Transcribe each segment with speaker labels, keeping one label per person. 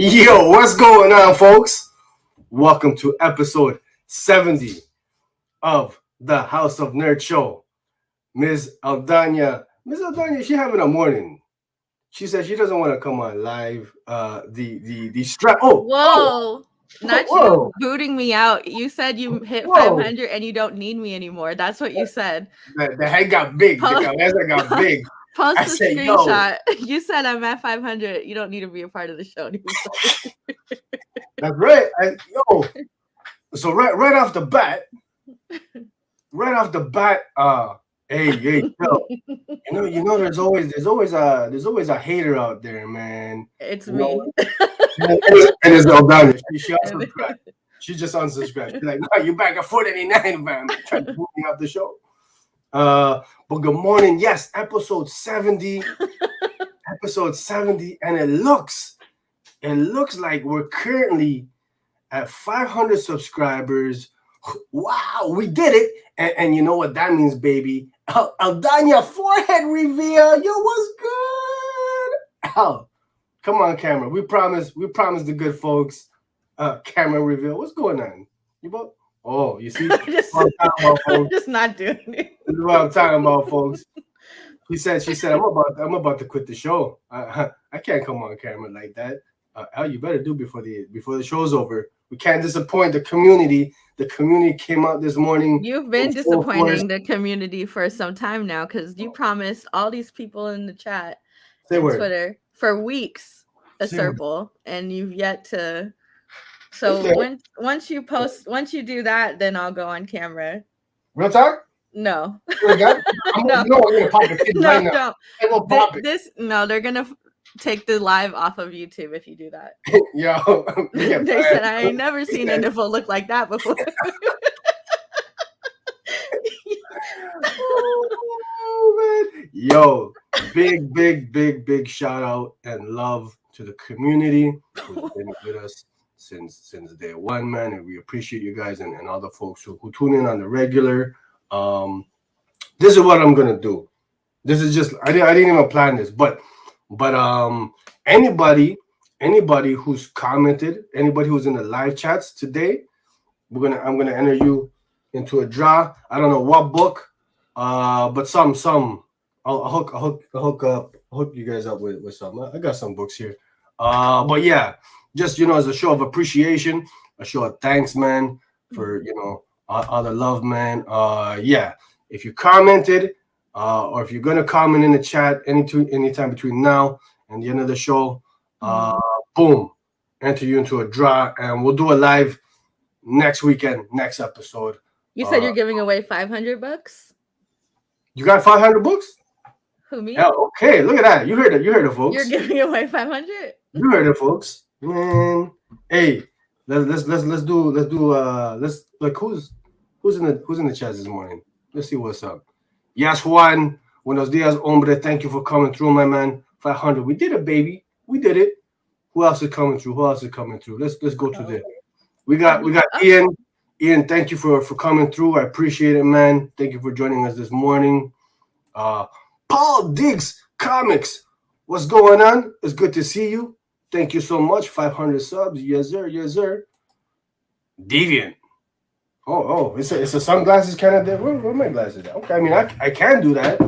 Speaker 1: Yo, what's going on, folks? Welcome to episode 70 of the House of Nerd Show. Ms. 𝐬𝐴LDANYA, she having a morning. She said she doesn't want to come on live. The strap.
Speaker 2: Whoa. Not
Speaker 1: whoa.
Speaker 2: you booting me out. You said you hit 500 and you don't need me anymore. That's what you said.
Speaker 1: The head got big. The cabeza got big.
Speaker 2: Post the screenshot. Yo. You said I'm at 500. You don't need to be a part of the show anymore.
Speaker 1: That's right. So right off the bat, hey, yo, you know, there's always a hater out there, man.
Speaker 2: It's me.
Speaker 1: And it's 𝐬𝐴LDANYA. She unsubscribed. She just unsubscribed. She's like, no, you back at 489, man. Trying to boot me off the show. But good morning. Yes, episode 70. Episode 70, and it looks like we're currently at 500 subscribers. Wow, we did it. And you know what that means, baby. 𝐬𝐴LDANYA forehead reveal. Yo, what's good? Oh, come on, camera. We promise the good folks. Camera reveal. What's going on? You both? Oh, you see?
Speaker 2: I'm just not doing it.
Speaker 1: This is what I'm talking about, folks. She said, I'm about to quit the show. I can't come on camera like that. Elle, you better do before the show's over. We can't disappoint the community. The community came out this morning.
Speaker 2: You've been disappointing the community for some time now because you promised all these people in the chat on Twitter for weeks a circle, and you've yet to. So once you do that, then I'll go on camera.
Speaker 1: Real talk?
Speaker 2: No.
Speaker 1: I'm gonna pop it right now. I will pop it.
Speaker 2: They're gonna take the live off of YouTube if you do that.
Speaker 1: Yo,
Speaker 2: they said I ain't never seen a nipple look like that before.
Speaker 1: Oh man. Yo, big shout out and love to the community who's been with us since day one, man, and we appreciate you guys and all the folks who tune in on the regular. This is what I'm gonna do. This is just I didn't even plan this, but anybody who's commented, anybody who's in the live chats today, I'm gonna enter you into a draw. I don't know what book, but some I'll hook you guys up with some. I got some books here. But yeah, just as a show of appreciation, a show of thanks, man, for all the love, man. Yeah, if you commented, or if you're gonna comment in the chat anytime between now and the end of the show, boom, enter you into a draw, and we'll do a live next weekend, next episode.
Speaker 2: You said you're giving away 500 books.
Speaker 1: You got 500 books?
Speaker 2: Who, me?
Speaker 1: Yeah, okay, look at that. You heard it, folks.
Speaker 2: You're giving away 500.
Speaker 1: You heard it, folks. Man, hey, let's do like who's in the chat this morning? Let's see what's up. Yes, Juan. Buenos dias, hombre. Thank you for coming through, my man. 500. We did it, baby. We did it. Who else is coming through? Let's go to the. We got Ian. Ian, thank you for coming through. I appreciate it, man. Thank you for joining us this morning. Paul Diggs Comics. What's going on? It's good to see you. Thank you so much. 500 subs. Yes, sir. Yes, sir. Deviant. Oh, it's a sunglasses kind of there. Where are my glasses at? Okay, I mean, I can do that.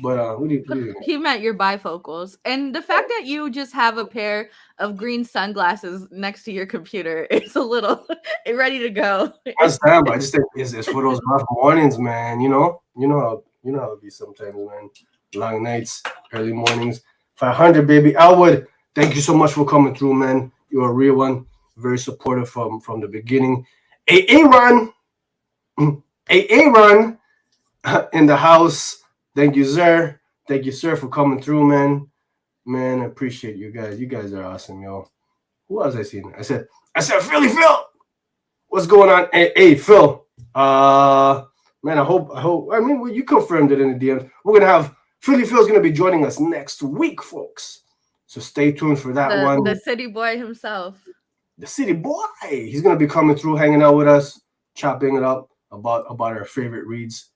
Speaker 1: But what do you
Speaker 2: he meant your bifocals. And the fact that you just have a pair of green sunglasses next to your computer is a little ready to go.
Speaker 1: I understand, but I just think it's for those rough mornings, man. You know how it be sometimes, man. Long nights, early mornings. 500, baby. Elwood, thank you so much for coming through, man. You're a real one. Very supportive from the beginning. 𝐴𝐴 in the house. Thank you, sir. Thank you, sir, for coming through, man. Man, I appreciate you guys. You guys are awesome, yo. Who else I seen? I said, Philly Phil. What's going on? Hey, Phil. Man, I hope. I mean, well, you confirmed it in the DMs. We're gonna have Philly Phil's gonna be joining us next week, folks. So stay tuned for that one.
Speaker 2: The city boy himself.
Speaker 1: The city boy. He's gonna be coming through, hanging out with us, chopping it up about our favorite reads.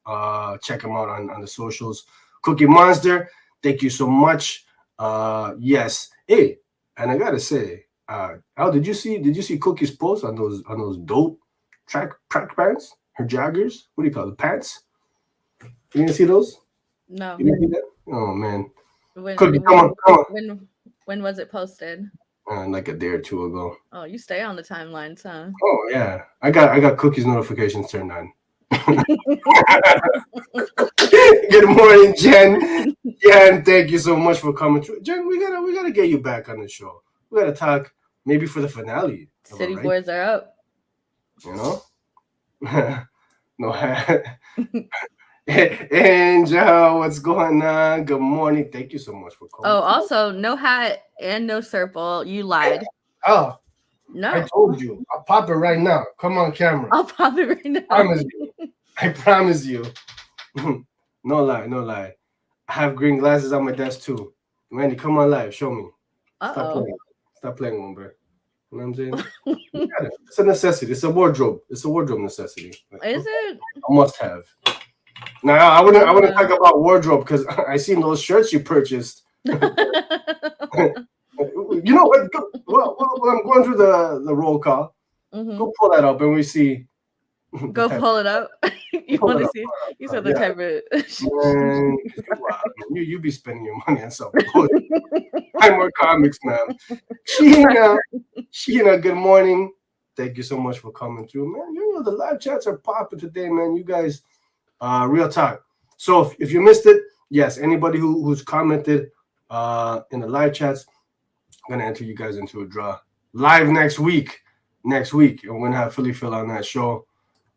Speaker 1: Check him out on the socials. Cookie Monster, thank you so much. Yes. Hey, and I gotta say, Al, did you see Cookie's post on those dope track pants? Her joggers? What do you call it? Pants? You didn't see those?
Speaker 2: No.
Speaker 1: You didn't see that? Oh man.
Speaker 2: Cookie, come on. When was it posted?
Speaker 1: Like a day or two ago.
Speaker 2: Oh, you stay on the timelines, huh?
Speaker 1: Oh yeah. I got Cookie's notifications turned on. Good morning, Jen. Jen, thank you so much for coming through. Jen, we gotta get you back on the show. We gotta talk maybe for the finale.
Speaker 2: City boys are up.
Speaker 1: You know? No. Angel, what's going on? Good morning. Thank you so much for calling.
Speaker 2: Oh, also, no hat and no circle. You lied.
Speaker 1: Oh,
Speaker 2: no.
Speaker 1: I told you. I'll pop it right now. Come on camera.
Speaker 2: I'll pop it right now.
Speaker 1: I promise you. No lie. I have green glasses on my desk too. Randy, come on live. Show me. Stop playing one, bro. You know what I'm saying? It's a necessity. It's a wardrobe. It's a wardrobe necessity.
Speaker 2: Is it?
Speaker 1: A must have. Now I wouldn't talk about wardrobe because I seen those shirts you purchased. You know what? Well, I'm going through the roll call. Go pull that up and we see.
Speaker 2: Go pull it up. You want to see? You said the type
Speaker 1: of. Wow, you be spending your money on something. I'm more comics, man. Sheena, good morning. Thank you so much for coming through, man. You know the live chats are popping today, man. You guys. Real talk. So if you missed it, yes, anybody who's commented in the live chats, I'm gonna enter you guys into a draw live next week. I'm gonna have Philly Phil on that show.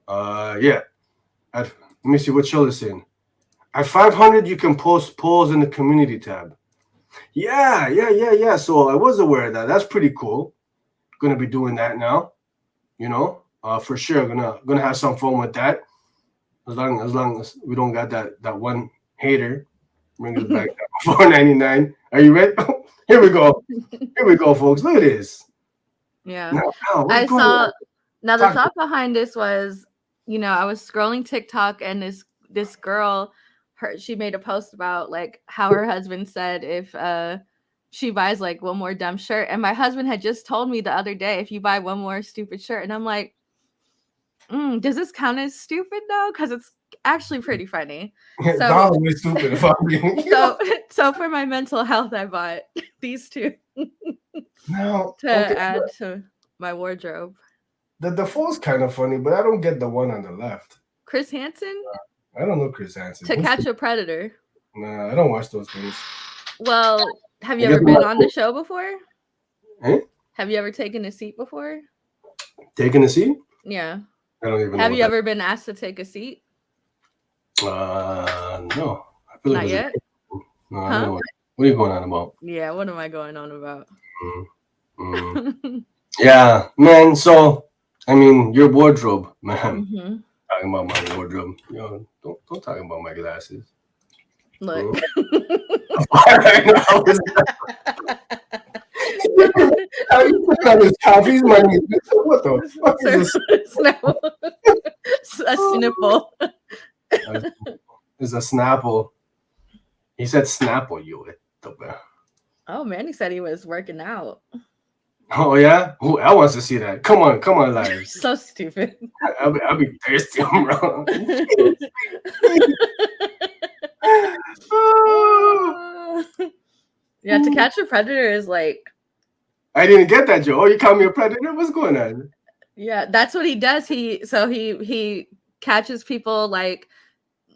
Speaker 1: Let me see what show is in. At 500, you can post polls in the community tab. Yeah. So I was aware of that. That's pretty cool. Gonna be doing that now. You know, for sure. Gonna have some fun with that. As long as we don't got that one hater, bring us back down $4.99. Are you ready? Here we go, folks. Look at this.
Speaker 2: Yeah. I saw. Now the thought behind this was, I was scrolling TikTok and this girl, she made a post about like how her husband said if she buys like one more dumb shirt, and my husband had just told me the other day if you buy one more stupid shirt, and I'm like. Does this count as stupid though? Because it's actually pretty funny. So
Speaker 1: stupid.
Speaker 2: So for my mental health, I bought these two add to my wardrobe.
Speaker 1: The default's kind of funny, but I don't get the one on the left.
Speaker 2: Chris Hansen?
Speaker 1: I don't know Chris Hansen.
Speaker 2: To Catch a Predator.
Speaker 1: Nah, I don't watch those things.
Speaker 2: Well, have you ever been on the show before?
Speaker 1: Eh?
Speaker 2: Have you ever taken a seat before?
Speaker 1: Taken a seat?
Speaker 2: Yeah.
Speaker 1: I don't even know.
Speaker 2: Have you ever been asked to take a seat?
Speaker 1: No. I feel
Speaker 2: Not yet?
Speaker 1: No, I don't know. What are you going on about?
Speaker 2: Yeah, what am I going on about?
Speaker 1: Yeah, man. So, I mean, your wardrobe, man. Talking about my wardrobe. Don't talk about my glasses.
Speaker 2: Look.
Speaker 1: How you put on his coffee's money? What the fuck is this?
Speaker 2: A snipple.
Speaker 1: It's a snapple. He said snapple, you.
Speaker 2: Oh man, he said he was working out.
Speaker 1: Oh yeah? Who else wants to see that? Come on, live.
Speaker 2: So stupid.
Speaker 1: I'll be thirsty, bro.
Speaker 2: Yeah, To Catch a Predator is like.
Speaker 1: I didn't get that, Joe. Oh, you call me a predator? What's going on?
Speaker 2: Yeah, that's what he does. He catches people like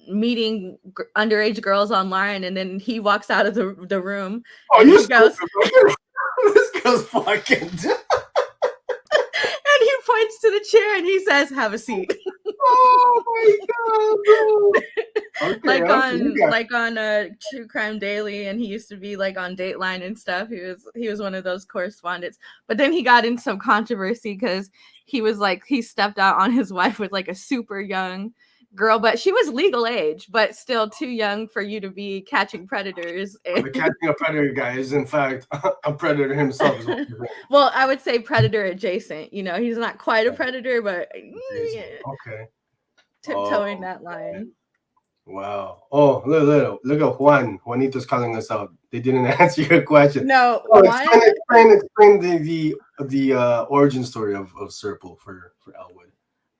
Speaker 2: meeting underage girls online, and then he walks out of the room.
Speaker 1: Oh, you goes. This girl's fucking.
Speaker 2: And he points to the chair and he says, "Have a seat."
Speaker 1: Oh my god, bro. Okay,
Speaker 2: like on True Crime Daily, and he used to be like on Dateline and stuff. He was one of those correspondents. But then he got in some controversy because he stepped out on his wife with like a super young girl, but she was legal age, but still too young for you to be catching predators.
Speaker 1: The catching a predator guy is in fact a predator himself.
Speaker 2: Well, I would say predator adjacent. He's not quite a predator, but
Speaker 1: okay,
Speaker 2: tiptoeing that line.
Speaker 1: Wow. Oh, look at Juanito's calling us out. They didn't answer your question.
Speaker 2: No,
Speaker 1: Oh,
Speaker 2: Juan.
Speaker 1: explain the origin story of Serpil for Elwood.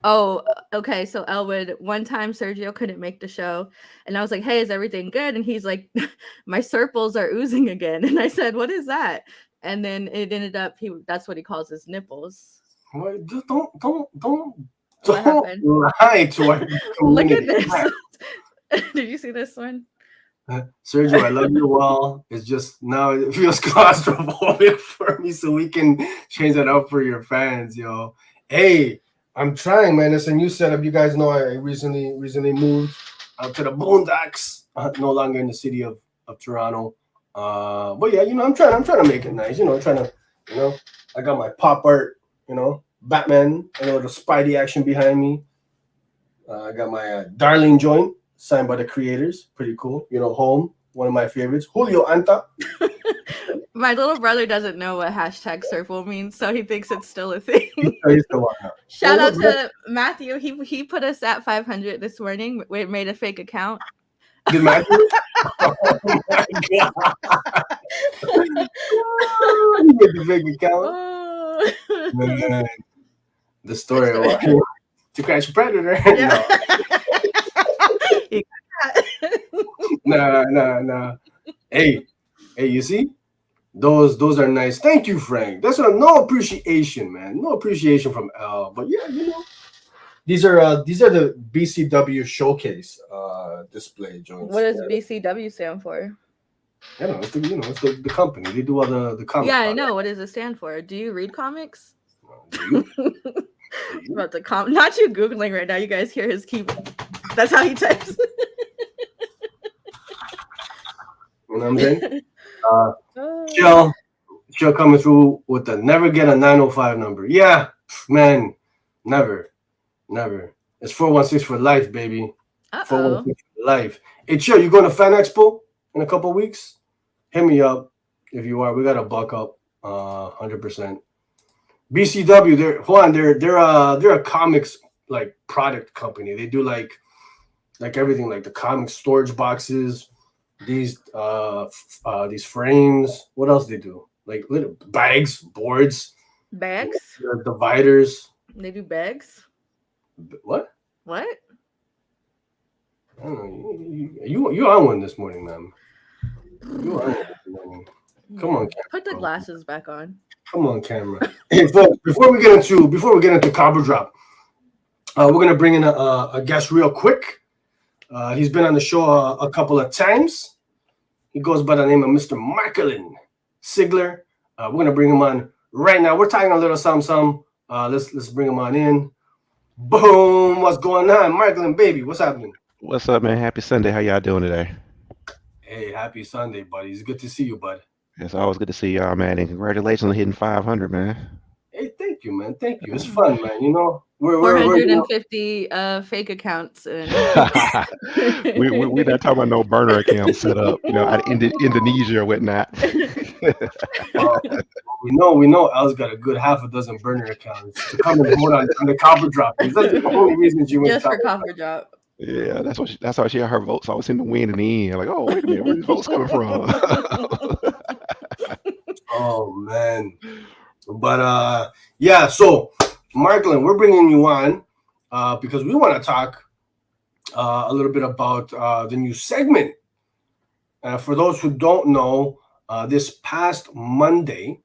Speaker 2: Oh, okay. So Elwood, one time Sergio couldn't make the show, and I was like, "Hey, is everything good?" And he's like, "My serpils are oozing again." And I said, "What is that?" And then it ended up that's what he calls his nipples.
Speaker 1: What? Just don't
Speaker 2: What happened?
Speaker 1: lie to our
Speaker 2: Look at
Speaker 1: community.
Speaker 2: this. Did you see this one?
Speaker 1: Sergio, I love you all. It's just now it feels claustrophobic for me, so we can change that up for your fans, yo. Hey, I'm trying, man. It's a new setup. You guys know I recently moved out to the boondocks. No longer in the city of Toronto. But yeah, I'm trying to make it nice. I got my pop art. Batman. The Spidey action behind me. I got my Darling joint signed by the creators. Pretty cool. Home. One of my favorites. Julio Anta.
Speaker 2: My little brother doesn't know what hashtag Serpil means, so he thinks it's still a thing. Shout out to Matthew. He put us at 500 this morning. We made a fake account.
Speaker 1: Did Matthew? Oh my God. He made the fake account. Oh. Man. The story of to catch a predator. Yeah. Nah. Hey, you see? Those are nice. Thank you, Frank. That's no appreciation, man. No appreciation from Elle. But yeah, these are the BCW showcase display joints.
Speaker 2: What does BCW stand for?
Speaker 1: I don't know. It's the company. They do all the comics.
Speaker 2: Yeah, I know. What does it stand for? Do you read comics?
Speaker 1: Do you?
Speaker 2: About the not you Googling right now. You guys hear his keyboard. That's how he types.
Speaker 1: You know what I'm saying? She'll coming through with the never get a 905 number. Yeah, man, never. It's 416 for life, baby. 416 for life. Hey, Chill, you going to Fan Expo in a couple weeks? Hit me up if you are. We got a buck up, 100%. BCW, they're a comics like product company. They do like everything, like the comic storage boxes. These frames. What else they do? Like little bags, boards,
Speaker 2: bags,
Speaker 1: dividers.
Speaker 2: They do bags.
Speaker 1: What?
Speaker 2: I
Speaker 1: don't know. You on one this morning, ma'am? You on one this morning? Come on, camera.
Speaker 2: Put the glasses back on.
Speaker 1: Come on, camera. Hey, folks, before we get into Cobra Drop, we're gonna bring in a guest real quick. He's been on the show a couple of times. He goes by the name of Mr. Michaelin Sigler. We're gonna bring him on right now. We're talking a little some. Let's bring him on in. Boom! What's going on, Michaelin, baby? What's happening?
Speaker 3: What's up, man? Happy Sunday. How y'all doing today?
Speaker 1: Hey, happy Sunday, buddy. It's good to see you, bud.
Speaker 3: It's always good to see y'all, man. And congratulations on hitting 500, man.
Speaker 1: Hey, thank you, man. Thank you. It's fun, man.
Speaker 2: We're 450 fake accounts.
Speaker 3: We're not talking about no burner accounts set up, out of Indonesia or whatnot.
Speaker 1: We know Elle's got a good half a dozen burner accounts to come and vote on the Cobra Drop. That's the only reason she went
Speaker 2: just for Cobra Drop.
Speaker 3: Yeah, that's how she had her votes always in the win and the end. Like, oh, wait a minute, where these votes coming from?
Speaker 1: Oh man. But yeah, so Michaelin, we're bringing you on because we want to talk a little bit about the new segment. For those who don't know, this past Monday,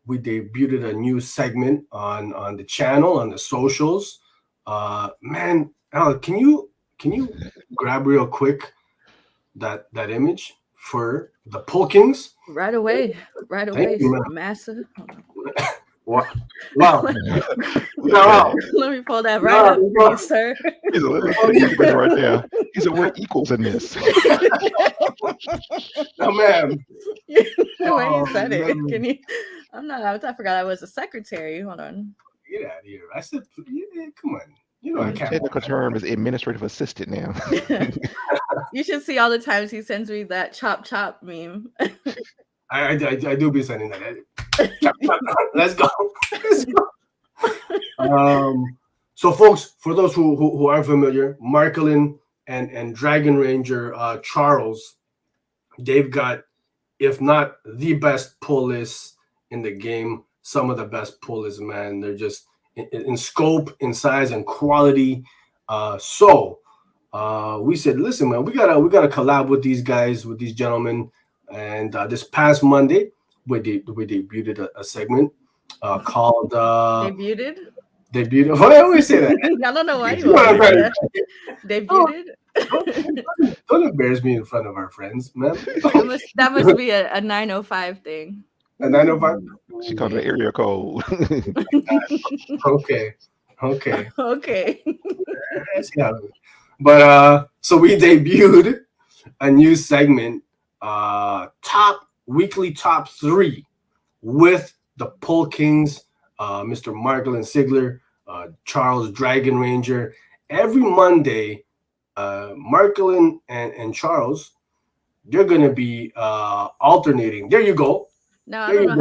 Speaker 1: we debuted a new segment on the channel, on the socials. Man, Al, can you grab real quick that image for the Polkings?
Speaker 2: Right away.
Speaker 1: You,
Speaker 2: massive.
Speaker 1: Wow.
Speaker 2: Wow. Let me pull that right up, please, sir.
Speaker 3: He's a little right there. He's a word equals in this.
Speaker 1: No, ma'am.
Speaker 2: The way you said it. Can you? I forgot I was a secretary. Hold on.
Speaker 1: Get out of here. I said, yeah, come on. I can't.
Speaker 3: Technical term is administrative assistant now.
Speaker 2: You should see all the times he sends me that chop meme.
Speaker 1: I do be sending that. Let's go. So, folks, for those who aren't familiar, Michaelin and Dragon Ranger Charles, they've got, if not the best pull list in the game, some of the best pull lists, man. They're just in scope, in size, and quality. So we said, listen, man, we gotta collab with these guys, with these gentlemen. And this past Monday, we debuted a segment called
Speaker 2: Debuted.
Speaker 1: Why do we say that?
Speaker 2: I don't know why you want to say that. Debuted.
Speaker 1: Don't embarrass me in front of our friends, man.
Speaker 2: That must be a 905 thing.
Speaker 1: A 905?
Speaker 3: She called it the area code.
Speaker 1: Okay. But so we debuted a new segment, weekly top 3 with the Pull Kings, Mr. Marklin Sigler, Charles Dragon Ranger. Every Monday, Marklin and Charles, they're gonna be alternating. There you go.
Speaker 2: No, I don't know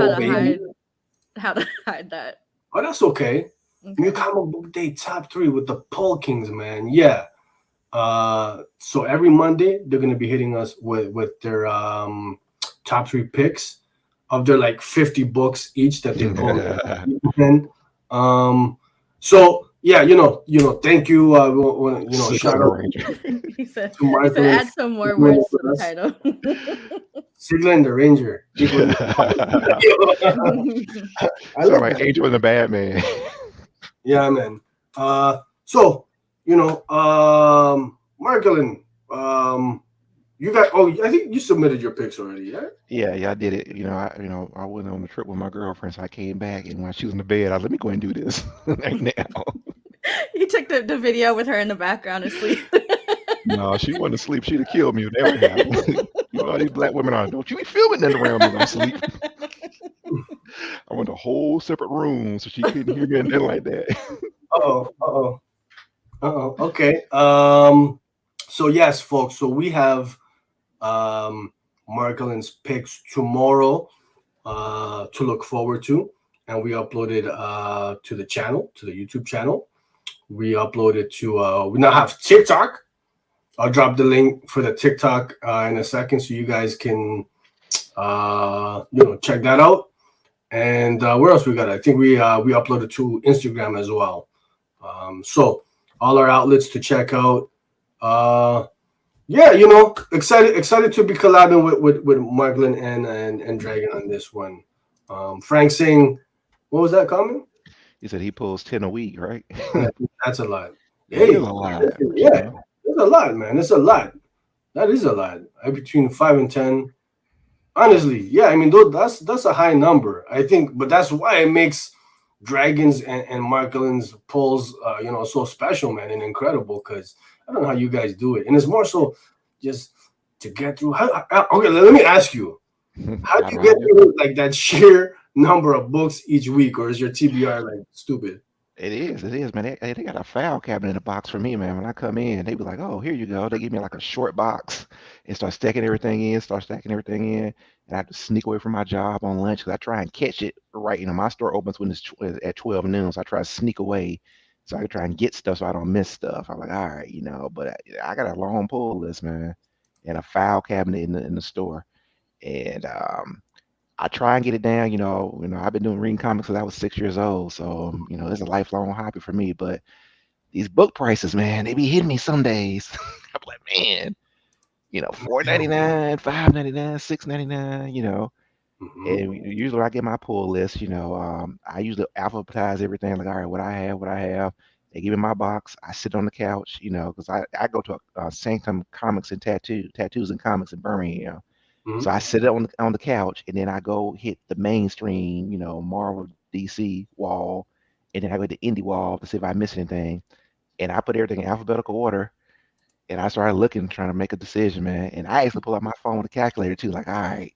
Speaker 2: how to hide that.
Speaker 1: Oh, that's okay. New comic book day top 3 with the Pull Kings, man. Yeah. So every Monday they're gonna be hitting us with their top 3 picks of their like 50 books each that they pull. So yeah, thank you. Shout out.
Speaker 2: He said add some more words to the title.
Speaker 1: Sigler and the Ranger.
Speaker 3: I like like Angel and the Bad Man.
Speaker 1: Yeah, man. So Marklin, you got. Oh, I think you submitted your picks already, yeah?
Speaker 3: Yeah, I did it. I went on a trip with my girlfriend, so I came back, and when she was in the bed, let me go and do this right now.
Speaker 2: You took the video with her in the background asleep.
Speaker 3: No, she wasn't asleep. She'd have killed me if that would happen. All these black women are, don't you be filming nothing around me when I'm asleep. I went to a whole separate room so she couldn't hear me and nothing like that.
Speaker 1: Okay. So yes, folks. So we have Marklin's picks tomorrow to look forward to, and we uploaded to the channel, to the YouTube channel. We uploaded to we now have TikTok. I'll drop the link for the TikTok in a second, so you guys can check that out. And where else we got? I think we uploaded to Instagram as well. So all our outlets to check out. Excited to be collabing with Marklin and Dragon on this one. Frank saying, what was that comment?
Speaker 3: He said he pulls 10 a week, right?
Speaker 1: That's a lot.
Speaker 3: Hey, a lot.
Speaker 1: Yeah, it's a lot, man. It's a lot. That is a lot. Between 5 and 10. Honestly, yeah. I mean, that's a high number, I think, but that's why it makes Dragons and Marklin's pulls, so special, man, and incredible. Because I don't know how you guys do it, and it's more so just to get through. Okay, let me ask you, how do you get through like that sheer number of books each week, or is your TBR like stupid?
Speaker 3: It is, man. They got a file cabinet in a box for me, man. When I come in, they be like, "Oh, here you go." They give me like a short box and start stacking everything in. And I have to sneak away from my job on lunch because I try and catch it right. My store opens when it's at 12 noon, so I try to sneak away so I can try and get stuff so I don't miss stuff. I'm like, all right, but I got a long pull list, man, and a file cabinet in the store, and I try and get it down. I've been doing reading comics since I was 6 years old, so it's a lifelong hobby for me. But these book prices, man, they be hitting me some days. I'm like, man, $4.99, $5.99, $6.99, And usually when I get my pull list, I usually alphabetize everything. Like, all right, what I have. They give me my box. I sit on the couch, because I go to a Sanctum Comics and Tattoos and Comics in Birmingham. So I sit on the couch, and then I go hit the mainstream, Marvel, DC wall, and then I go to the indie wall to see if I miss anything. And I put everything in alphabetical order, and I started looking, trying to make a decision, man. And I actually pull out my phone with a calculator too. Like, all right,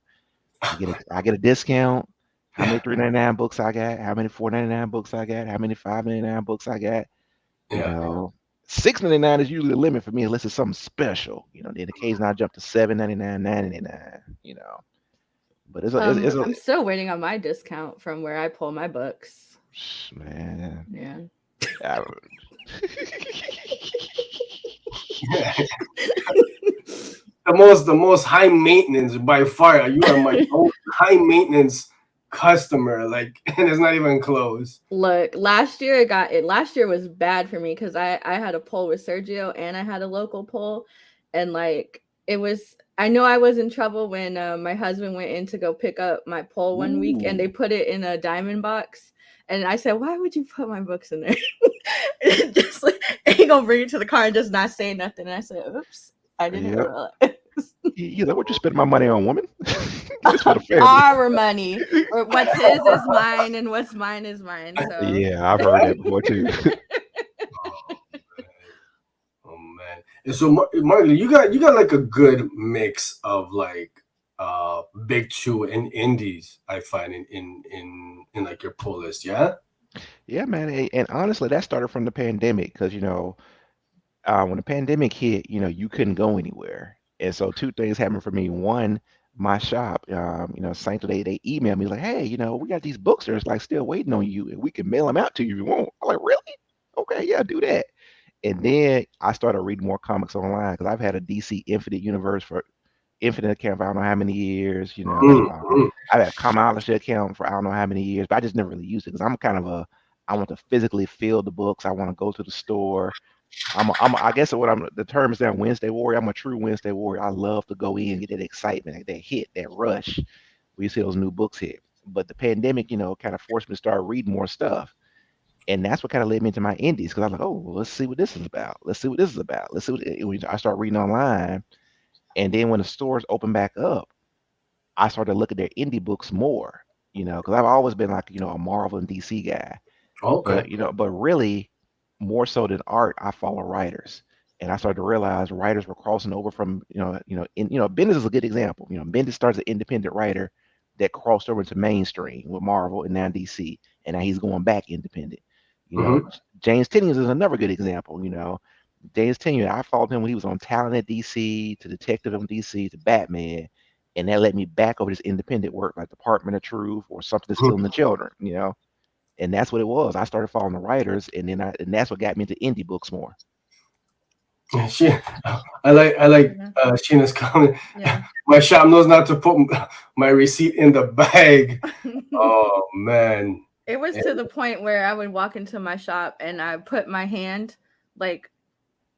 Speaker 3: I get a discount. How many $3.99 books I got? How many $4.99 books I got? How many $5.99 books I got? $6.99 is usually the limit for me, unless it's something special. Then occasionally I jump to $7.99, $9.99. But
Speaker 2: I'm still waiting on my discount from where I pull my books.
Speaker 3: Man.
Speaker 2: Yeah.
Speaker 1: the most high maintenance by far. You are my most high maintenance customer, like, and it's not even close.
Speaker 2: Look, last year last year was bad for me because I had a poll with Sergio and I had a local poll, and like I know I was in trouble when my husband went in to go pick up my poll one week, and they put it in a diamond box, and I said, why would you put my books in there? Just like, he gonna bring it to the car and just not say nothing. And I said, oops, I didn't realize.
Speaker 3: You know what you spend my money on, woman?
Speaker 2: Our money. What's his is mine, and what's mine is mine. So
Speaker 3: yeah, I've heard that before too.
Speaker 1: Oh man. And so Marley, you got like a good mix of like big two and indies, I find in like your pull list, yeah?
Speaker 3: Yeah, man. And honestly, that started from the pandemic because when the pandemic hit, you couldn't go anywhere. And so two things happened for me. One, my shop, Saint, they emailed me like, hey, we got these books that's like still waiting on you, and we can mail them out to you if you want. I'm like, really? Okay, yeah, do that. And then I started reading more comics online because I've had a DC Infinite Universe for Infinite account for I don't know how many years. I've had a Comixology account for I don't know how many years, but I just never really used it because I'm kind of I want to physically feel the books. I want to go to the store. I guess the term is that Wednesday warrior. I'm a true Wednesday warrior. I love to go in, get that excitement, that hit, that rush when you see those new books hit. But the pandemic, kind of forced me to start reading more stuff. And that's what kind of led me into my indies because I was like, oh, well, let's see what this is about. Let's see what this is about. Let's see I start reading online. And then when the stores opened back up, I started to look at their indie books more, because I've always been like, a Marvel and DC guy.
Speaker 1: Okay.
Speaker 3: But really, more so than art, I follow writers, and I started to realize writers were crossing over from Bendis is a good example. Bendis starts an independent writer that crossed over into mainstream with Marvel and now DC, and now he's going back independent. James Tynion is another good example. James Tynion, I followed him when he was on Talent at DC, to Detective on DC, to Batman, and that led me back over this independent work like Department of Truth or Something That's Killing the Children. And that's what it was. I started following the writers, and that's what got me into indie books more.
Speaker 1: I like Sheena's comment. Yeah. My shop knows not to put my receipt in the bag. Oh man.
Speaker 2: It was to the point where I would walk into my shop and I put my hand like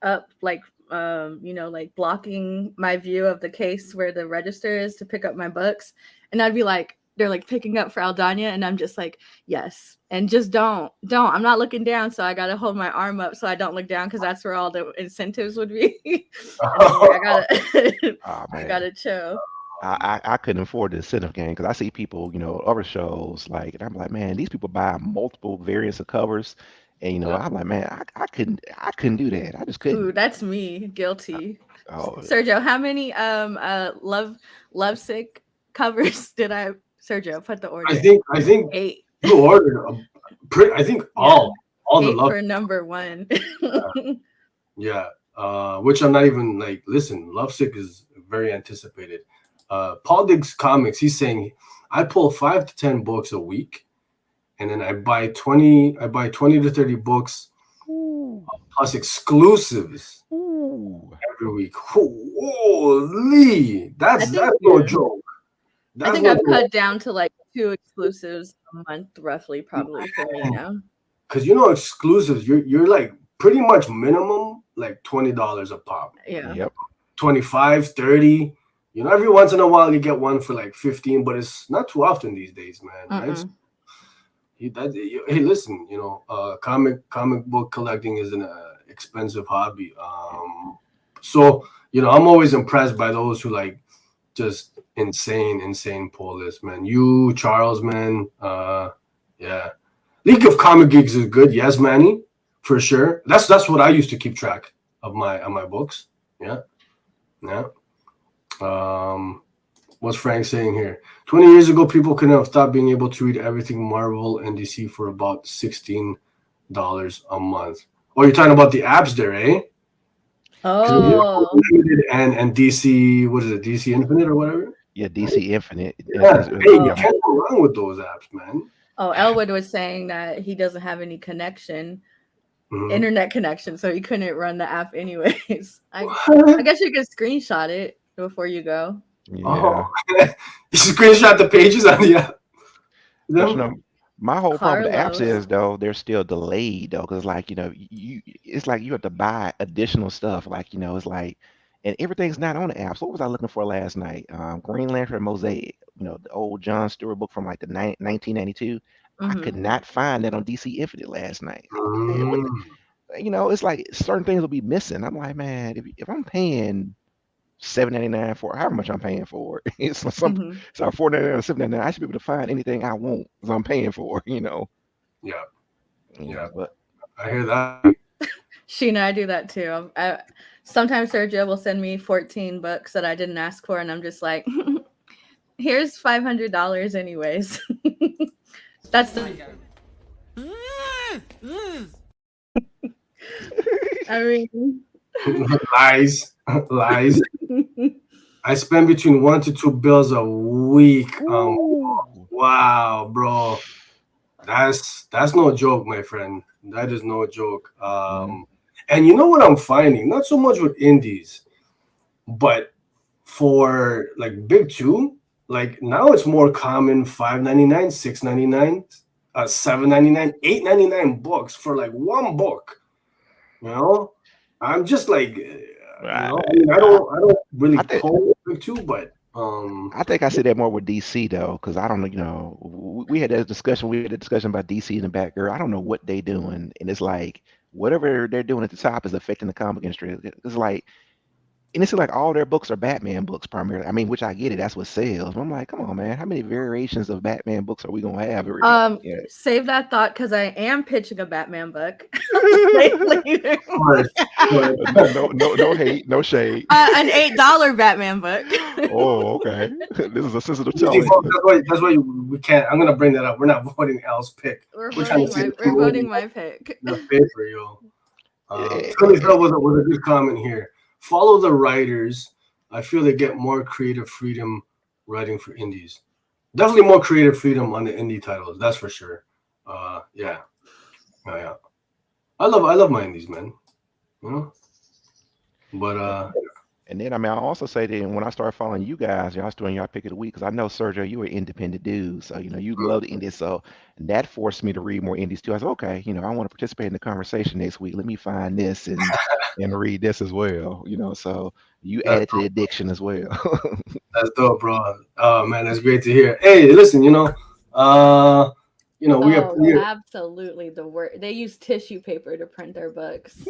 Speaker 2: up, like like blocking my view of the case where the register is to pick up my books, and I'd be like, they're like picking up for Aldana, and I'm just like, yes, and just don't. I'm not looking down, so I gotta hold my arm up so I don't look down because that's where all the incentives would be. I gotta chill.
Speaker 3: I couldn't afford the incentive game because I see people, other shows like, and I'm like, man, these people buy multiple variants of covers, and I'm like, man, I couldn't do that. I just couldn't.
Speaker 2: Ooh, that's me, guilty. Sergio, how many Lovesick covers did I? Sergio, put the order.
Speaker 1: I think 8. You ordered I think all
Speaker 2: 8
Speaker 1: the love
Speaker 2: for number 1.
Speaker 1: Yeah. Which I'm not even like. Listen, Lovesick is very anticipated. Paul Diggs Comics, he's saying I pull 5 to 10 books a week, and then I buy 20 to 30 books. Ooh. Plus exclusives. Ooh. Every week. Holy, that's no joke.
Speaker 2: I think I've cut down to like 2 exclusives a month, roughly, probably for me now.
Speaker 1: Because exclusives, you're like pretty much minimum like $20 a pop.
Speaker 2: Yeah.
Speaker 3: Yep.
Speaker 1: 25, 30. Every once in a while you get one for like 15, but it's not too often these days, man. Right? Hey, listen, comic book collecting is an expensive hobby. So I'm always impressed by those who like just insane pull lists, man. You, Charles, man, yeah. League of Comic Geeks is good, yes, Manny, for sure. That's what I used to keep track of my books. Yeah. What's Frank saying here? 20 years ago, people couldn't have stopped being able to read everything Marvel and DC for about $16 a month. Oh, you're talking about the apps there, eh?
Speaker 2: Oh.
Speaker 1: And DC, what is it? DC Infinite or whatever?
Speaker 3: Yeah, DC Infinite.
Speaker 1: Yeah. Hey, you can't go wrong with those apps, man.
Speaker 2: Oh, Elwood was saying that he doesn't have any connection internet connection, so you couldn't run the app anyways. I guess you could screenshot it before you go.
Speaker 3: Yeah.
Speaker 1: Oh, you screenshot the pages on the app.
Speaker 3: But my whole problem with the apps
Speaker 2: Carlos.
Speaker 3: is though they're still delayed though, because like it's like you have to buy additional stuff. Like it's like, and everything's not on the apps. What was I looking for last night? Green Lantern Mosaic. The old John Stewart book from like the 1992. I could not find that on DC Infinite last night. I'm like, man, what it's like certain things will be missing. I'm like, man, if I'm paying $7.99 for however much I'm paying for it, it's like $4.99 or $7.99. I should be able to find anything I want as I'm paying for.
Speaker 1: Yeah.
Speaker 3: But
Speaker 1: I hear that.
Speaker 2: Sheena, I do that too. Sometimes Sergio will send me 14 books that I didn't ask for, and I'm just like, here's $500 anyways. That's the. I mean,
Speaker 1: lies. I spend between 1 to 2 bills a week. Wow, bro, that's no joke, my friend. That is no joke. And you know what I'm finding? Not so much with indies, but for like big two, like now it's more common $5.99, $6.99, $7.99, $8.99 books for like one book. I'm just like, I don't really pull big two, but
Speaker 3: I think I see that more with DC though, because I don't know. We had that discussion. We had a discussion about DC and the Batgirl. I don't know what they doing, and it's like whatever they're doing at the top is affecting the comic industry. It's like, and it's like all their books are Batman books primarily. I mean, which I get it. That's what sells. But I'm like, come on, man. How many variations of Batman books are we gonna have?
Speaker 2: Save that thought, because I am pitching a Batman book.
Speaker 3: No hate, no shade.
Speaker 2: An $8 Batman book.
Speaker 3: Oh, okay. This is a sensitive topic.
Speaker 1: That's why we can't. I'm gonna bring that up. We're not voting Elle's pick.
Speaker 2: We're voting my pick.
Speaker 1: The paper, yo. That was a good comment here. Follow the writers. I feel they get more creative freedom writing for indies. Definitely more creative freedom on the indie titles. That's for sure. Yeah. I love my indies, man. But
Speaker 3: and then I also say that when I started following you guys, y'all doing y'all pick of the week, because I know Sergio, you were an independent dude, so you love the indies, so that forced me to read more indies too. I said, okay, I want to participate in the conversation next week. Let me find this and read this as well. So you added to the addiction as well.
Speaker 1: That's dope, bro. Oh man, that's great to hear. Hey, listen, we are
Speaker 2: absolutely the worst. They use tissue paper to print their books.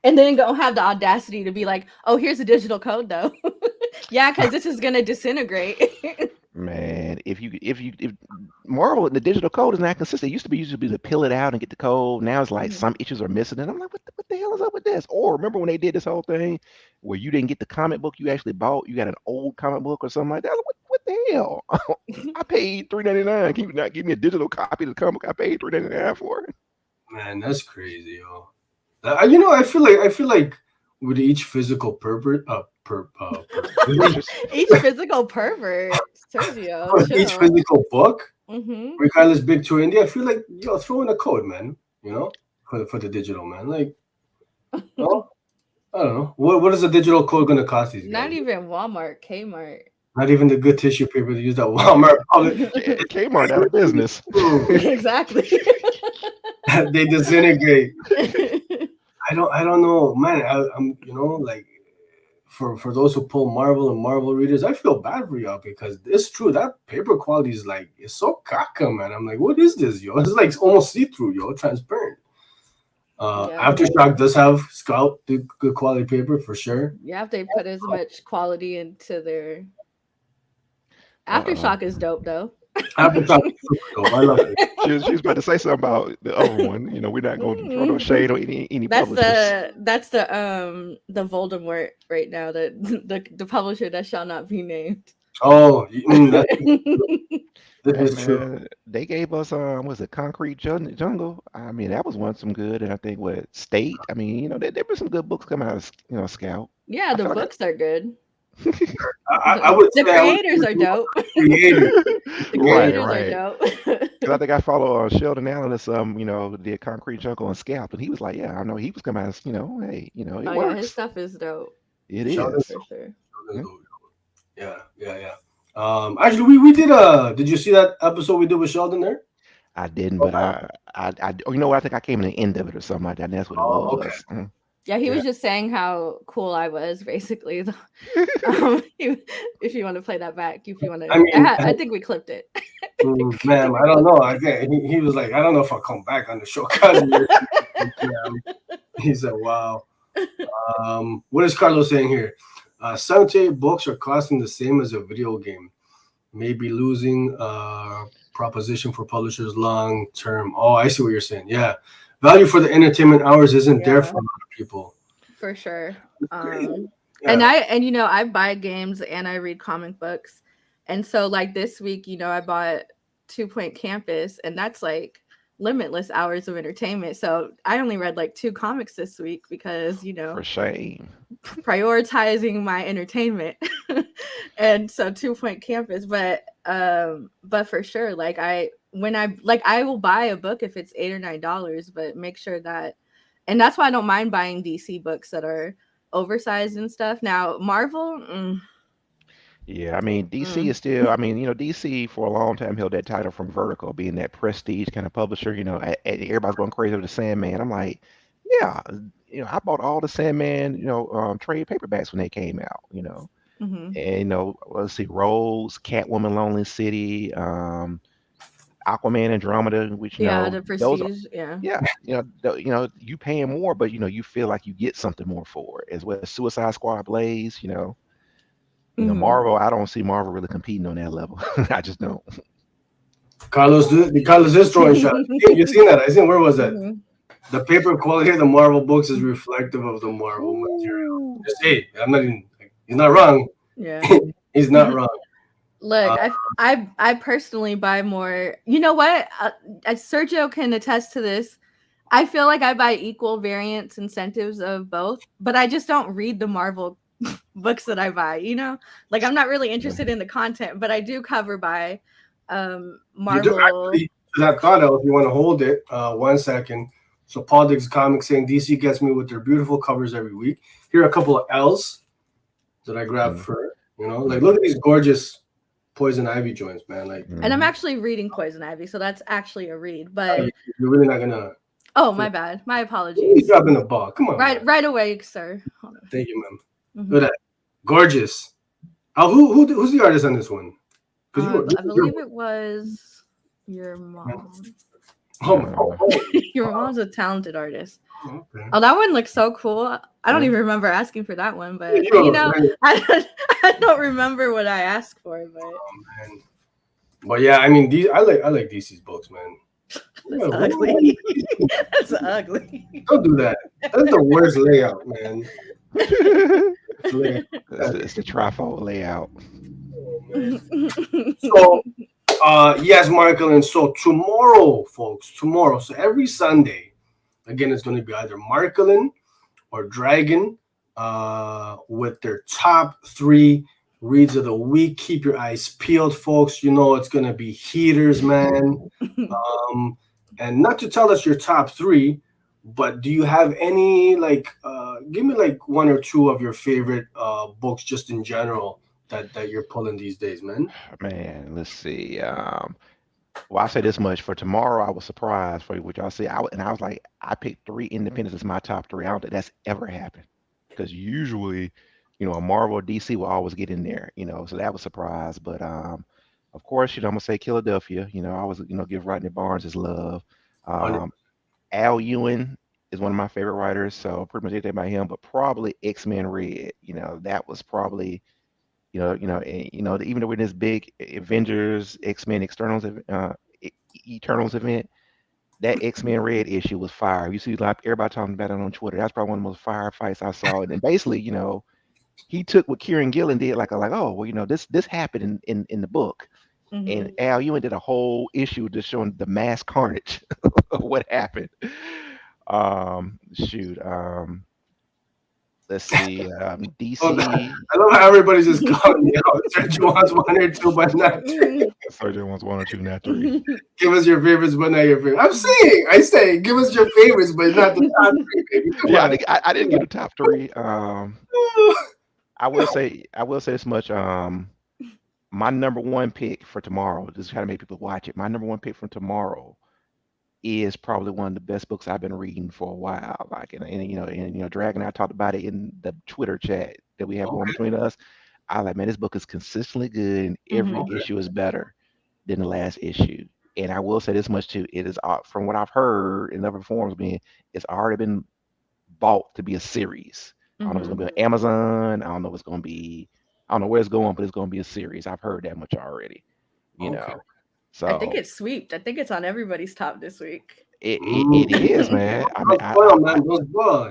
Speaker 2: And then don't have the audacity to be like, oh, here's a digital code though. Yeah, because this is gonna disintegrate.
Speaker 3: Man, if Marvel, the digital code is not consistent. It used to be to peel it out and get the code. Now it's like some issues are missing, and I'm like, what the hell is up with this? Or remember when they did this whole thing where you didn't get the comic book you actually bought, you got an old comic book or something like that? What the hell? I paid $3.99. Can you not give me a digital copy of the comic I paid $3.99 for?
Speaker 1: Man, that's crazy, yo. I feel like with each physical pervert,
Speaker 2: each physical pervert, Sergio,
Speaker 1: each physical book, regardless big to indie, I feel like throw in a code, man. For the digital, man. Like, I don't know what is a digital code going to cost these guys?
Speaker 2: Not even Walmart, Kmart.
Speaker 1: Not even the good tissue paper to use at Walmart.
Speaker 3: Kmart out of business.
Speaker 2: Exactly.
Speaker 1: They disintegrate. I don't know, man. I'm like for those who pull Marvel and Marvel readers, I feel bad for y'all, because it's true that paper quality is like, it's so caca, man. I'm like, what is this, yo? It's like almost see-through, yo, transparent. Aftershock does have Scout good quality paper for sure.
Speaker 2: Yeah, they put as much quality into their. Aftershock is dope though.
Speaker 1: Aftershock is dope. I love it.
Speaker 3: She was about to say something about the other one. We're not going to throw no shade on any publishers.
Speaker 2: That's the Voldemort right now. The publisher that shall not be named.
Speaker 1: Oh, that is true.
Speaker 3: They gave us was it Concrete Jungle? I mean, that was some good, and I think State. I mean, there were some good books coming out of Scout.
Speaker 2: Yeah, the books are good.
Speaker 1: I would
Speaker 2: The
Speaker 1: say
Speaker 2: creators are dope.
Speaker 1: creative.
Speaker 2: The
Speaker 3: Right,
Speaker 2: creators are
Speaker 3: right.
Speaker 2: dope.
Speaker 3: Because I think I follow Sheldon Allen, that's did Concrete Jungle and Scalp, and he was like, yeah, I know he was coming out as, hey, it
Speaker 2: Oh yeah, his
Speaker 3: works.
Speaker 2: stuff is dope
Speaker 3: It
Speaker 1: Sheldon,
Speaker 3: is.
Speaker 2: for sure.
Speaker 3: Yeah.
Speaker 1: yeah. Actually, we did did you see that episode we did with Sheldon there?
Speaker 3: I didn't,
Speaker 1: Oh,
Speaker 3: but you know what? I think I came in the end of it or something like that. And that's what it
Speaker 1: okay.
Speaker 3: was.
Speaker 2: Yeah, he
Speaker 1: Yeah.
Speaker 2: was just saying how cool I was, basically. If you want to play that back, if you want to,
Speaker 1: I mean,
Speaker 2: I think we clipped it.
Speaker 1: ma'am, I don't know. I think he was like, I don't know if I'll come back on the show, cuz he said, "Wow." What is Carlos saying here? 78 books are costing the same as a video game. Maybe losing proposition for publishers long term. Oh, I see what you're saying. Yeah, value for the entertainment hours isn't there for a lot of people.
Speaker 2: For sure.
Speaker 1: Yeah.
Speaker 2: And I buy games and I read comic books, and so like this week, I bought 2 Point Campus, and that's like limitless hours of entertainment. So I only read like 2 comics this week because
Speaker 3: For shame.
Speaker 2: prioritizing my entertainment. And so 2 Point Campus, but for sure, like I will buy a book if it's $8 or $9, but make sure that, and that's why I don't mind buying DC books that are oversized and stuff. Now Marvel,
Speaker 3: Yeah, I mean, DC is still, DC for a long time held that title from Vertical, being that prestige kind of publisher. Everybody's going crazy over the Sandman. I'm like, yeah, I bought all the Sandman, trade paperbacks when they came out,
Speaker 2: mhm.
Speaker 3: and, let's see, Rose, Catwoman, Lonely City, Aquaman, Andromeda, which,
Speaker 2: Yeah, the
Speaker 3: those are,
Speaker 2: prestige, yeah.
Speaker 3: yeah, you paying more, but, you feel like you get something more for it, as well as Suicide Squad, Blaze,
Speaker 2: Mhm.
Speaker 3: Marvel, I don't see Marvel really competing on that level. I just don't.
Speaker 1: Carlos is throwing shots. You seen that? I seen, where was that?
Speaker 2: Mhm.
Speaker 1: The paper quality of the Marvel books is reflective of the Marvel material.
Speaker 3: Ooh.
Speaker 1: Just say, I'm not even. He's not wrong.
Speaker 2: Yeah.
Speaker 1: He's not wrong.
Speaker 2: Look, I personally buy more. You know what? Sergio can attest to this. I feel like I buy equal variants incentives of both, but I just don't read the Marvel books that I buy. Like I'm not really interested in the content, but I do cover by
Speaker 1: You
Speaker 2: Marvel.
Speaker 1: do actually, to that thought, if you want to hold it 1 second. So Paul Diggs Comics saying DC gets me with their beautiful covers every week. Here are a couple of L's that I grabbed for, like look at these gorgeous Poison Ivy joints, man. Like,
Speaker 2: and I'm actually reading Poison Ivy, so that's actually a read. But
Speaker 1: you're really not gonna.
Speaker 2: Oh, my bad. My
Speaker 1: You're
Speaker 2: apologies.
Speaker 1: dropping the ball. Come on.
Speaker 2: Right away, sir. Hold on.
Speaker 1: Thank you, ma'am.
Speaker 2: Mhm.
Speaker 1: Look at that. Gorgeous. Who's the artist on this one?
Speaker 2: I believe it was your mom. Your mom's a talented artist.
Speaker 1: Okay.
Speaker 2: Oh, that one looks so cool. I don't even remember asking for that one, but I don't remember what I asked for. But
Speaker 1: man. But yeah, I mean, I like DC's books, man.
Speaker 2: That's ugly. That's ugly.
Speaker 1: Don't do that. That's the worst layout, man.
Speaker 3: It's the trifold layout.
Speaker 1: So, yes, Marklin. So tomorrow, folks, so every Sunday, again, it's going to be either Marklin or Dragon with their top 3 reads of the week. Keep your eyes peeled, folks. It's going to be heaters, man. And not to tell us your top 3, but do you have any, give me 1 or 2 of your favorite books just in general that you're pulling these days, man?
Speaker 3: Man, let's see. Well, I say this much for tomorrow. I was surprised for what y'all see. I was like, I picked 3 independents as my top 3. I don't think that's ever happened, because usually, a Marvel or DC will always get in there. So that was a surprise. But of course, I'm gonna say Philadelphia. I always give Rodney Barnes his love. Al Ewing is one of my favorite writers, so pretty much anything about him. But probably X-Men Red. That was probably. Even though we're in this big Avengers, X-Men Eternals event, that X-Men Red issue was fire. You see, like everybody talking about it on Twitter. That's probably one of the most fire fights I saw. And then basically, he took what Kieran Gillen did, oh, well, this happened in the book, and Al Ewing did a whole issue just showing the mass carnage of what happened. Shoot. let's see, DC.
Speaker 1: I love how everybody's just calling me out. Sergio wants 1 or 2, but not 3.
Speaker 3: Sergio wants 1 or 2, not 3.
Speaker 1: Give us your favorites, but not your favorite. I say, give us your favorites, but not the top 3, baby. Come on.
Speaker 3: I didn't get the top 3. I will say this much. My number 1 pick for tomorrow, just trying to make people watch it. My number 1 pick from tomorrow is probably one of the best books I've been reading for a while. Like, and Dragon and I talked about it in the Twitter chat that we have going between us. I was like, man, this book is consistently good, and every issue is better than the last issue. And I will say this much too: it is, from what I've heard in other forums, it's already been bought to be a series. I don't know if it's gonna be on Amazon. I don't know if it's gonna be. I don't know where it's going, but it's gonna be a series. I've heard that much already. You know. So
Speaker 2: I think it's sweeped. I think it's on everybody's top this week.
Speaker 3: It is, man. I mean,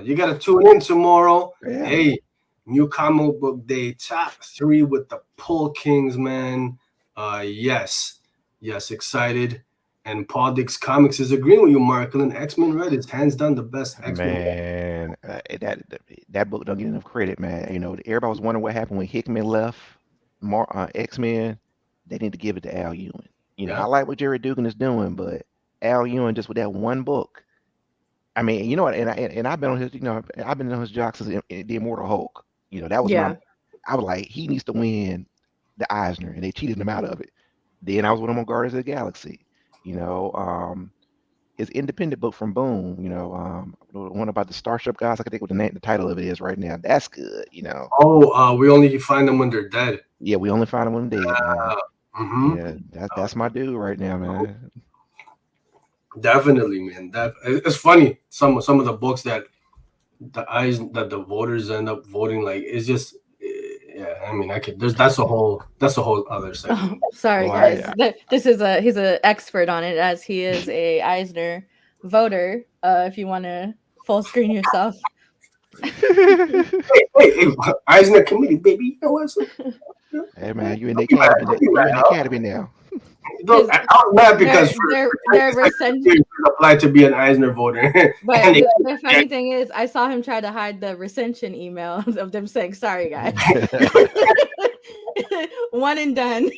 Speaker 1: you gotta tune in tomorrow.
Speaker 3: Yeah.
Speaker 1: Hey, new comic book day, top 3 with the Pull Kings, man. Yes, excited. And Paul Dix Comics is agreeing with you, Marklin. X-Men Red is hands down the best X-Men.
Speaker 3: Man, that book don't get enough credit, man. Everybody was wondering what happened when Hickman left X-Men. They need to give it to Al Ewing. I like what Jerry Dugan is doing, but Al Ewing, just with that 1 book. I mean, you know what? And I've been on his, I've been on his jock since the Immortal Hulk. That was I was like, he needs to win the Eisner, and they cheated him out of it. Then I was with him on Guardians of the Galaxy. His independent book from Boom. The one about the Starship guys. I can think what the title of it is right now. That's good.
Speaker 1: We only find them when they're dead.
Speaker 3: Yeah, we only find them when they're dead. Yeah, that's my dude right now, man.
Speaker 1: Definitely, man. It's funny. Some of the books that the voters end up voting, like, it's just, I mean, that's a whole other segment.
Speaker 2: Sorry, guys. He's an expert on it, as he is a Eisner voter. If you want to full screen yourself.
Speaker 1: hey, Eisner committee, baby.
Speaker 3: Hey, man, you in the academy now.
Speaker 1: I'm mad because
Speaker 2: they're
Speaker 1: applied to be an Eisner voter.
Speaker 2: But the funny thing is, I saw him try to hide the recension email of them saying, "Sorry, guys, one and done."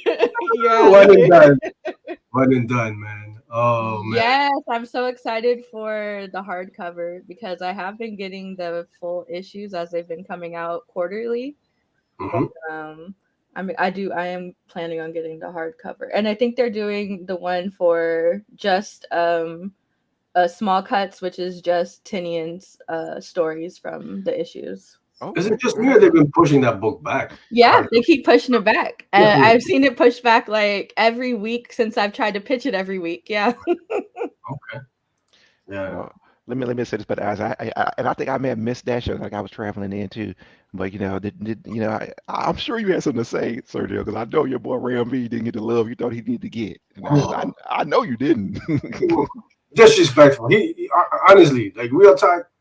Speaker 1: One and done, man. Oh man.
Speaker 2: Yes, I'm so excited for the hardcover because I have been getting the full issues as they've been coming out quarterly. I am planning on getting the hardcover, and I think they're doing the one for just small cuts, which is just Tinian's stories from the issues.
Speaker 1: Is it just me or they've been pushing that book back?
Speaker 2: Yeah, they keep pushing it back. I've seen it pushed back like every week since I've tried to pitch it every week. Yeah.
Speaker 1: Okay. Yeah.
Speaker 3: Let me say this, but I think I may have missed that show, like I was traveling in too. But I'm sure you had something to say, Sergio, because I know your boy Ram V didn't get the love you thought he needed to get. I know you didn't.
Speaker 1: Disrespectful. He honestly, like, real talk.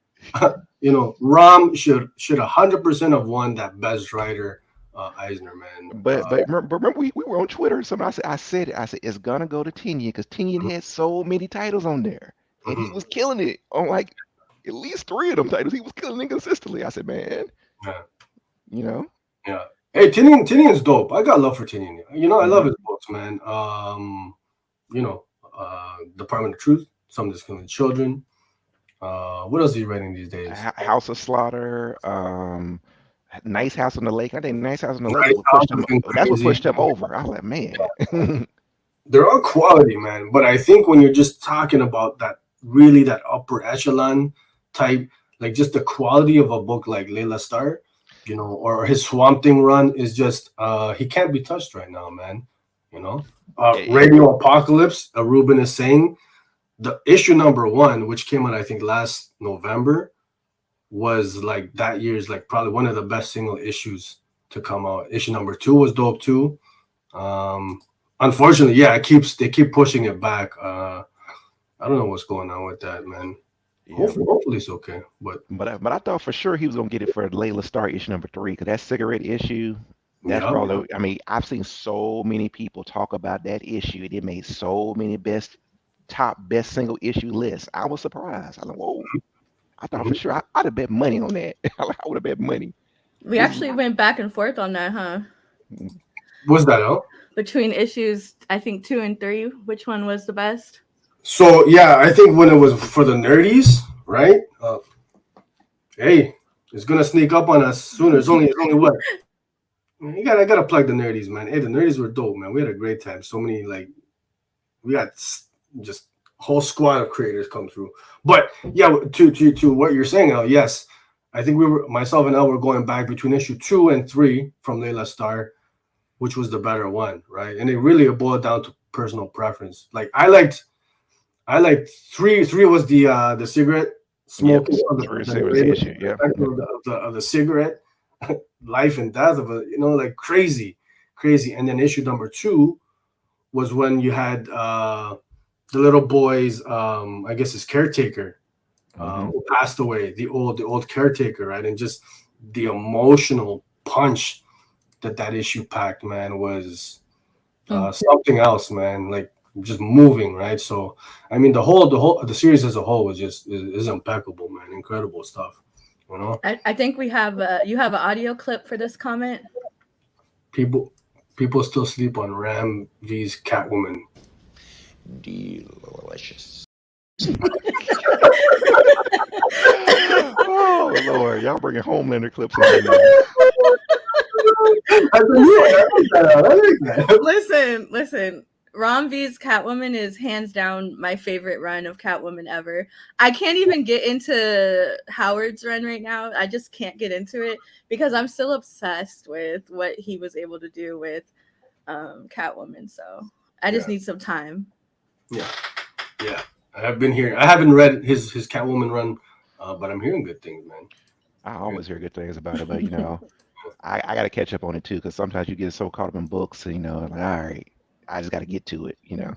Speaker 1: Ram should 100% have won that best writer Eisner, man.
Speaker 3: But remember we were on Twitter. I said it's gonna go to Tinian because Tinian had so many titles on there. And he was killing it on like at least 3 of them titles. He was killing it consistently. I said, man,
Speaker 1: Yeah. Hey, Tinian's dope. I got love for Tinian. I love his books, man. Department of Truth, Some Just Killing Children. What else is he writing these days?
Speaker 3: House of Slaughter. Nice House on the Lake. I think Nice House on the Lake. That's what pushed him over. I was like, man.
Speaker 1: They're all quality, man. But I think when you're just talking about that upper echelon type, like just the quality of a book like Layla Starr, or his Swamp Thing run is just he can't be touched right now, man. Radio Apocalypse, Ruben is saying, the issue number 1, which came out I think last November, was like that year's like probably one of the best single issues to come out. Issue number 2 was dope too. Unfortunately, they keep pushing it back. I don't know what's going on with that, man. Yeah. Hopefully it's okay. But
Speaker 3: I thought for sure he was gonna get it for Layla Starr issue number 3, because that cigarette issue, that's probably. I mean, I've seen so many people talk about that issue. It made so many best single issue lists. I was surprised. I was like, whoa. I thought for sure I'd have bet money on that. I would have bet money.
Speaker 2: We actually went back and forth on that, huh?
Speaker 1: Was that out?
Speaker 2: Between issues, I think 2 and 3, which one was the best?
Speaker 1: So yeah, I think when it was for the nerdies, right? Hey, it's gonna sneak up on us sooner. It's only what? I gotta plug the nerdies, man. Hey, the nerdies were dope, man. We had a great time. So many we got just a whole squad of creators come through. But yeah, to what you're saying, Al, yes, I think myself and Elle were going back between issue 2 and 3 from Layla Starr, which was the better one, right? And it really boiled down to personal preference. Like I liked 3. 3 was the cigarette smoking,
Speaker 3: yep.
Speaker 1: of the cigarette, life and death of like crazy. And then issue number 2 was when you had the little boy's I guess his caretaker who passed away, the old caretaker, right? And just the emotional punch that issue packed, man, was something else, man. Like just moving, right? So I mean the series as a whole was just is impeccable, man. Incredible stuff, you know.
Speaker 2: I think we have you have an audio clip for this comment.
Speaker 1: People still sleep on Ram V's Catwoman.
Speaker 3: Delicious. Oh Lord, y'all bringing Homelander clips in here now.
Speaker 2: Listen. Ram V's Catwoman is hands down my favorite run of Catwoman ever. I can't even get into Howard's run right now. I just can't get into it because I'm still obsessed with what he was able to do with Catwoman. So I just need some time. Yeah.
Speaker 1: I haven't read his Catwoman run, but I'm hearing good things, man.
Speaker 3: I always hear good things about it, but I got to catch up on it too, because sometimes you get so caught up in books, like all right, I just got to get to it, Yeah.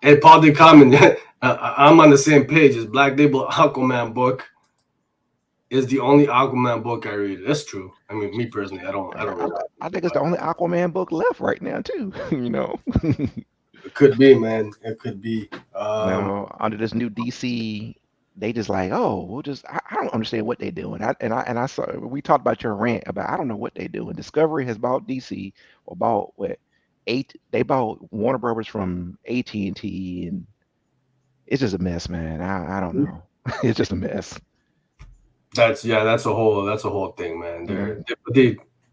Speaker 1: Hey, Paul did comment. I'm on the same page. His Black Label Aquaman book is the only Aquaman book I read. That's true. I mean, me personally, I don't read that.
Speaker 3: I think it's the only Aquaman book left right now too.
Speaker 1: It could be, man. It could be.
Speaker 3: Under this new DC, they just like, oh, we'll just. I don't understand what they're doing. I saw we talked about your rant about I don't know what they're doing. Discovery has bought DC or bought what? They bought Warner Brothers from AT&T, and it's just a mess, man. I don't know. It's just a mess.
Speaker 1: That's a whole thing, man.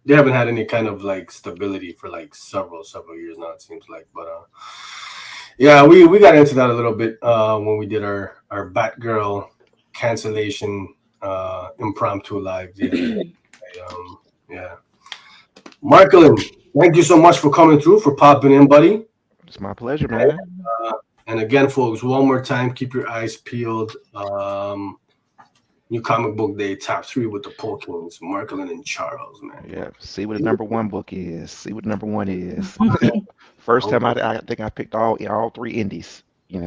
Speaker 1: They haven't had any kind of stability for several years now, it seems like. But yeah, we got into that a little bit when we did our Batgirl cancellation impromptu live. Yeah. Marklin, thank you so much for coming through, for popping in, buddy.
Speaker 3: It's my pleasure, man.
Speaker 1: And again, folks, one more time, keep your eyes peeled. New Comic Book Day, top 3 with the Polkins, Marklin and Charles, man.
Speaker 3: Yeah, see what the number 1 book is. First time I think I picked all 3 indies.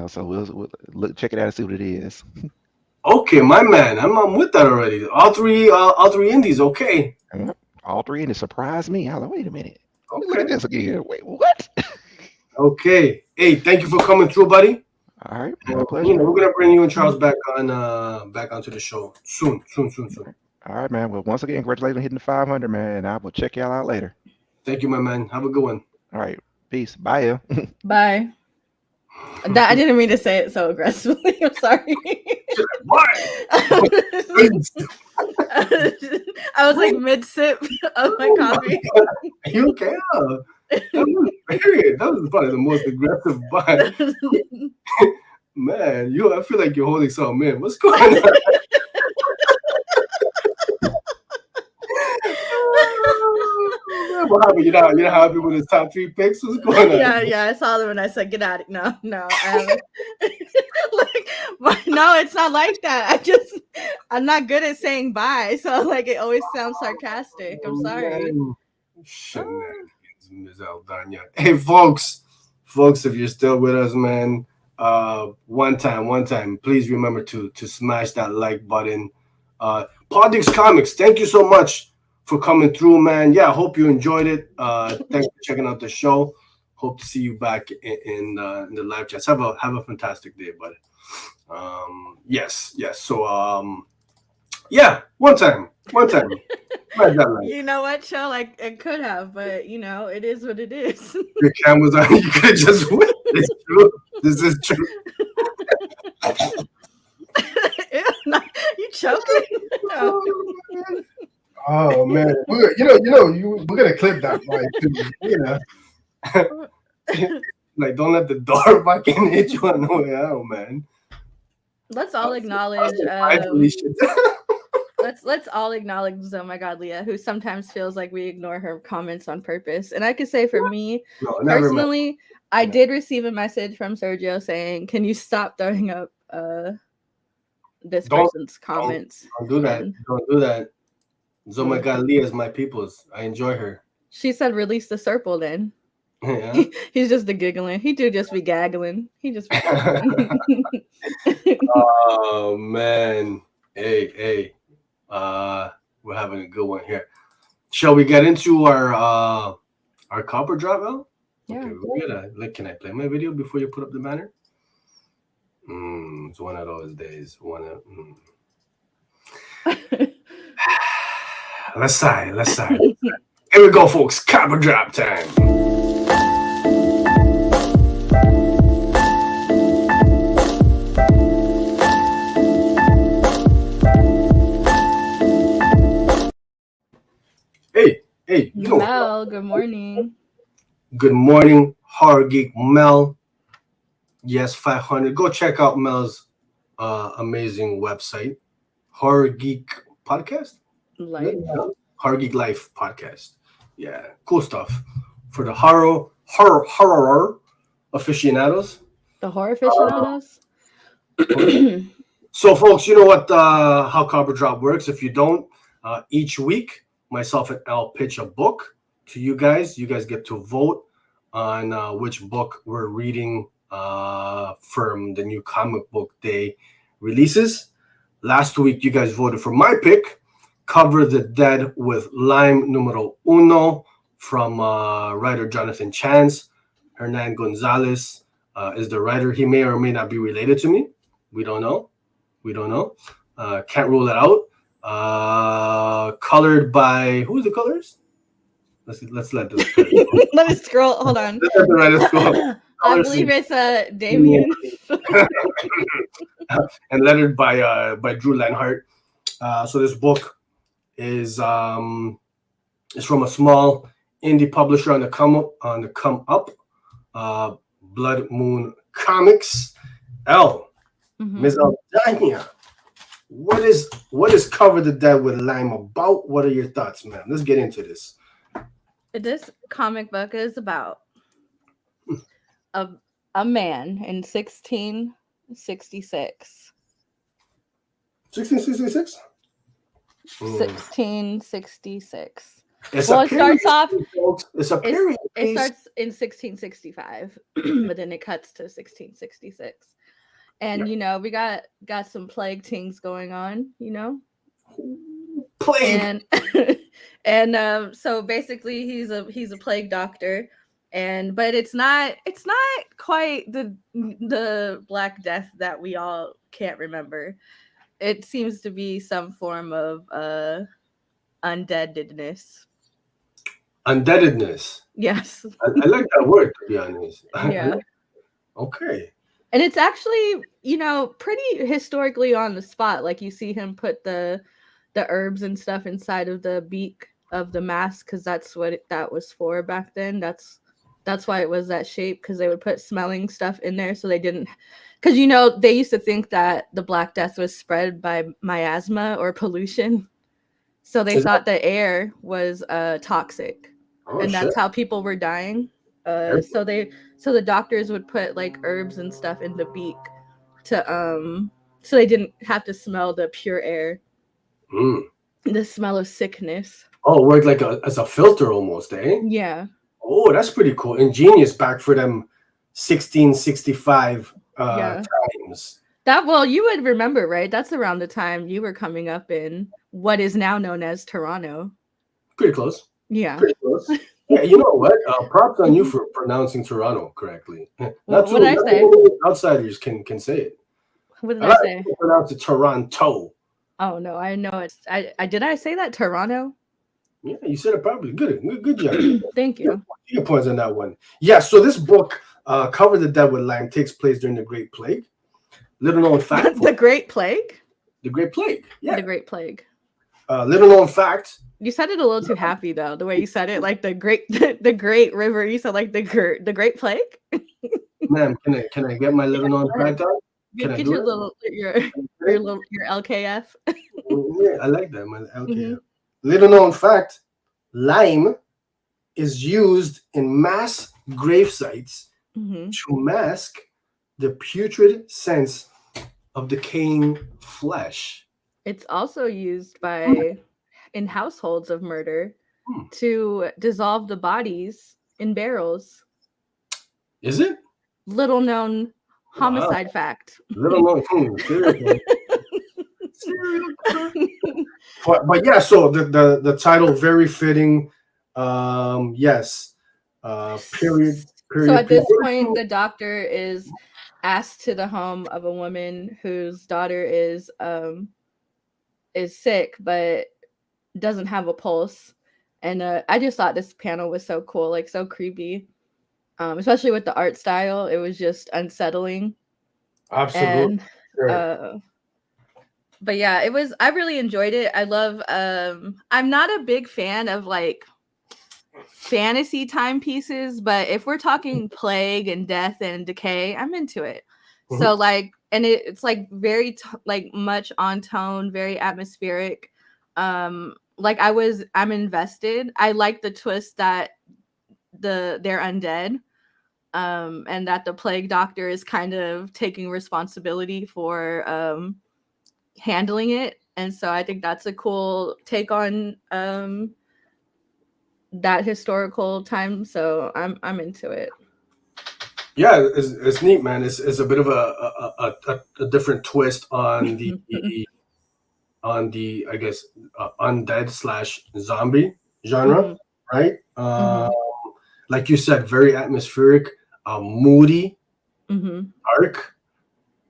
Speaker 3: So we'll look, check it out and see what it is.
Speaker 1: Okay, my man, I'm with that already. All three indies, okay.
Speaker 3: All 3 indies surprised me. I was like, wait a minute. Okay. Look at this again. Wait, what?
Speaker 1: Okay. Hey, thank you for coming through, buddy.
Speaker 3: All right, my pleasure.
Speaker 1: We're gonna bring you and Charles back onto the show soon.
Speaker 3: All right, man. Well, once again, congratulations on hitting the 500, man. And I will check y'all out later.
Speaker 1: Thank you, my man. Have a good one.
Speaker 3: All right, peace. Bye, ya.
Speaker 2: Bye. I didn't mean to say it so aggressively. I'm sorry.
Speaker 1: Why?
Speaker 2: I was like mid sip of my coffee.
Speaker 1: You okay? That was probably the most aggressive bite. Man, I feel like you're holding something in. What's going on? What happened? You're not happy with his top 3 picks? What's going on?
Speaker 2: Yeah, I saw them and I said, get out of it. No, I haven't. No, it's not like that. I'm not good at saying bye. So it always sounds sarcastic. I'm sorry.
Speaker 1: Shenanigans, Ms. Aldana. Hey, folks, if you're still with us, man, one time, please remember to smash that like button. Podix Comics, thank you so much for coming through, man. Yeah, I hope you enjoyed it. Thanks for checking out the show. Hope to see you back in the live chats. Have a fantastic day, buddy. Yes. So yeah, one time.
Speaker 2: You know what, Show? Like it could have, but it is what it is.
Speaker 1: Your cameras on. You could have just went. It's true. This is true.
Speaker 2: You choking? No.
Speaker 1: Oh man, we're gonna clip that part too. Like don't let the door fucking hit you on the way out, man.
Speaker 2: Let's all acknowledge. Let's all acknowledge oh my god, Leah, who sometimes feels like we ignore her comments on purpose. And I could say for me personally, I did receive a message from Sergio saying, "Can you stop throwing up this person's comments?"
Speaker 1: Don't do that. Don't do that. Oh my god, Leah's my people's. I enjoy her.
Speaker 2: She said, "Release the serple." Then
Speaker 1: yeah.
Speaker 2: He's just a giggling. He do just be gaggling. He just. Be
Speaker 1: oh man, hey. We're having a good one here. Shall we get into our copper drop, Elle?
Speaker 2: Yeah.
Speaker 1: Okay, can I play my video before you put up the banner? It's one of those days. Let's sigh. Here we go, folks. Copper drop time. Hey,
Speaker 2: Mel, good morning.
Speaker 1: Good morning, horror geek Mel. Yes, 500. Go check out Mel's amazing website, Horror Geek Podcast. Horror Geek Life Podcast. Yeah, cool stuff for the horror aficionados.
Speaker 2: The horror aficionados.
Speaker 1: So, folks, you know what how Copper Drop works. If you don't, each week, myself and Elle pitch a book to you guys. You guys get to vote on which book we're reading from the new comic book day releases. Last week, you guys voted for my pick, Cover the Dead with Lime Numero Uno from writer Jonathan Chance. Hernan Gonzalez is the writer. He may or may not be related to me. We don't know. Can't rule it out. Colored by who's the colors? Let's let this.
Speaker 2: Let me scroll. Hold on. I believe it's Damien.
Speaker 1: And lettered by Drew Lanhart. So this book is from a small indie publisher on the come up. Blood Moon Comics. Elle, Ms. Aldania. What is Cover the Dead with Lime about? What are your thoughts, man? Let's get into this.
Speaker 2: This comic book is about a man in 1666.
Speaker 1: 1666?
Speaker 2: 1666.
Speaker 1: It
Speaker 2: starts off.
Speaker 1: It's a period.
Speaker 2: It starts in 1665, but then it cuts to 1666. And we got some plague things going on,
Speaker 1: Plague.
Speaker 2: And so basically he's a plague doctor, but it's not quite the Black Death that we all can't remember. It seems to be some form of undeadedness.
Speaker 1: Undeadedness.
Speaker 2: Yes.
Speaker 1: I like that word, to be honest.
Speaker 2: Yeah.
Speaker 1: Okay.
Speaker 2: And it's actually, pretty historically on the spot. Like you see him put the herbs and stuff inside of the beak of the mask because that's what that was for back then. That's why it was that shape, because they would put smelling stuff in there so they didn't. Because they used to think that the Black Death was spread by miasma or pollution, so they thought the air was toxic, and that's how people were dying. So the doctors would put like herbs and stuff in the beak to so they didn't have to smell the pure air, the smell of sickness.
Speaker 1: Oh, it worked like as a filter almost, eh?
Speaker 2: Yeah.
Speaker 1: Oh, that's pretty cool. Ingenious back for them 1665 times.
Speaker 2: You would remember, right? That's around the time you were coming up in what is now known as Toronto.
Speaker 1: Pretty close.
Speaker 2: Yeah.
Speaker 1: Pretty close. Yeah, you know what? Props on you for pronouncing Toronto correctly.
Speaker 2: What I say?
Speaker 1: Outsiders can say it.
Speaker 2: What did I say?
Speaker 1: To pronounce it Toronto.
Speaker 2: Oh no, I know it's. I did I say that Toronto?
Speaker 1: Yeah, you said it probably. Good job.
Speaker 2: Thank you.
Speaker 1: Your points on that one. Yeah. So this book, Cover the Dead with Lime, takes place during the Great Plague. Little known fact.
Speaker 2: The Great Plague.
Speaker 1: The Great Plague. Yeah.
Speaker 2: The Great Plague.
Speaker 1: Little known fact.
Speaker 2: You said it a little too happy though. The way you said it, like the Great River. You said like the Great Plague.
Speaker 1: Ma'am, can I get my little known fact out?
Speaker 2: Get your LKF.
Speaker 1: Yeah, I like that, man. LKF. Mm-hmm. Little known fact: lime is used in mass grave sites to mask the putrid sense of decaying flesh.
Speaker 2: It's also used in households of murder to dissolve the bodies in barrels.
Speaker 1: Is it?
Speaker 2: Little known homicide fact.
Speaker 1: Little known. But yeah, so the title very fitting. Yes. Period.
Speaker 2: So at this point, the doctor is asked to the home of a woman whose daughter is sick but doesn't have a pulse, and I just thought this panel was so cool, like so creepy, especially with the art style. It was just unsettling.
Speaker 1: Absolutely.
Speaker 2: And, but yeah, I really enjoyed it. I love I'm not a big fan of like fantasy timepieces, but if we're talking plague and death and decay, I'm into it. So like, and it's like very like much on tone, very atmospheric. Like I'm invested. I like the twist that they're undead, and that the plague doctor is kind of taking responsibility for handling it. And so I think that's a cool take on that historical time. So I'm into it.
Speaker 1: Yeah, it's neat, man. It's a bit of a different twist on the I guess undead / zombie genre, right? Like you said, very atmospheric, moody, dark,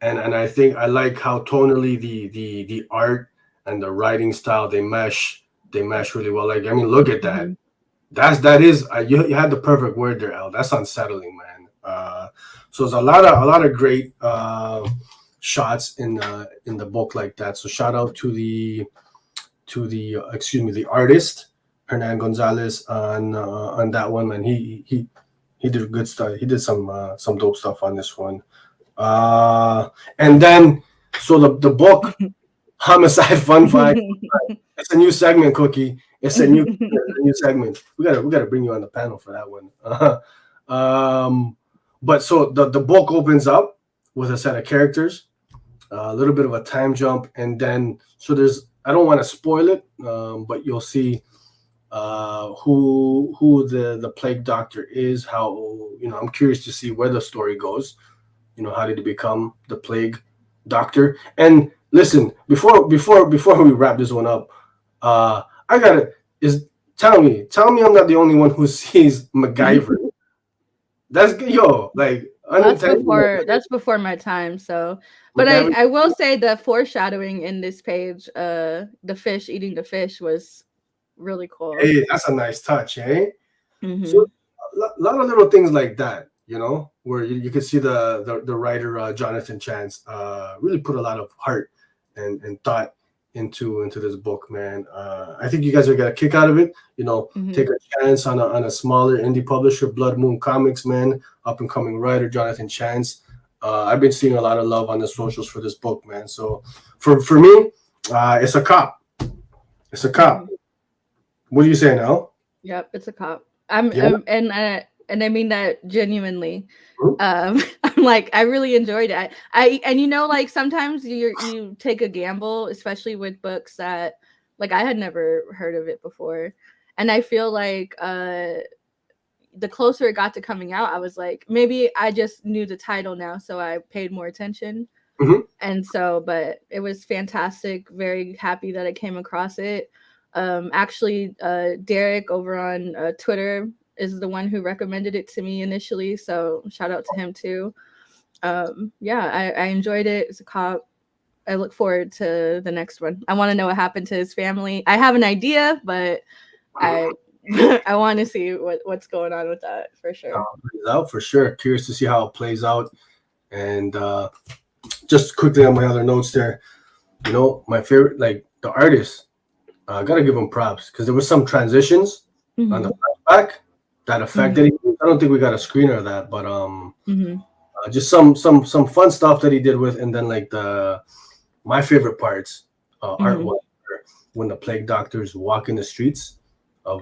Speaker 1: and I think I like how tonally the art and the writing style they mesh really well. Like, I mean, look at that. You had the perfect word there, Elle. That's unsettling, man. So there's a lot of great shots in the book like that. So shout out to the artist Hernan Gonzalez on that one, man. He did good stuff. He did some dope stuff on this one. And then so the book Homicide Fun Fact. It's a new segment, Cookie. It's a new segment. We gotta bring you on the panel for that one. But so the book opens up with a set of characters, a little bit of a time jump, and then so there's, I don't want to spoil it, but you'll see who the plague doctor is. How, I'm curious to see where the story goes. How did he become the plague doctor? And listen, before we wrap this one up, tell me I'm not the only one who sees MacGyver. That's
Speaker 2: that's before my time. So, but I will say the foreshadowing in this page, the fish eating the fish, was really cool.
Speaker 1: Hey, that's a nice touch, eh? So a lot of little things like that, where you could see the writer Jonathan Chance really put a lot of heart and thought into this book, man. I think you guys are gonna get a kick out of it. Take a chance on a smaller indie publisher, Blood Moon Comics, man. Up and coming writer Jonathan Chance. I've been seeing a lot of love on the socials for this book, man. So for me, it's a cop. It's a cop. What do you say now?
Speaker 2: Yep, it's a cop. And I mean that genuinely. I'm like, I really enjoyed it. Like sometimes you take a gamble, especially with books that like I had never heard of it before. And I feel like the closer it got to coming out, I was like, maybe I just knew the title now, so I paid more attention. And so, but it was fantastic. Very happy that I came across it. Actually, Derek over on Twitter is the one who recommended it to me initially, so shout out to him too. Yeah, I enjoyed it. It's a cop. I look forward to the next one. I want to know what happened to his family. I have an idea, but I I want to see what's going on with that for sure.
Speaker 1: Plays out for sure. Curious to see how it plays out. And just quickly on my other notes there, you know, my favorite, like the artist, I gotta give him props because there was some transitions on the flashback that affected it. I don't think we got a screener of that, but just some fun stuff that he did with, and then like my favorite parts, art was when the plague doctors walk in the streets of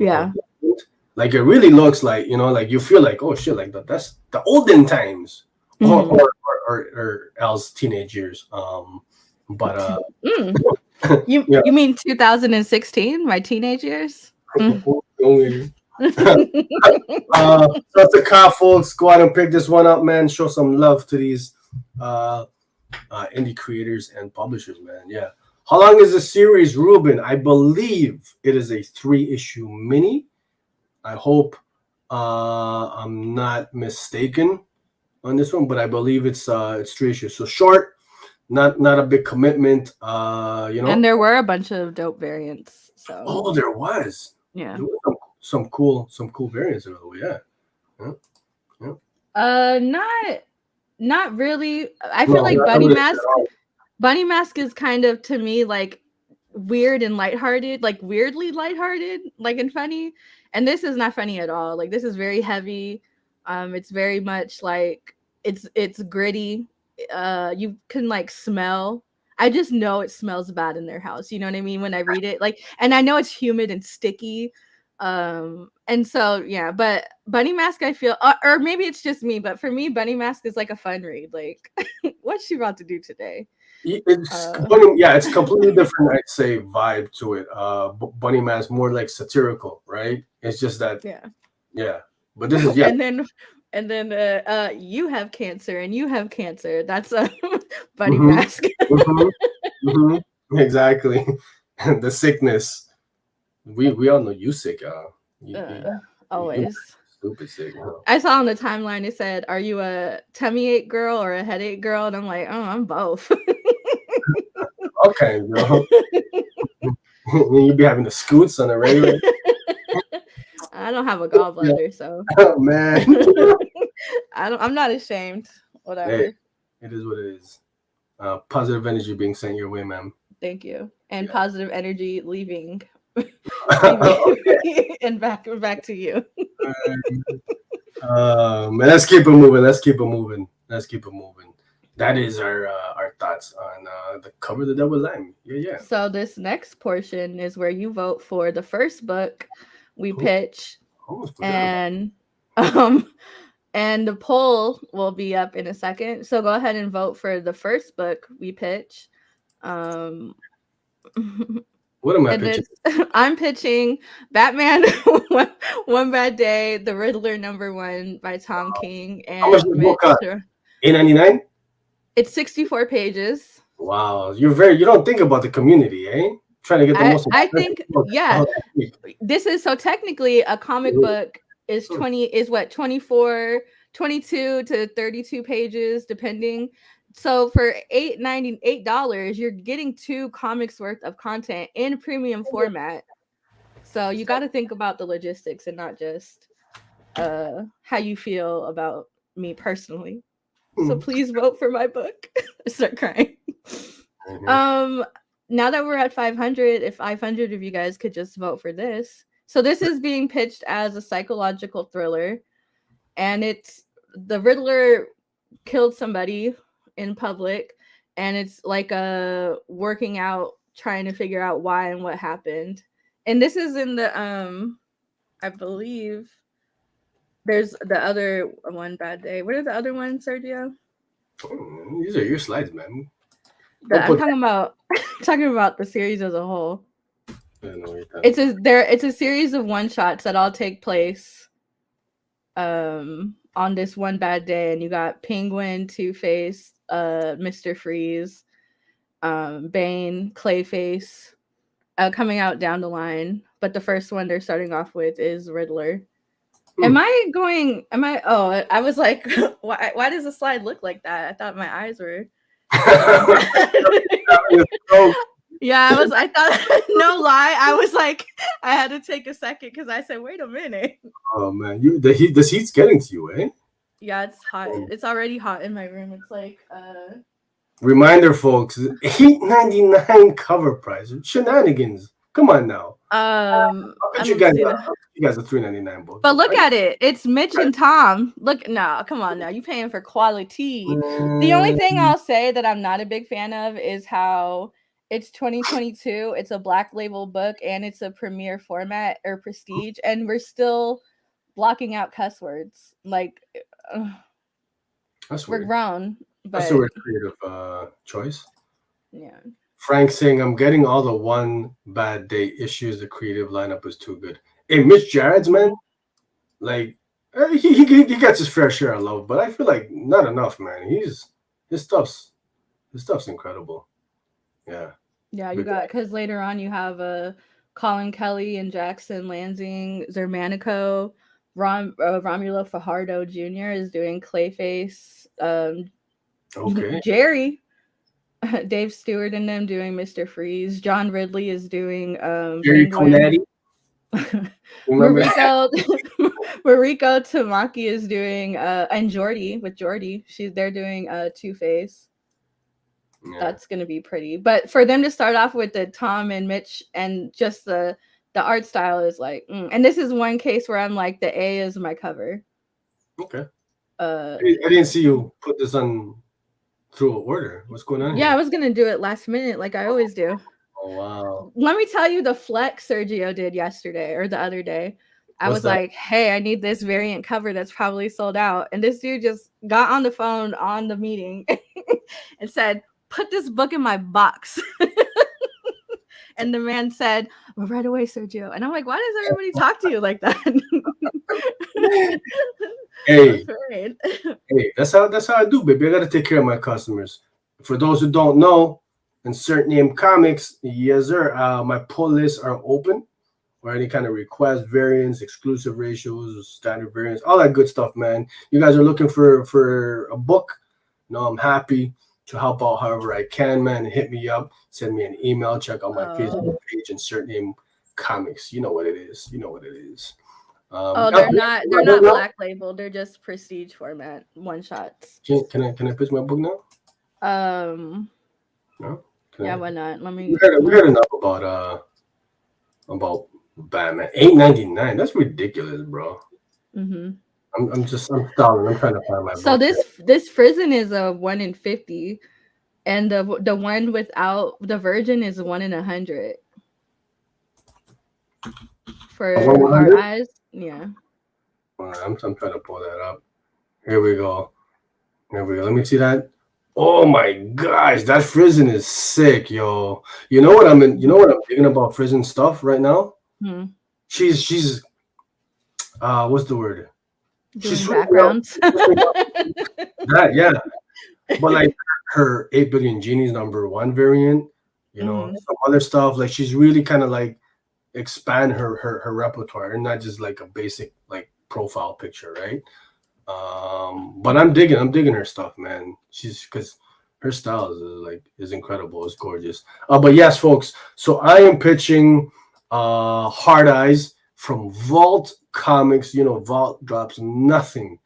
Speaker 1: like it really looks like, you know, like you feel like, oh shit, like that's the olden times, or Elle's teenage years. But
Speaker 2: you mean 2016, my teenage years?
Speaker 1: So it's a car, folks. Go out and pick this one up, man. Show some love to these indie creators and publishers, man. Yeah. How long is the series, Ruben? I believe it is a 3-issue mini. I hope I'm not mistaken on this one, but I believe it's 3 issues. So short, not a big commitment. You know.
Speaker 2: And there were a bunch of dope variants. So.
Speaker 1: Oh, there was.
Speaker 2: Yeah.
Speaker 1: There were some cool variants of it. Yeah.
Speaker 2: Not really. I feel like Bunny Mask is kind of, to me, like weird and lighthearted, like weirdly lighthearted, like and funny. And this is not funny at all. Like this is very heavy. It's very much like it's gritty. You can like smell. I just know it smells bad in their house. You know what I mean? When I read it, like, and I know it's humid and sticky. And so, yeah, but Bunny Mask, I feel, or maybe it's just me, but for me, Bunny Mask is like a fun read. Like, what's she about to do today?
Speaker 1: It's completely different, I'd say, vibe to it. Bunny Mask more like satirical, right? It's just that, yeah. But this is
Speaker 2: and then you have cancer and you have cancer. That's a Bunny Mask.
Speaker 1: Exactly. The sickness. We all know you sick,
Speaker 2: always.
Speaker 1: Stupid sick.
Speaker 2: I saw on the timeline it said, "Are you a tummy ache girl or a headache girl?" And I'm like, "Oh, I'm both."
Speaker 1: Okay, bro. You be having the scoots on the regular.
Speaker 2: I don't have a gallbladder, so.
Speaker 1: Oh man.
Speaker 2: I'm not ashamed. Whatever.
Speaker 1: Hey, it is what it is. Positive energy being sent your way, ma'am.
Speaker 2: Thank you. And positive energy leaving. And back to you.
Speaker 1: Man, let's keep it moving. That is our thoughts on the cover of The Devil's Line. Yeah.
Speaker 2: So this next portion is where you vote for the first book we pitch, and the poll will be up in a second. So go ahead and vote for the first book we pitch.
Speaker 1: What am I pitching?
Speaker 2: I'm pitching Batman One Bad Day, The Riddler #1 by Tom King. And
Speaker 1: how much is the book cost? $8.99?
Speaker 2: It's 64 pages.
Speaker 1: Wow, you don't think about the community, eh? Trying to get the most.
Speaker 2: I think, yeah. This is so technically a comic book is 22 to 32 pages, depending. So for $8.98, you're getting 2 comics worth of content in premium format. So you got to think about the logistics and not just how you feel about me personally. So please vote for my book. I start crying. Now that we're at 500, if 500 of you guys could just vote for this. So this is being pitched as a psychological thriller, and it's the Riddler killed somebody in public, and it's like a working out, trying to figure out why and what happened. And this is in the I believe there's the other One Bad Day. What are the other ones, Sergio?
Speaker 1: These are your slides, man.
Speaker 2: I'm talking about the series as a whole. It's a series of one shots that all take place on this one bad day, and you got Penguin, Two-Face, Mr. Freeze, Bane, Clayface coming out down the line. But the first one they're starting off with is Riddler. Am I? Oh, I was like, why does the slide look like that? I thought my eyes were. Yeah, I thought, no lie, I was like, I had to take a second because I said, wait a minute.
Speaker 1: Oh man, this heat's getting to you, eh?
Speaker 2: Yeah, it's hot. It's already hot in my room. It's like
Speaker 1: Reminder, folks, $8.99 cover price. Shenanigans. Come on now.
Speaker 2: I'll
Speaker 1: bet you guys are $3.99 books.
Speaker 2: But look at it. It's Mitch and Tom. Look, no, come on now. You paying for quality. The only thing I'll say that I'm not a big fan of is how it's 2022. It's a black label book and it's a premiere format or prestige, and we're still blocking out cuss words. Like,
Speaker 1: that's
Speaker 2: we're
Speaker 1: weird.
Speaker 2: grown. But
Speaker 1: that's a weird creative choice.
Speaker 2: Yeah.
Speaker 1: Frank saying, I'm getting all the one bad day issues. The creative lineup is too good. Hey, Mitch Jarrett's, man, like, he gets his fair share of love, but I feel like not enough, man. His stuff's incredible. Yeah.
Speaker 2: Yeah, you got, because later on you have Colin Kelly and Jackson Lansing, 𝐬𝐭𝐚𝐲, Romulo Fajardo Jr. is doing Clayface.
Speaker 1: Okay.
Speaker 2: Jerry, Dave Stewart and them doing Mr. Freeze. John Ridley is doing
Speaker 1: Jerry Conetti.
Speaker 2: Mariko Tamaki is doing and Jordy. They're doing Two-Face. Yeah. That's gonna be pretty. But for them to start off with the Tom and Mitch and just the art style is like, and this is one case where I'm like, the A is my cover.
Speaker 1: Okay. I didn't see you put this on through order. What's going on?
Speaker 2: Yeah,
Speaker 1: here?
Speaker 2: I was gonna do it last minute, like I always do.
Speaker 1: Oh wow.
Speaker 2: Let me tell you the flex Sergio did yesterday or the other day. I was like, hey, I need this variant cover that's probably sold out. And this dude just got on the phone on the meeting and said, put this book in my box. And the man said, well, right away, Sergio. And I'm like, why does everybody talk to you like that?
Speaker 1: Hey, that's how I do, baby. I gotta take care of my customers. For those who don't know, Insert Name Comics, yes sir, my pull lists are open or any kind of request, variants, exclusive ratios, standard variants, all that good stuff, man. You guys are looking for a book? No, I'm happy to help out however I can, man. Hit me up, send me an email, check out my Facebook page, Insert Name Comics. You know what it is.
Speaker 2: They're not black label. They're just prestige format, one shots.
Speaker 1: Can I pitch my book now? No.
Speaker 2: Yeah, why not? We
Speaker 1: heard enough about Batman. $8.99. That's ridiculous, bro.
Speaker 2: Mm-hmm.
Speaker 1: I'm stalling. I'm trying to find my.
Speaker 2: So this Frizzen is a 1 in 50, and the one without the Virgin is 1 in 100. For our eyes, yeah.
Speaker 1: All right, I'm trying to pull that up. Here we go. Let me see that. Oh my gosh, that Frizzen is sick, yo. You know what I'm thinking about Frizzen stuff right now? She's what's the word?
Speaker 2: She's backgrounds.
Speaker 1: That, yeah. But like her 8 billion Genies #1 variant, some other stuff, like she's really kind of like expand her repertoire and not just like a basic like profile picture, right? But I'm digging her stuff, man. Because her style is incredible. It's gorgeous. But yes, folks. So I am pitching Hard Eyes from Vault Comics. Vault drops nothing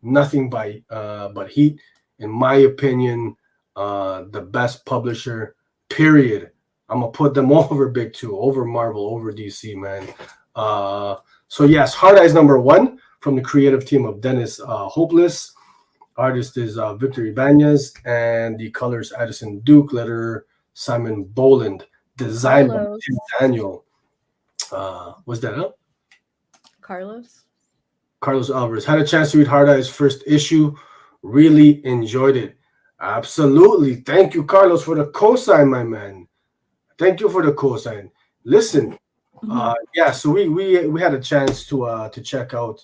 Speaker 1: but heat. In my opinion, the best publisher. Period. I'm gonna put them over Big Two, over Marvel, over DC, man. So yes, Hard Eyes #1 from the creative team of Dennis Hopeless. Artist is Victor Ibanez, and the colors Addison Duke, letter Simon Boland, designed by Tim Daniel. Was that up?
Speaker 2: Carlos
Speaker 1: Alvarez. Had a chance to read Hard Eyes' first issue. Really enjoyed it. Absolutely. Thank you, Carlos, for the cosign, my man. Thank you for the cosign. Listen, so we had a chance to check out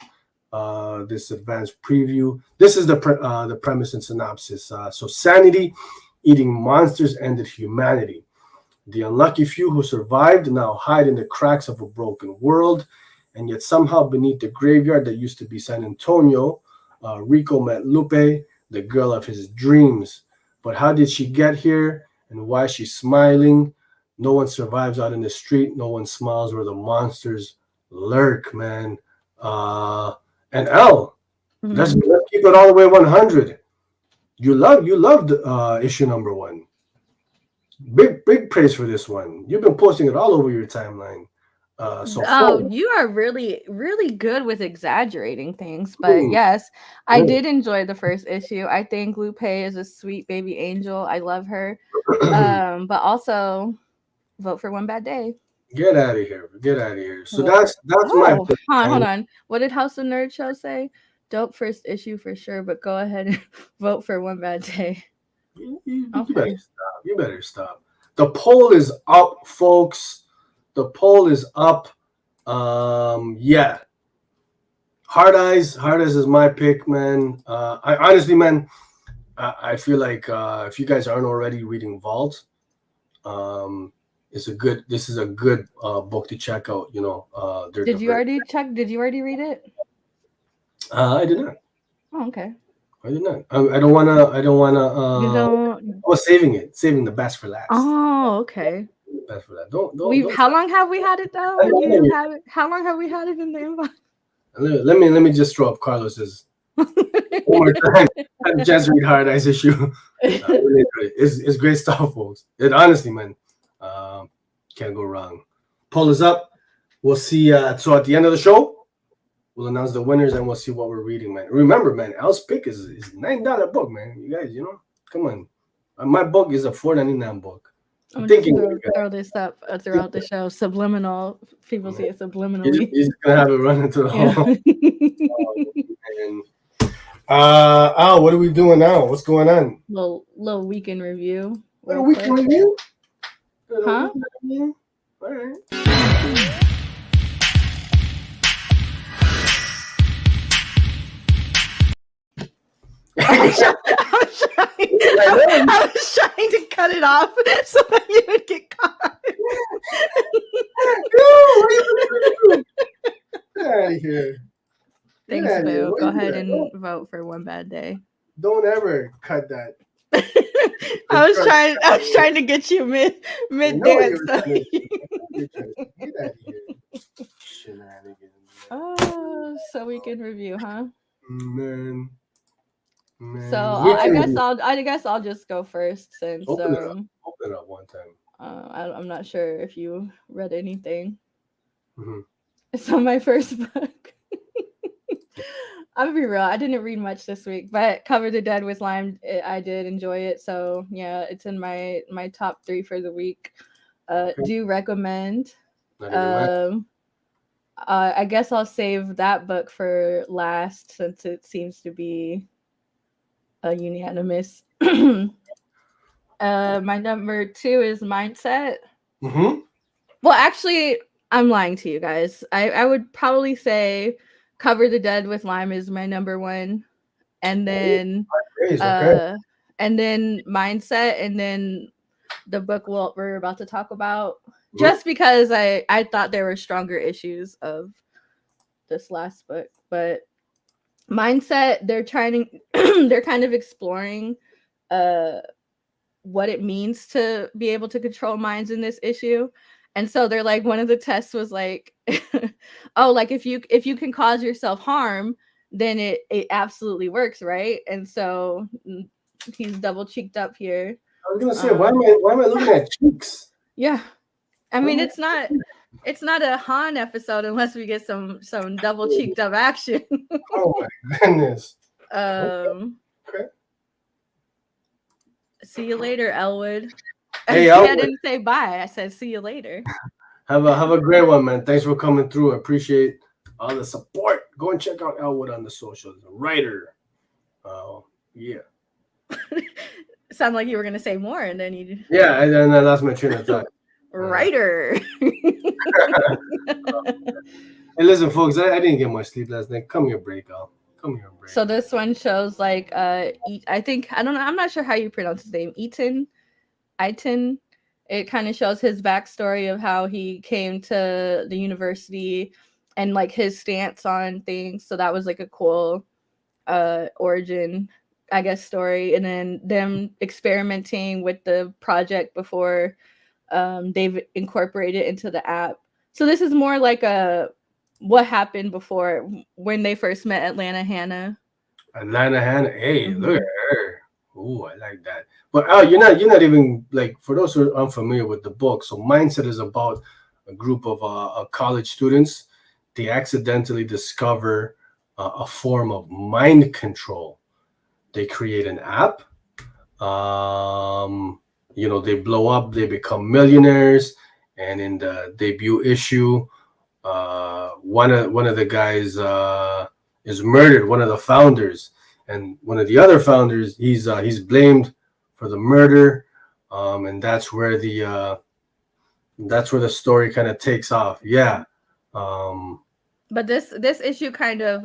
Speaker 1: this advanced preview. This is the premise and synopsis. So sanity, eating monsters ended humanity. The unlucky few who survived now hide in the cracks of a broken world. and yet somehow beneath the graveyard that used to be San Antonio, Rico met Lupe, the girl of his dreams. But how did she get here, and why is she smiling? No one survives out in the street. No one smiles where the monsters lurk, man. And Elle, let's keep it all the way 100. You loved issue number 1. Big praise for this one. You've been posting it all over your timeline.
Speaker 2: You are really, really good with exaggerating things. But yes, I did enjoy the first issue. I think Lupe is a sweet baby angel. I love her. But also vote for One Bad Day.
Speaker 1: Get out of here. Get out of here. So that's my
Speaker 2: hold on. What did House of Nerd Show say? Dope first issue for sure, but go ahead and vote for One Bad Day.
Speaker 1: You better stop. The poll is up, folks. The poll is up. Yeah. Hard Eyes is my pick, man. I honestly, man, I feel like if you guys aren't already reading Vault, this is a good book to check out. You know,
Speaker 2: did you already read it?
Speaker 1: I did not.
Speaker 2: Oh, okay.
Speaker 1: I did not. I don't wanna. I was saving the best for last.
Speaker 2: Oh, okay.
Speaker 1: Best for that. Don't.
Speaker 2: How long have we had it though? How long have we had it in the inbox?
Speaker 1: Let me just throw up Carlos's one more time. Have a chance to read Hard Eyes issue. It's great stuff, folks. It honestly, man, can't go wrong. Poll is up. We'll see. So at the end of the show, we'll announce the winners and we'll see what we're reading, man. Remember, man, Elle's pick is $9 book, man. You guys, come on. My book is a $4.99 book.
Speaker 2: I'm thinking throw this up throughout the show. Subliminal. People see it subliminally.
Speaker 1: He's gonna have it run into the hall. What are we doing now? What's going on?
Speaker 2: Little weekend review.
Speaker 1: Little weekend review?
Speaker 2: Huh?
Speaker 1: All right.
Speaker 2: I was trying to cut it off so that you would get caught.
Speaker 1: Get out of here.
Speaker 2: Thanks, Boo. Go ahead and vote for One Bad Day.
Speaker 1: Don't ever cut that.
Speaker 2: I was trying to get you mid dance.
Speaker 1: Get out of here. Shenanigans.
Speaker 2: Oh, so we can review, huh?
Speaker 1: Man.
Speaker 2: So I guess I'll just go first since
Speaker 1: open it up one time.
Speaker 2: I'm not sure if you read anything. So my first book, I'm gonna be real, I didn't read much this week, but Cover the Dead with Lime, I did enjoy it. So yeah, it's in my top 3 for the week. Do recommend. I guess I'll save that book for last since it seems to be a unanimous. My number 2 is Mindset. Well, actually, I'm lying to you guys. I would probably say Cover the Dead with Lime is my number 1, and then and then Mindset, and then the book we're about to talk about. Just because I thought there were stronger issues of this last book, but Mindset, they're kind of exploring what it means to be able to control minds in this issue. And so they're like, one of the tests was like, oh, like if you can cause yourself harm, then it absolutely works, right? And so he's double cheeked up here.
Speaker 1: I was gonna say, why am I looking at cheeks?
Speaker 2: Yeah. I mean, it's not a Han episode unless we get some double cheeked up action.
Speaker 1: Oh my goodness.
Speaker 2: Okay. See you later, Elwood.
Speaker 1: Hey,
Speaker 2: I didn't say bye. I said see you later.
Speaker 1: Have a great one, man. Thanks for coming through. I appreciate all the support. Go and check out Elwood on the socials. A writer. Yeah.
Speaker 2: Sound like you were gonna say more, and then you.
Speaker 1: Yeah, and then I lost my train of thought.
Speaker 2: Writer.
Speaker 1: Hey, listen, folks. I didn't get much sleep last night. Come here, break, Al. Come here, break.
Speaker 2: So this one shows like I don't know. I'm not sure how you pronounce his name. Iton. It kind of shows his backstory of how he came to the university and like his stance on things. So that was like a cool origin, I guess, story. And then them experimenting with the project before they've incorporated into the app. So this is more like a what happened before when they first met Atlanta Hannah.
Speaker 1: Atlanta Hannah, hey, look at her. Ooh, I like that. But you're not even like, for those who are unfamiliar with the book. So Mindset is about a group of college students. They accidentally discover a form of mind control. They create an app. They blow up. They become millionaires. And in the debut issue, one of the guys is murdered. One of the founders, and one of the other founders, he's blamed for the murder, and that's where the story kind of takes off. Yeah.
Speaker 2: But this issue kind of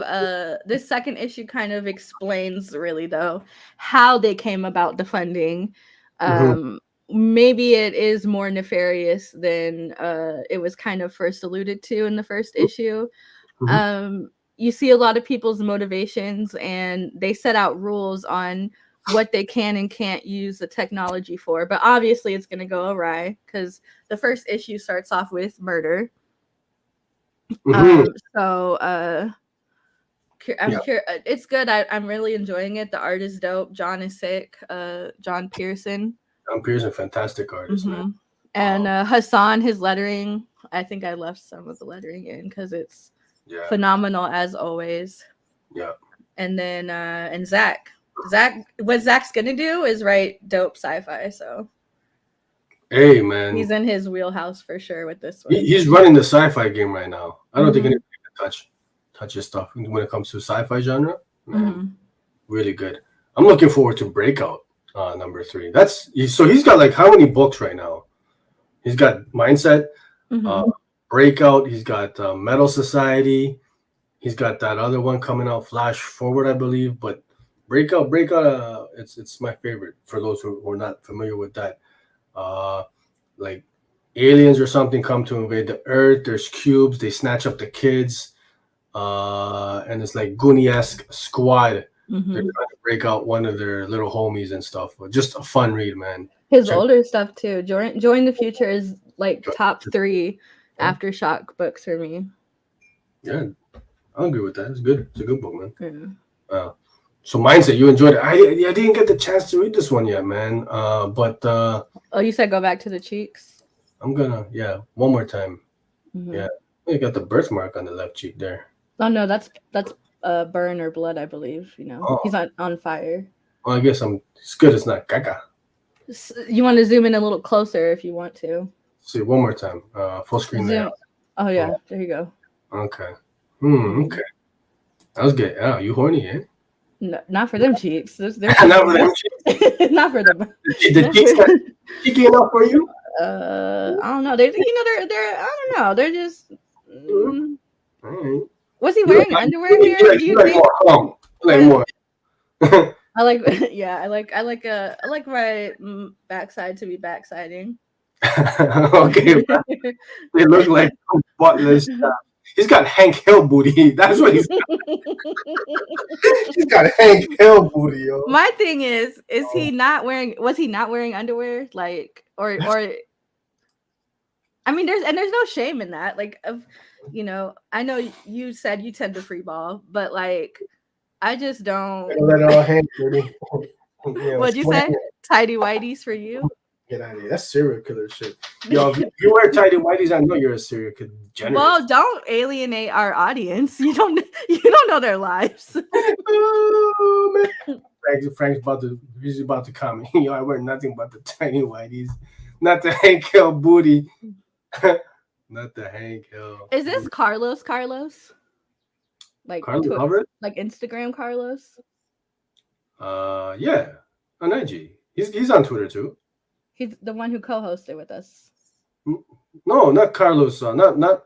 Speaker 2: this second issue kind of explains really though how they came about the funding. Maybe it is more nefarious than it was kind of first alluded to in the first issue. You see a lot of people's motivations, and they set out rules on what they can and can't use the technology for. But obviously it's going to go awry because the first issue starts off with murder. So I'm sure it's good. I'm really enjoying it. The art is dope. John is sick. John Pearson,
Speaker 1: fantastic artist, man.
Speaker 2: And Hassan, his lettering, I think I left some of the lettering in because it's phenomenal as always.
Speaker 1: Yeah.
Speaker 2: And then and Zach, what Zach's gonna do is write dope sci-fi. So
Speaker 1: hey, man,
Speaker 2: he's in his wheelhouse for sure with this one.
Speaker 1: He's running the sci-fi game right now. I don't think anybody can touch his stuff when it comes to sci-fi genre. Man, really good. I'm looking forward to Breakout number 3. So he's got like how many books right now? He's got Mindset, Breakout. He's got Metal Society. He's got that other one coming out, Flash Forward, I believe. But Breakout, it's my favorite for those who are not familiar with that. Like aliens or something come to invade the Earth. There's cubes. They snatch up the kids, and it's like Goonie-esque squad. They're trying to break out one of their little homies and stuff. But just a fun read, man.
Speaker 2: His older stuff too. Join the Future is like top 3 Aftershock books for me. Yeah,
Speaker 1: I agree with that. It's good. It's a good book, man. Yeah. So Mindset, you enjoyed it. I didn't get the chance to read this one yet, man. But
Speaker 2: you said go back to the cheeks.
Speaker 1: I'm gonna, one more time. Yeah, you got the birthmark on the left cheek there.
Speaker 2: Oh no, that's burn or blood, I believe. He's on fire.
Speaker 1: Well, I guess it's good. It's not caca.
Speaker 2: You want to zoom in a little closer if you want to.
Speaker 1: See one more time. Full screen there.
Speaker 2: Oh yeah, there you go.
Speaker 1: Okay. Okay. That was good. Oh, you horny, eh?
Speaker 2: No, not for them cheeks. They're
Speaker 1: not for them cheeks.
Speaker 2: Not for them.
Speaker 1: The cheeks cheeky enough for you?
Speaker 2: I don't know. They're I don't know. They're just.
Speaker 1: Right.
Speaker 2: Was he wearing underwear here?
Speaker 1: You like more? Like more.
Speaker 2: I like I like my backside to be backsiding.
Speaker 1: Okay. They look like buttless stuff. He's got Hank Hill booty. That's what he's got. He's got Hank Hill booty, yo.
Speaker 2: My thing is he not wearing? Was he not wearing underwear? Like, or? I mean, there's no shame in that. Like, I know you said you tend to free ball, but like, I just don't.
Speaker 1: Let it all hang, booty.
Speaker 2: What'd you say? Tidy whities for you?
Speaker 1: Get out of here. That's serial killer shit. Yo, if you wear tidy whities, I know you're a serial killer.
Speaker 2: Well, don't alienate our audience. You don't know their lives.
Speaker 1: Oh, man. Frank's about to comment. Yo, I wear nothing but the tiny whities. Not the Hank Hill booty. Not the Hank Hill.
Speaker 2: Is this Carlos? Like
Speaker 1: Carlos?
Speaker 2: Like Instagram Carlos?
Speaker 1: Yeah. On IG. He's on Twitter too.
Speaker 2: He's the one who co-hosted with us.
Speaker 1: No, not Carlos. Not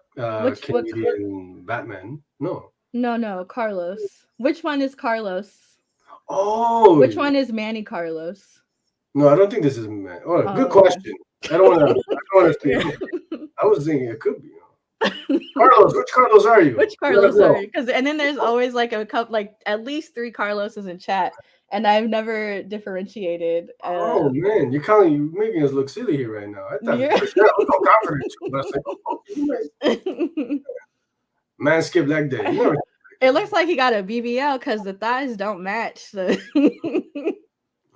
Speaker 2: Canadian
Speaker 1: Batman. No.
Speaker 2: No, Carlos. Which one is Carlos?
Speaker 1: Oh.
Speaker 2: Which one is Manny Carlos?
Speaker 1: No, I don't think this is Manny. Oh, good question. I don't want to say. I was thinking it could be. Carlos, which Carlos are you?
Speaker 2: Which Carlos are you? Because and then there's always like a couple, like at least 3 Carloses in chat, and I've never differentiated.
Speaker 1: Oh man, you're making us look silly here right now. I thought
Speaker 2: Yeah.
Speaker 1: for sure I was so confident too, but I was like, okay, man, skip leg day. You know,
Speaker 2: it looks like he got a BBL because the thighs don't match. The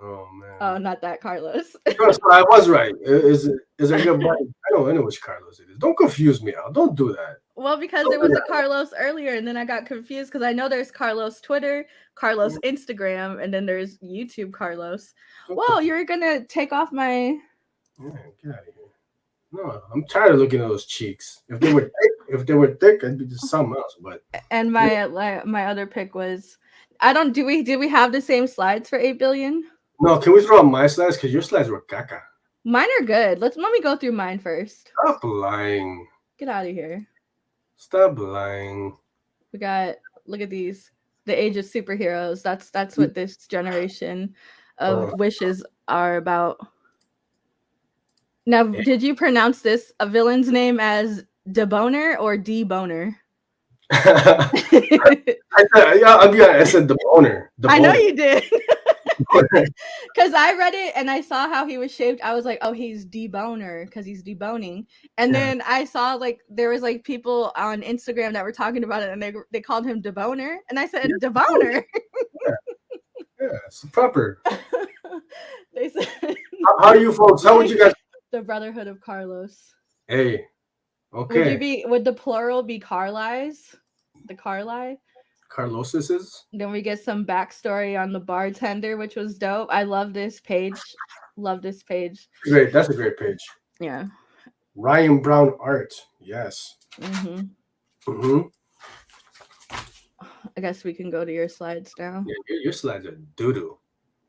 Speaker 1: oh man.
Speaker 2: Oh, not that Carlos.
Speaker 1: I was right. Is it a good body? I know which Carlos it is. Don't confuse me, Al. Don't do that.
Speaker 2: Well, because there was a Carlos earlier, and then I got confused because I know there's Carlos Twitter, Carlos Instagram, and then there's YouTube Carlos. Well, you're gonna take off my.
Speaker 1: Yeah, get out of here. No, I'm tired of looking at those cheeks. If they were thick, I'd be just something else. But
Speaker 2: and my other pick was, did we have the same slides for 8 billion?
Speaker 1: No, can we throw out my slides? Because your slides were caca.
Speaker 2: Mine are good. Let me go through mine first.
Speaker 1: Stop lying.
Speaker 2: Get out of here.
Speaker 1: Stop lying.
Speaker 2: We got, look at these. The age of superheroes. That's what this generation of wishes are about. Now, did you pronounce a villain's name as DeBoner or D-Boner?
Speaker 1: I said the boner.
Speaker 2: I know you did. Because I read it and I saw how he was shaped. I was like, oh, he's deboner because he's deboning. And then I saw like there was like people on Instagram that were talking about it, and they called him deboner, and I said deboner.
Speaker 1: Yeah, it's proper.
Speaker 2: They said,
Speaker 1: how are you folks? How would you guys?
Speaker 2: The Brotherhood of Carlos.
Speaker 1: Hey, okay.
Speaker 2: Would the plural be Carlisles? The Carli?
Speaker 1: Carlos's.
Speaker 2: Then we get some backstory on the bartender, which was dope. I love this page. Love this page.
Speaker 1: Great. That's a great page.
Speaker 2: Yeah.
Speaker 1: Ryan Brown art. Yes.
Speaker 2: I guess we can go to your slides now.
Speaker 1: Yeah, your slides are doo-doo.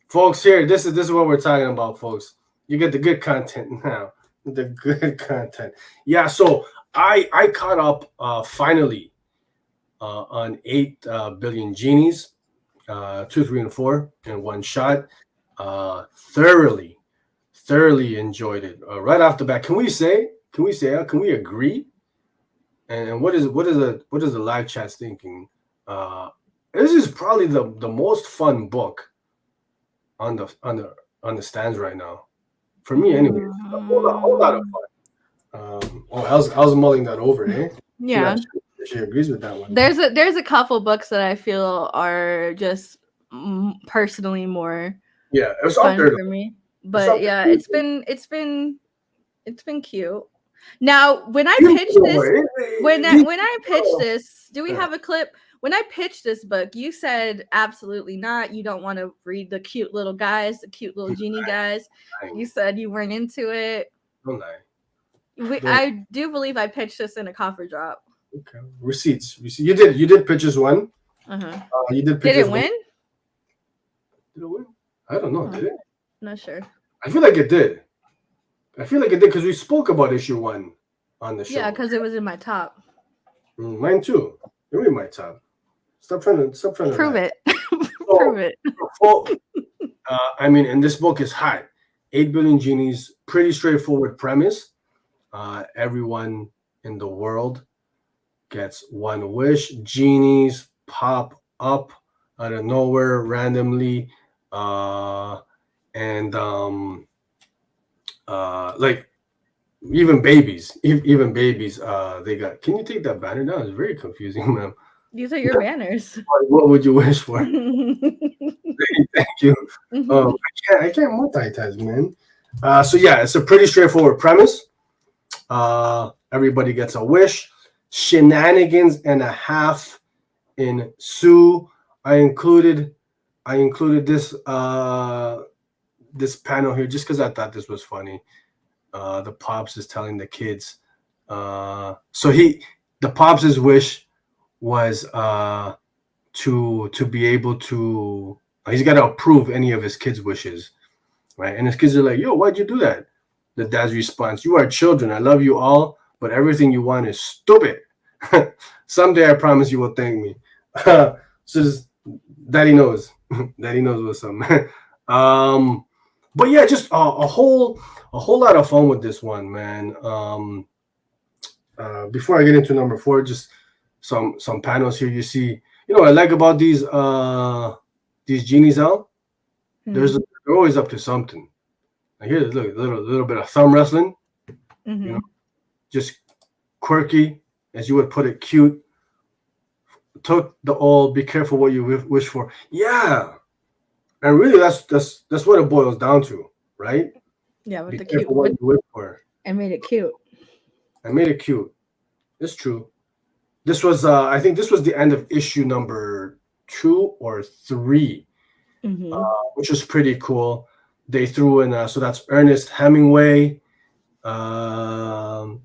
Speaker 1: Folks, here, this is what we're talking about, folks. You get the good content now. The good content. Yeah, so I caught up finally on 8 billion Genies, 2, 3, and 4 in one shot. Thoroughly enjoyed it right off the bat. Can we agree? And what is the live chat thinking? This is probably the most fun book on the stands right now, for me anyway. A whole lot of fun. I was mulling that over, eh?
Speaker 2: Yeah.
Speaker 1: She agrees with that one.
Speaker 2: There's a couple books that I feel are just personally more
Speaker 1: it was
Speaker 2: fun for me. But yeah, it's been cute. Now, when I pitched this, when I pitched this, do we have a clip? When I pitched this book, you said absolutely not. You don't want to read the cute little guys, the cute little genie guys. You said you weren't into it.
Speaker 1: Don't lie.
Speaker 2: I do believe I pitched this in a coffer drop.
Speaker 1: Okay. Receipts. You did pitch this one. You did pitch.
Speaker 2: Did it win?
Speaker 1: Did it win? I don't know. Did it?
Speaker 2: Not sure.
Speaker 1: I feel like it did. Because we spoke about issue 1 on the show.
Speaker 2: Yeah, because it was in my top.
Speaker 1: Mine too. It was in my top. Stop trying to
Speaker 2: prove it. Prove it.
Speaker 1: And this book is hot. 8 billion Genies. Pretty straightforward premise. Everyone in the world gets one wish. Genies pop up out of nowhere randomly, like even babies, they got. Can you take that banner down? It's very confusing, man.
Speaker 2: These are your banners.
Speaker 1: What would you wish for? Thank you. I can't multitask, man. So yeah, it's a pretty straightforward premise. Everybody gets a wish. Shenanigans and a half ensue. I included this this panel here just because I thought this was funny. The pops is telling the kids. The pops' wish was to be able to. He's got to approve any of his kids' wishes, right? And his kids are like, "Yo, why'd you do that?" The dad's response: "You are children. I love you all, but everything you want is stupid. Someday I promise you will thank me." So just, Daddy knows. Daddy knows what's up, man. But yeah, just a whole lot of fun with this one, man. before I get into number 4, just some panels here. You see, what I like about these genies out. They're always up to something. Like here's look, a little bit of thumb wrestling. Just quirky, as you would put it, cute. Took the old, be careful what you wish for. Yeah, and really, that's what it boils down to, right?
Speaker 2: Yeah, with
Speaker 1: be
Speaker 2: the
Speaker 1: careful
Speaker 2: cute.
Speaker 1: what you wish for.
Speaker 2: I made it cute.
Speaker 1: It's true. This was, I think, this was the end of issue number 2 or 3, which was pretty cool. They threw in, so that's Ernest Hemingway, the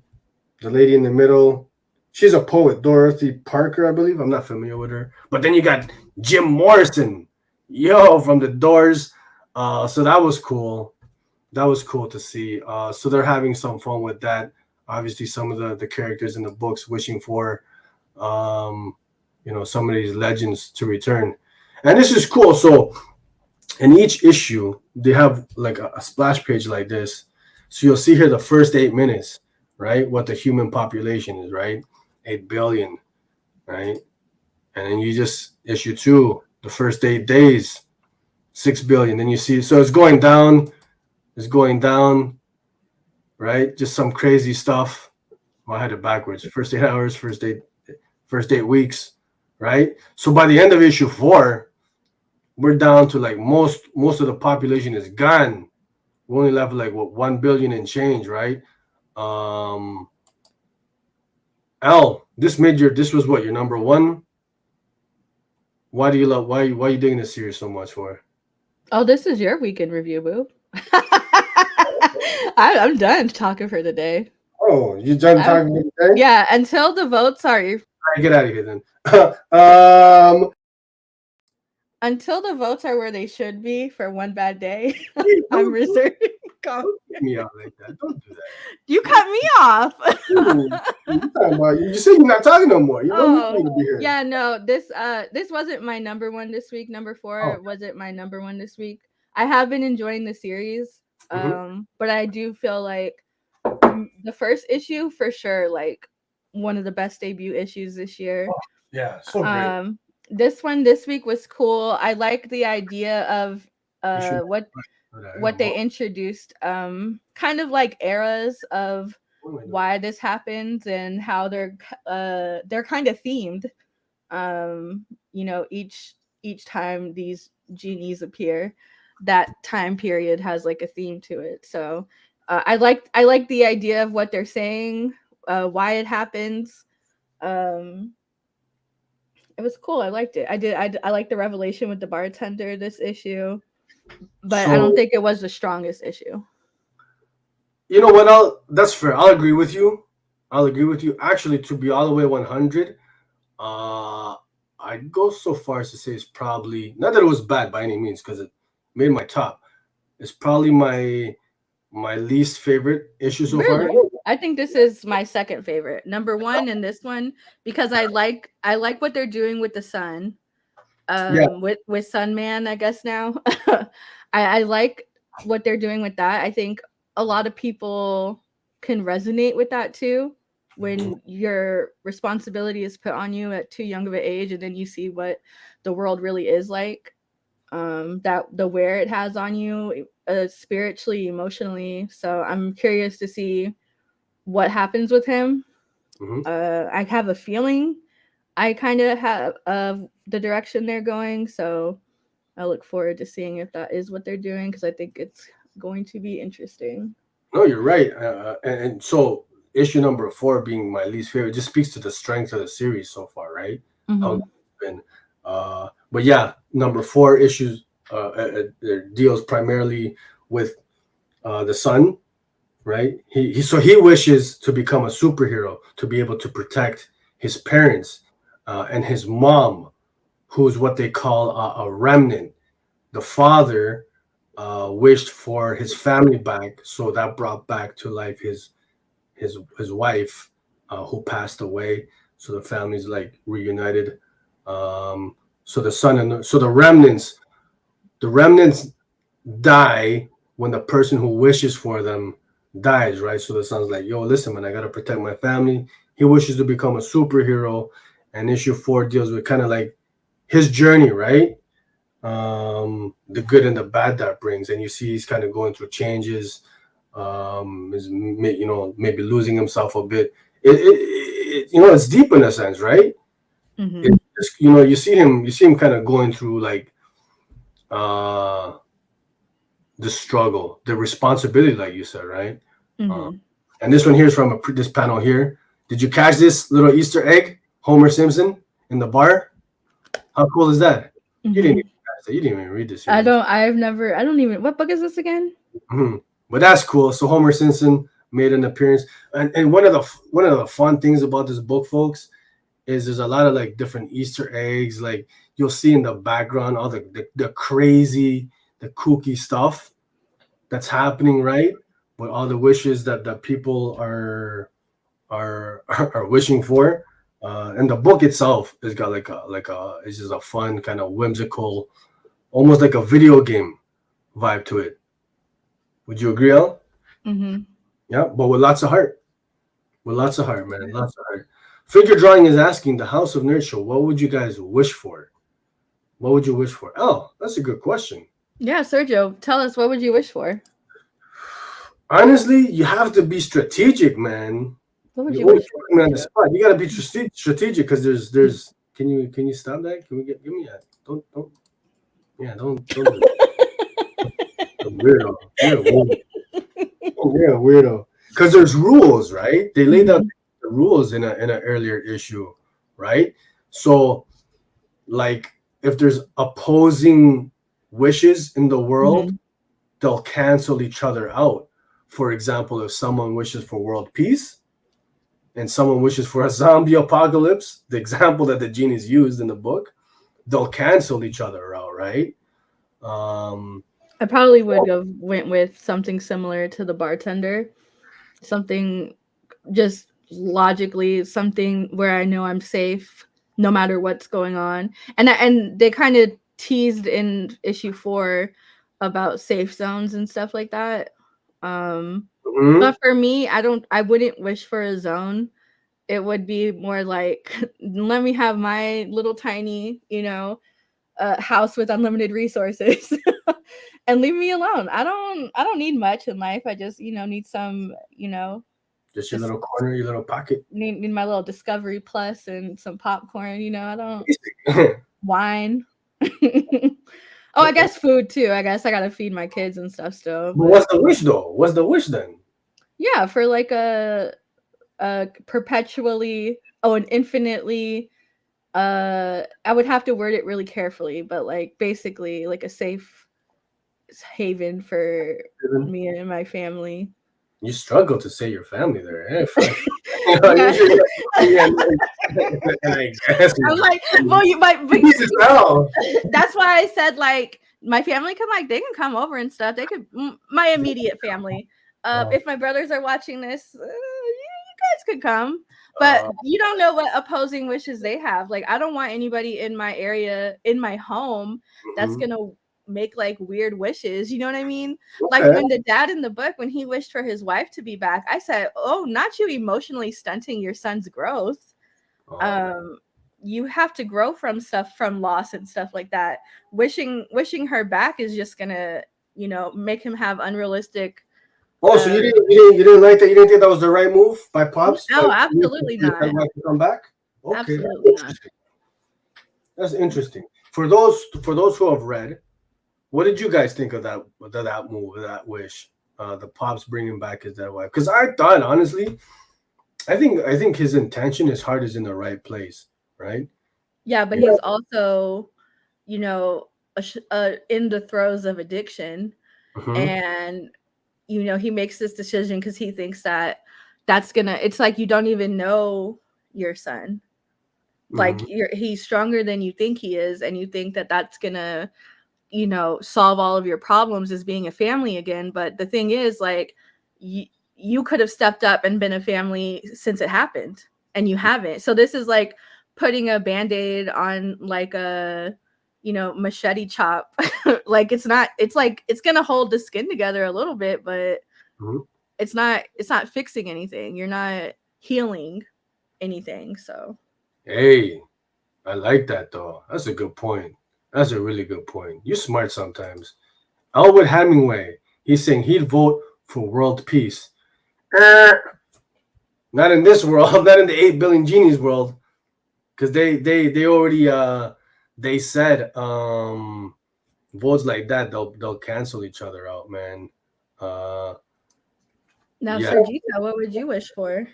Speaker 1: lady in the middle. She's a poet, Dorothy Parker, I believe. I'm not familiar with her. But then you got Jim Morrison, from the Doors. So that was cool. That was cool to see. So they're having some fun with that. Obviously, some of the characters in the books wishing for, some of these legends to return. And this is cool. So in each issue, they have like a splash page like this. So you'll see here the first 8 minutes, right? What the human population is, right? 8 billion, right? And then you just issue 2, the first 8 days, 6 billion. Then you see, so it's going down, right? Just some crazy stuff. Well, I had it backwards. First 8 hours, first 8 weeks, right? So by the end of issue 4, we're down to like most of the population is gone. We only left like 1 billion and change, right? Elle, this was what, your number 1? Why are you digging this series so much for?
Speaker 2: Oh, this is your weekend review, boo. I'm done talking for the day.
Speaker 1: Oh, you done talking for the day?
Speaker 2: Yeah, until the votes are.
Speaker 1: All right, get out of here then.
Speaker 2: Until the votes are where they should be for one bad day, I'm reserving.
Speaker 1: Don't get me out like that. Don't do that.
Speaker 2: You cut me off.
Speaker 1: You say you're not talking no more. You know you to be here.
Speaker 2: Yeah, no. This wasn't my number 1 this week. Number 4 wasn't my number 1 this week. I have been enjoying the series, but I do feel like the first issue for sure, like one of the best debut issues this year.
Speaker 1: Oh, yeah, so great.
Speaker 2: This one this week was cool. I like the idea of what they introduced, kind of like eras of why this happens and how they're kind of themed. Each time these genies appear, that time period has like a theme to it. So I like the idea of what they're saying, why it happens. It was cool. I liked it. I liked the revelation with the bartender this issue, but I don't think it was the strongest issue.
Speaker 1: You know what? That's fair. I'll agree with you. Actually, to be all the way 100, I'd go so far as to say it's probably, not that it was bad by any means, because it made my top. It's probably my least favorite issue so far.
Speaker 2: I think this is my second favorite. Number 1 in this one, because I like what they're doing with the sun. With Sun Man, I guess now. I like what they're doing with that. I think a lot of people can resonate with that too, when your responsibility is put on you at too young of an age, and then you see what the world really is like. That the wear it has on you, spiritually, emotionally. So I'm curious to see what happens with him. I have a feeling I kind of have the direction they're going, so I look forward to seeing if that is what they're doing, because I think it's going to be interesting.
Speaker 1: No, you're right. And so issue number 4 being my least favorite just speaks to the strength of the series so far, right? But yeah, number 4 issues deals primarily with the son, right? He wishes to become a superhero, to be able to protect his parents and his mom, who's what they call a remnant. The father wished for his family back, so that brought back to life his wife, who passed away. So the family's like reunited. So the son and the remnants die when the person who wishes for them dies, right? So the son's like, yo, listen, man, I gotta protect my family. He wishes to become a superhero, and issue 4 deals with kind of like his journey, right? The good and the bad that brings, and you see he's kind of going through changes. Is maybe losing himself a bit. It's deep in a sense, right?
Speaker 2: Mm-hmm.
Speaker 1: You see him kind of going through like the struggle, the responsibility, like you said, right?
Speaker 2: Mm-hmm.
Speaker 1: And this one here is from this panel here. Did you catch this little Easter egg, Homer Simpson in the bar? How cool is that?
Speaker 2: Mm-hmm.
Speaker 1: You didn't even catch that. You didn't even read this.
Speaker 2: I don't even. What book is this again?
Speaker 1: Mm-hmm. But that's cool. So Homer Simpson made an appearance, and one of the fun things about this book, folks, is there's a lot of like different Easter eggs. Like you'll see in the background all the crazy, the kooky stuff that's happening, right? With all the wishes that the people are wishing for. And the book itself has got it's just a fun kind of whimsical, almost like a video game vibe to it. Would you agree, Elle?
Speaker 2: Mm-hmm.
Speaker 1: Yeah, but with lots of heart. With lots of heart, man. Lots of heart. Figure Drawing is asking the House of Nerd Show, what would you guys wish for? What would you wish for? Oh, that's a good question.
Speaker 2: Yeah, Sergio, tell us, what would you wish for?
Speaker 1: Honestly, you have to be strategic, man.
Speaker 2: What would you wish for?
Speaker 1: On the spot. You gotta be strategic because there's. Can you stop that? Can we give me a don't do weirdo. You're a weirdo. Because there's rules, right? They laid out the rules in an earlier issue, right? So, like, if there's opposing wishes in the world, they'll cancel each other out. For example, if someone wishes for world peace and someone wishes for a zombie apocalypse, the example that the Genies used in the book, they'll cancel each other out, right?
Speaker 2: I probably would have went with something similar to the bartender, something just logically, something where I know I'm safe no matter what's going on. And they kind of teased in issue 4 about safe zones and stuff like that. But for me, I wouldn't wish for a zone. It would be more like, let me have my little tiny, house with unlimited resources and leave me alone. I don't need much in life. I just, need some,
Speaker 1: just your little corner, your little pocket.
Speaker 2: Need my little Discovery Plus and some popcorn, I don't wine. I guess food too. I guess I gotta feed my kids and stuff still.
Speaker 1: But what's the wish though? What's the wish then?
Speaker 2: Yeah, for like a perpetually, and infinitely, I would have to word it really carefully, but like basically like a safe haven for me and my family.
Speaker 1: You struggle to say your family there. Eh?
Speaker 2: I'm like, well, you might. That's why I said like my family they can come over and stuff. They could, my immediate family. If my brothers are watching this, you guys could come. But you don't know what opposing wishes they have. Like, I don't want anybody in my area, in my home, that's gonna make like weird wishes. You know what I mean? Like when the dad in the book, when he wished for his wife to be back, I said, "Oh, not you emotionally stunting your son's growth. You have to grow from loss and stuff like that. Wishing her back is just gonna, make him have unrealistic."
Speaker 1: Oh, so you didn't like that? You didn't think that was the right move by Pops?
Speaker 2: No, absolutely not.
Speaker 1: To come back? Okay,
Speaker 2: absolutely not.
Speaker 1: That's interesting. For those who have read, what did you guys think of that move, that wish? The Pops bringing back his dead wife? Because I thought, honestly, I think his intention, his heart is in the right place, right?
Speaker 2: Yeah, but he's also, in the throes of addiction, and he makes this decision because he thinks it's like you don't even know your son. Like he's stronger than you think he is, and you think that that's gonna, solve all of your problems as being a family again. But the thing is, like, you could have stepped up and been a family since it happened, and you haven't. So this is like putting a Band-Aid on like a machete chop. Like it's like it's gonna hold the skin together a little bit, but it's not fixing anything. You're not healing. anything. So,
Speaker 1: hey, I like that though. That's a good point. That's a really good point. You're smart sometimes. Elwood Hemingway, he's saying he'd vote for world peace. Not in this world, not in the 8 billion genies world, because they already they said votes like that they'll cancel each other out, man.
Speaker 2: Now, Sergita, what would you wish for?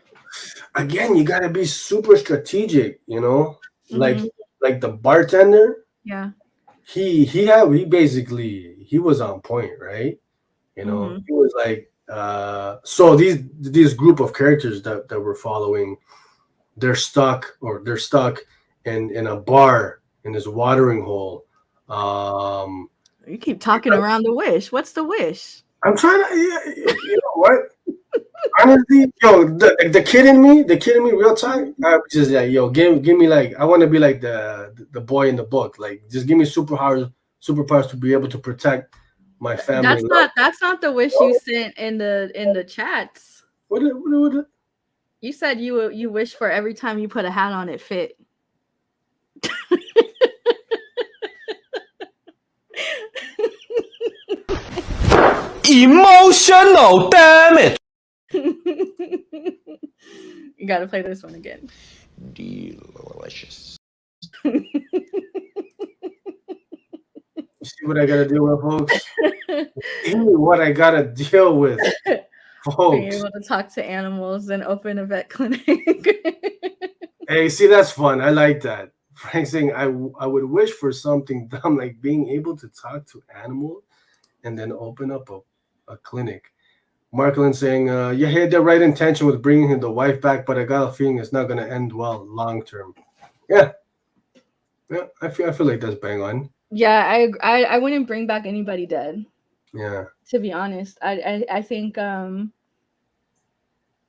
Speaker 1: Again, you gotta be super strategic, you know, like the bartender.
Speaker 2: Yeah.
Speaker 1: He basically he was on point, right? You know, he was like so these group of characters that we're following, they're stuck in a bar in this watering hole.
Speaker 2: You keep talking around the wish. What's the wish?
Speaker 1: I'm trying to, you know what? Honestly, yo, the kid in me, real time. I just like, yo, give me like, I want to be like the boy in the book. Like, just give me superpowers to be able to protect my family.
Speaker 2: That's not the wish you sent in the chats.
Speaker 1: What?
Speaker 2: You said you wish for every time you put a hat on it fit.
Speaker 4: Emotional damage.
Speaker 2: You gotta play this one again.
Speaker 4: Delicious.
Speaker 1: You see what I gotta deal with, folks? See what I gotta deal with, folks.
Speaker 2: Being able to talk to animals and open a vet clinic.
Speaker 1: Hey, see, that's fun. I like that. Frank saying I would wish for something dumb like being able to talk to animals and then open up a clinic. Marklin saying, you had the right intention with bringing the wife back, but I got a feeling it's not going to end well long term. Yeah, I feel like that's bang on.
Speaker 2: Yeah, I wouldn't bring back anybody dead.
Speaker 1: Yeah.
Speaker 2: To be honest, I think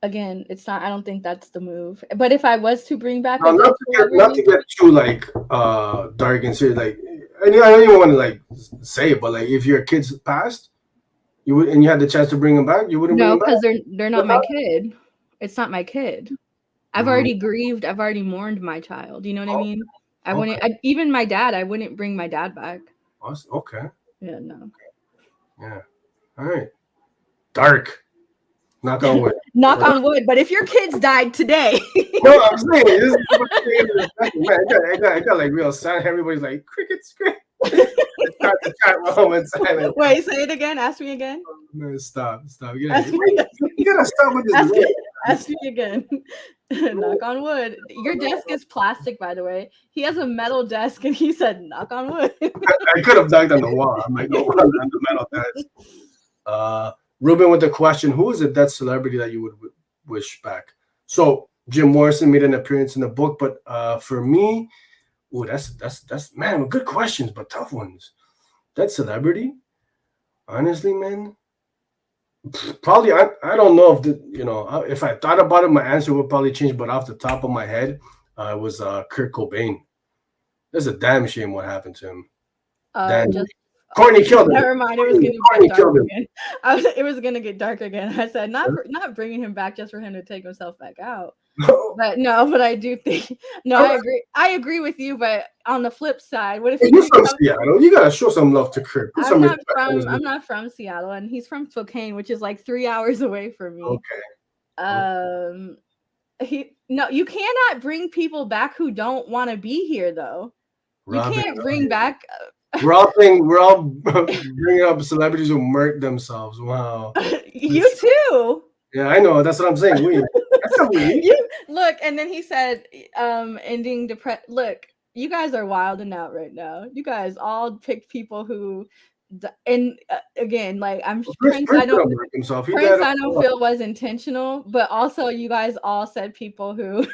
Speaker 2: again, it's not. I don't think that's the move. But if I was to bring back,
Speaker 1: not to get too like dark and serious, like I don't even want to like say it, but like if your kids passed. You would, and you had the chance to bring them back. You wouldn't.
Speaker 2: No, because they're not my kid. It's not my kid. I've already grieved. I've already mourned my child. You know what I mean? I wouldn't. Even my dad. I wouldn't bring my dad back.
Speaker 1: Okay.
Speaker 2: Yeah. No.
Speaker 1: Yeah. All right. Dark. Knock on wood.
Speaker 2: Knock on wood. But if your kids died today.
Speaker 1: No, I'm saying this is man. I got like real sad. Everybody's like crickets. The chat room and silent.
Speaker 2: Wait, say it again. Ask me again.
Speaker 1: No, stop. You gotta stop with this.
Speaker 2: Ask me again. Knock on wood. Your desk is plastic, by the way. He has a metal desk, and he said, "Knock on wood."
Speaker 1: I could have knocked on the wall. I'm like, no, on the metal desk. Ruben with the question: who is a dead celebrity that you would wish back? So Jim Morrison made an appearance in the book, but for me. Oh, that's man, good questions, but tough ones. That celebrity, honestly, man, probably I don't know if if I thought about it, my answer would probably change. But off the top of my head, it was Kurt Cobain. It's a damn shame what happened to him. Courtney killed him.
Speaker 2: Never mind. It was going to get dark again. It was going to get dark again. I said not bringing him back just for him to take himself back out. But I do think I agree with you. But on the flip side, what if
Speaker 1: you're from Seattle? You gotta show some love to Kurt.
Speaker 2: I'm not from Seattle, and he's from Spokane, which is like 3 hours away from me.
Speaker 1: Okay.
Speaker 2: You cannot bring people back who don't want to be here, though. You can't bring back.
Speaker 1: We're all bringing up celebrities who murk themselves. Wow.
Speaker 2: You too.
Speaker 1: Yeah, I know. That's what I'm saying.
Speaker 2: Look, and then he said, ending depression. Look, you guys are wilding out right now. You guys all picked people who, and again, like Prince, I don't feel was intentional, but also you guys all said people who,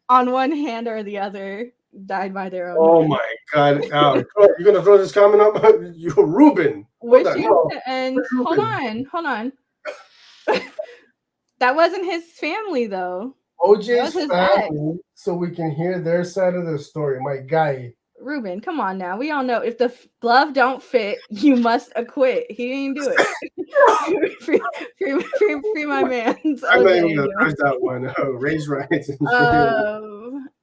Speaker 2: on one hand or the other, died by their own.
Speaker 1: Oh
Speaker 2: hand.
Speaker 1: My God! You're gonna throw this comment up? You're Ruben.
Speaker 2: Hold on. That wasn't his family, though.
Speaker 1: OJ's family, so we can hear their side of the story. My guy,
Speaker 2: Ruben, come on now. We all know if the glove don't fit, you must acquit. He didn't do it. free my man.
Speaker 1: I'm not even gonna press that one. Raise rights.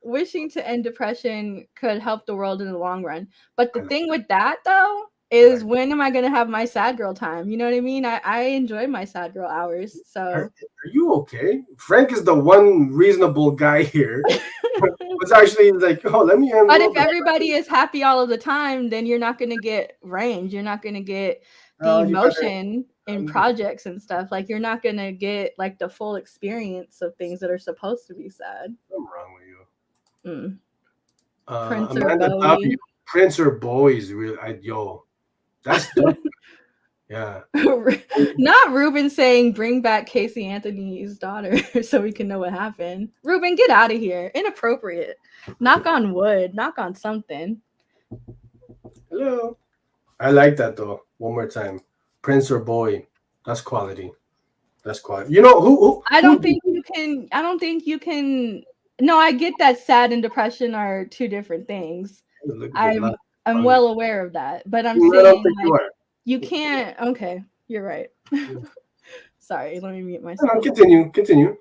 Speaker 2: Wishing to end depression could help the world in the long run. But the thing with that though is when am I gonna have my sad girl time? You know what I mean? I enjoy my sad girl hours. So
Speaker 1: are you okay? Frank is the one reasonable guy here. It's actually like, oh, let me.
Speaker 2: But if everybody is happy all of the time, then you're not gonna get range. You're not gonna get the emotion in projects and stuff. Like you're not gonna get like the full experience of things that are supposed to be sad.
Speaker 1: I'm wrong with you.
Speaker 2: Prince or Bowie.
Speaker 1: Prince or Bowie is real. That's yeah.
Speaker 2: Not Ruben saying bring back Casey Anthony's daughter so we can know what happened. Ruben, get out of here. Inappropriate. Knock on wood. Knock on something.
Speaker 1: Hello. I like that though. One more time. Prince or Bowie. That's quality. That's quality. You know who
Speaker 2: I don't think you can. No, I get that sad and depression are two different things. I'm well aware of that. But I'm saying like, you can't. Okay, you're right. Sorry, let me mute myself.
Speaker 1: No, continue.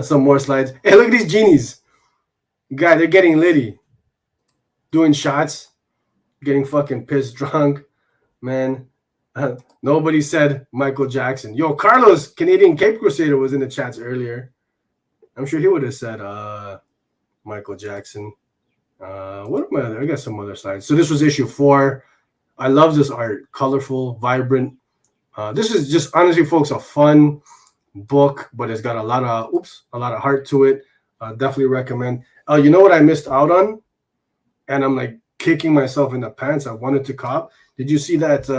Speaker 1: Some more slides. Hey, look at these genies. God, they're getting litty. Doing shots. Getting fucking pissed drunk. Man. Nobody said Michael Jackson. Yo, Carlos, Canadian Cape Crusader, was in the chats earlier. I'm sure he would have said Michael Jackson. What am I other? I got some other slides. So this was issue 4. I love this art. Colorful, vibrant. This is just honestly, folks, a fun book, but it's got a lot of heart to it. Definitely recommend. You know what I missed out on? And I'm like kicking myself in the pants. I wanted to cop. Did you see that?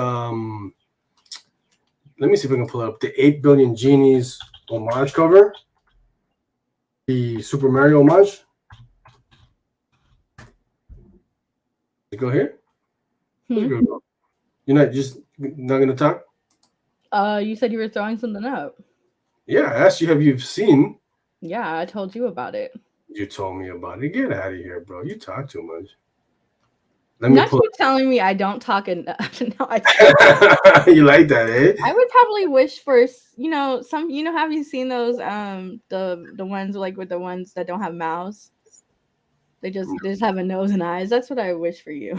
Speaker 1: Let me see if I can pull it up. The 8 Billion Genies homage cover. The Super Mario homage. Go here. You're not gonna talk?
Speaker 2: You said you were throwing something up.
Speaker 1: Yeah, I asked you, have you seen?
Speaker 2: Yeah, I told you about it.
Speaker 1: You told me about it. Get out of here, bro. You talk too much.
Speaker 2: Not you telling me I don't talk enough. No,
Speaker 1: you like that, eh?
Speaker 2: I would probably wish for, some, have you seen those the ones like with the ones that don't have mouths? They just have a nose and eyes. That's what I wish for you.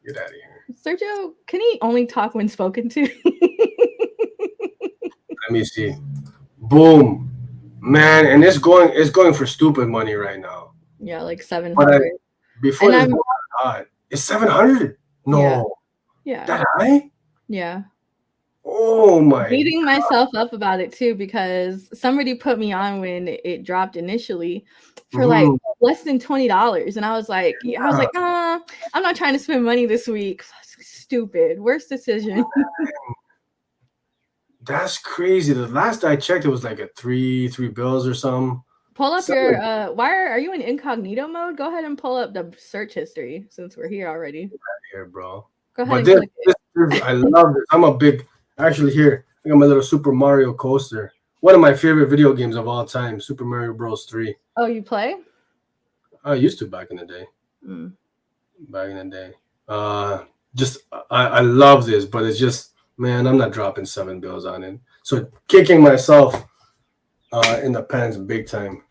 Speaker 1: Get out of here.
Speaker 2: Sergio, can he only talk when spoken to?
Speaker 1: Let me see. Boom. Man, and it's going for stupid money right now.
Speaker 2: Yeah, like 700.
Speaker 1: Before this hot. It's 700? No.
Speaker 2: Yeah.
Speaker 1: That high?
Speaker 2: Yeah.
Speaker 1: Oh my.
Speaker 2: Beating myself up about it too, because somebody put me on when it dropped initially for like less than $20. And I was like, I'm not trying to spend money this week. Stupid. Worst decision.
Speaker 1: That's crazy. The last I checked, it was like a three bills or something.
Speaker 2: Pull up your are you in incognito mode? Go ahead and pull up the search history since we're here already.
Speaker 1: Get out here, bro.
Speaker 2: Go ahead and click
Speaker 1: it. I love it. I'm a big, actually here, I got my little Super Mario coaster. One of my favorite video games of all time, Super Mario Bros. 3.
Speaker 2: Oh, you play?
Speaker 1: I used to back in the day. Back in the day. I love this, but it's just, man, I'm not dropping 7 bills on it. So kicking myself in the pants big time.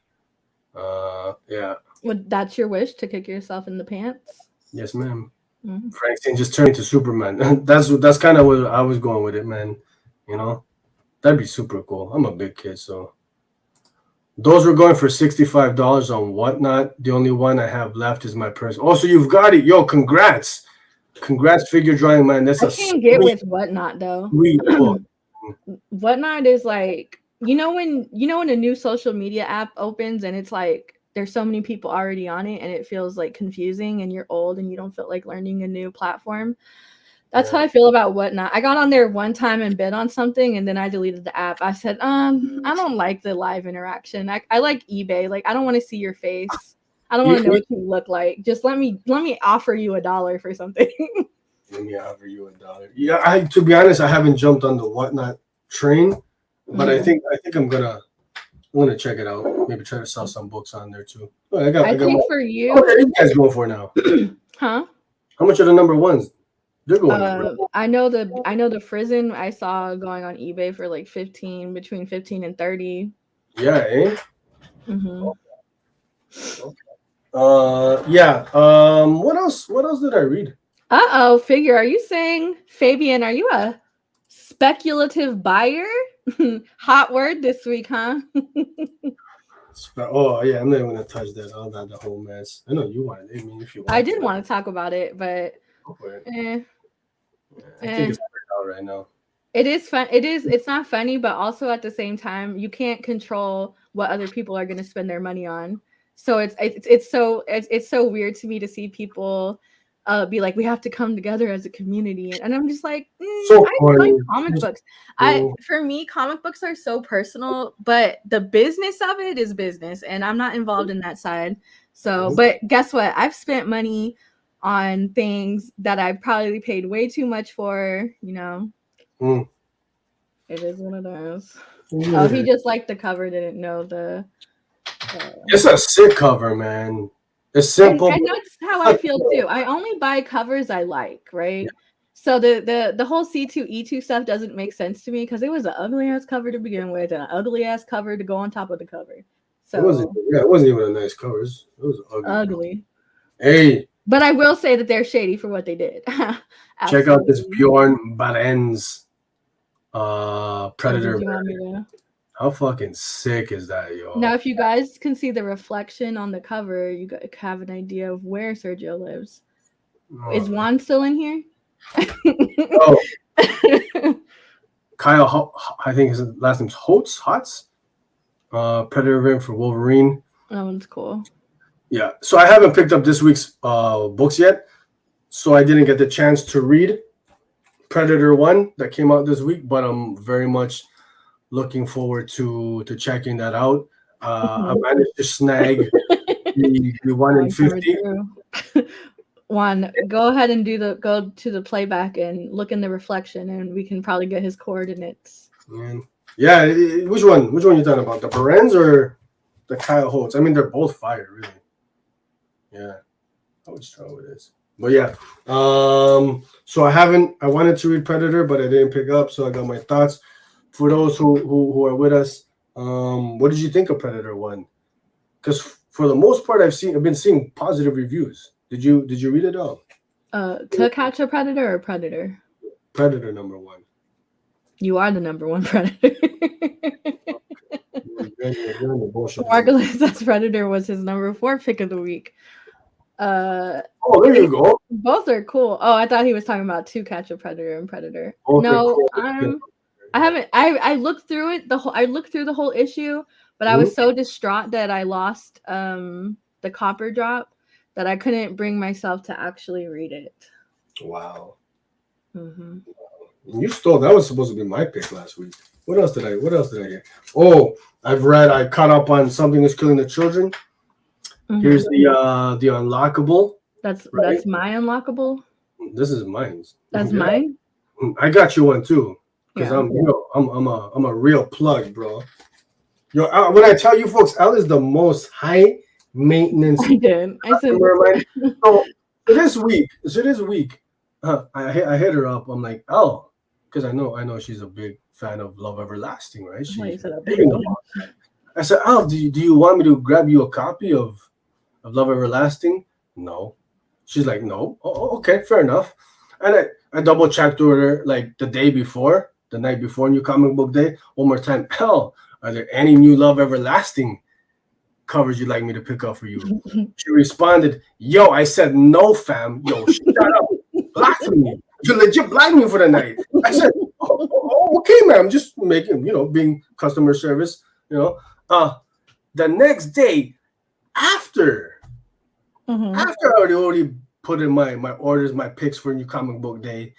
Speaker 1: Yeah.
Speaker 2: Well, that's your wish, to kick yourself in the pants?
Speaker 1: Yes, ma'am. Frankenstein just turned into Superman. That's kind of what I was going with it, man. That'd be super cool. I'm a big kid, so those were going for $65 on Whatnot. The only one I have left is my purse. Oh, so you've got it. Yo, congrats figure drawing, man. That's
Speaker 2: I can't get with Whatnot though. Whatnot is like, when a new social media app opens and it's like there's so many people already on it and it feels like confusing and you're old and you don't feel like learning a new platform. That's how I feel about Whatnot. I got on there one time and bid on something and then I deleted the app. I said, I don't like the live interaction. I like eBay. Like, I don't want to see your face. I don't want to know what you look like. Just let me offer you $1 for something.
Speaker 1: Let me offer you $1. Yeah, to be honest, I haven't jumped on the Whatnot train, but I think I'm gonna I'm gonna check it out. Maybe try to sell some books on there too. Oh,
Speaker 2: I think
Speaker 1: more.
Speaker 2: for you,
Speaker 1: What are you guys going for now?
Speaker 2: huh?
Speaker 1: How much are the number ones? They're going.
Speaker 2: I know the Frizen I saw going on eBay for like between 15 and 30.
Speaker 1: Yeah, eh?
Speaker 2: Mm-hmm.
Speaker 1: Okay. Yeah. What else? What else did I read?
Speaker 2: Figure. Are you saying, Fabian? Are you a speculative buyer? Hot word this week, huh?
Speaker 1: Oh yeah, I'm not even gonna touch that. I'll have the whole mess. I know you want it. I mean, if you want.
Speaker 2: I did want to talk about it, but
Speaker 1: I think it's out right now.
Speaker 2: It is fun. It's not funny, but also at the same time, you can't control what other people are going to spend their money on. So it's so weird to me to see people be like, we have to come together as a community, and I'm just like, I like comic books. For me, comic books are so personal, but the business of it is business, and I'm not involved in that side. So, but guess what? I've spent money on things that I probably paid way too much for, you know. It is one of those. Oh, he just liked the cover, didn't know the
Speaker 1: it's a sick cover, man. It's simple.
Speaker 2: And that's how I feel too. I only buy covers I like, right? Yeah. So the whole C2E2 stuff doesn't make sense to me because it was an ugly ass cover to begin with and an ugly ass cover to go on top of the cover. So
Speaker 1: it wasn't even a nice cover. It was
Speaker 2: ugly.
Speaker 1: Hey.
Speaker 2: But I will say that they're shady for what they did.
Speaker 1: Check out this Bjorn Barends Predator. How fucking sick is that, yo?
Speaker 2: Now, if you guys can see the reflection on the cover, you have an idea of where Sergio lives. Is Juan still in here?
Speaker 1: Kyle, I think his last name's Hotz. Predator variant for Wolverine.
Speaker 2: That one's cool.
Speaker 1: Yeah, so I haven't picked up this week's books yet, so I didn't get the chance to read Predator 1 that came out this week, but I'm very much looking forward to checking that out. I managed to snag the 1 in 50.
Speaker 2: Juan, go ahead and go to the playback and look in the reflection, and we can probably get his coordinates.
Speaker 1: Yeah, which one you talking about? The Barends or the Kyle Holtz? I mean, they're both fire, really. Yeah, I was trying with this, but yeah. So I wanted to read Predator, but I didn't pick up. So I got my thoughts. For those who are with us, what did you think of Predator 1? Because for the most part, I've been seeing positive reviews. Did you read it all?
Speaker 2: To Catch a Predator or Predator?
Speaker 1: Predator number 1.
Speaker 2: You are the number 1 predator. Margulis says Predator was his number 4 pick of the week.
Speaker 1: There you go.
Speaker 2: Both are cool. Oh, I thought he was talking about To Catch a Predator and Predator. No, I haven't. I looked through it. I looked through the whole issue, but I was so distraught that I lost the copper drop that I couldn't bring myself to actually read it.
Speaker 1: Wow. You stole. That was supposed to be my pick last week. What else did I get? Oh, I caught up on Something Is Killing the Children. Here's the unlockable.
Speaker 2: That's my unlockable.
Speaker 1: This is mine.
Speaker 2: That's mine.
Speaker 1: I got you one too, because I'm a real plug, bro. Yo, when I tell you folks, Elle is the most high maintenance.
Speaker 2: I did. I said.
Speaker 1: So this week, I hit her up. I'm like, oh, because I know she's a big fan of Love Everlasting, right? I said, oh, do you want me to grab you a copy of Love Everlasting? No. She's like, no. Oh, okay, fair enough. And I double checked with her like the night before New Comic Book Day, one more time. Hell, are there any new Love Everlasting covers you'd like me to pick up for you? She responded, yo, I said no, fam. Yo, shut up. Block me. You legit blocked me for the night. I said, oh, okay, man. I'm just making, being customer service, The next day, after I already put in my orders, my picks for New Comic Book Day,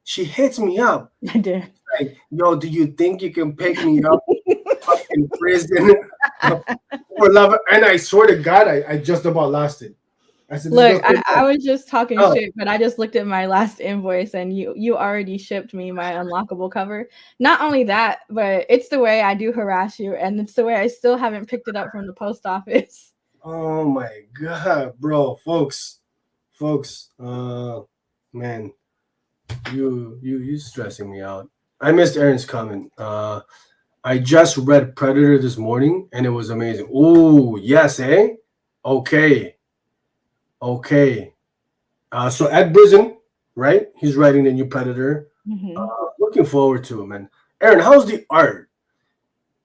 Speaker 1: she hits me up.
Speaker 2: I did.
Speaker 1: Like, yo, do you think you can pick me up in prison for Love? And I swear to God, I just about lost it. I said,
Speaker 2: look, I was just talking shit, but I just looked at my last invoice and you already shipped me my unlockable cover. Not only that, but it's the way I do harass you, and it's the way I still haven't picked it up from the post office.
Speaker 1: Oh my god, bro, folks, man, you stressing me out. I missed Aaron's comment. I just read Predator this morning and it was amazing. Oh yes, eh? Okay. So Ed Brisson, right? He's writing the new Predator. Looking forward to it, man. Aaron, how's the art?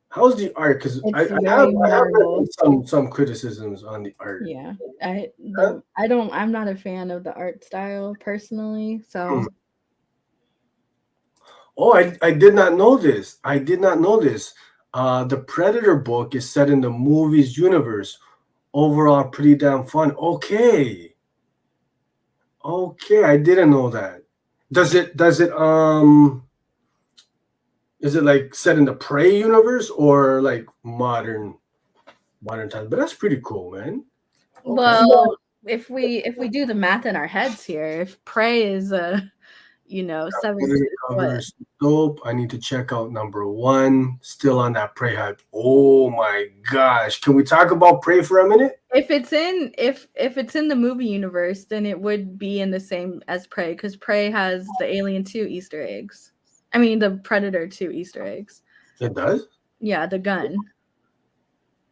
Speaker 1: Because I have read some criticisms on the art.
Speaker 2: Yeah, I'm not a fan of the art style personally. So.
Speaker 1: Oh, I did not know this. The Predator book is set in the movie's universe. Overall, pretty damn fun. Okay, I didn't know that. Is it like set in the Prey universe or like modern times? But that's pretty cool, man.
Speaker 2: Okay. Well, if we do the math in our heads here, if Prey is 7
Speaker 1: covers dope. I need to check out number 1. Still on that Prey hype. Oh my gosh. Can we talk about Prey for a minute?
Speaker 2: If it's in the movie universe, then it would be in the same as Prey, because Prey has the Alien 2 Easter eggs. I mean the Predator 2 Easter eggs.
Speaker 1: It does?
Speaker 2: Yeah, the gun.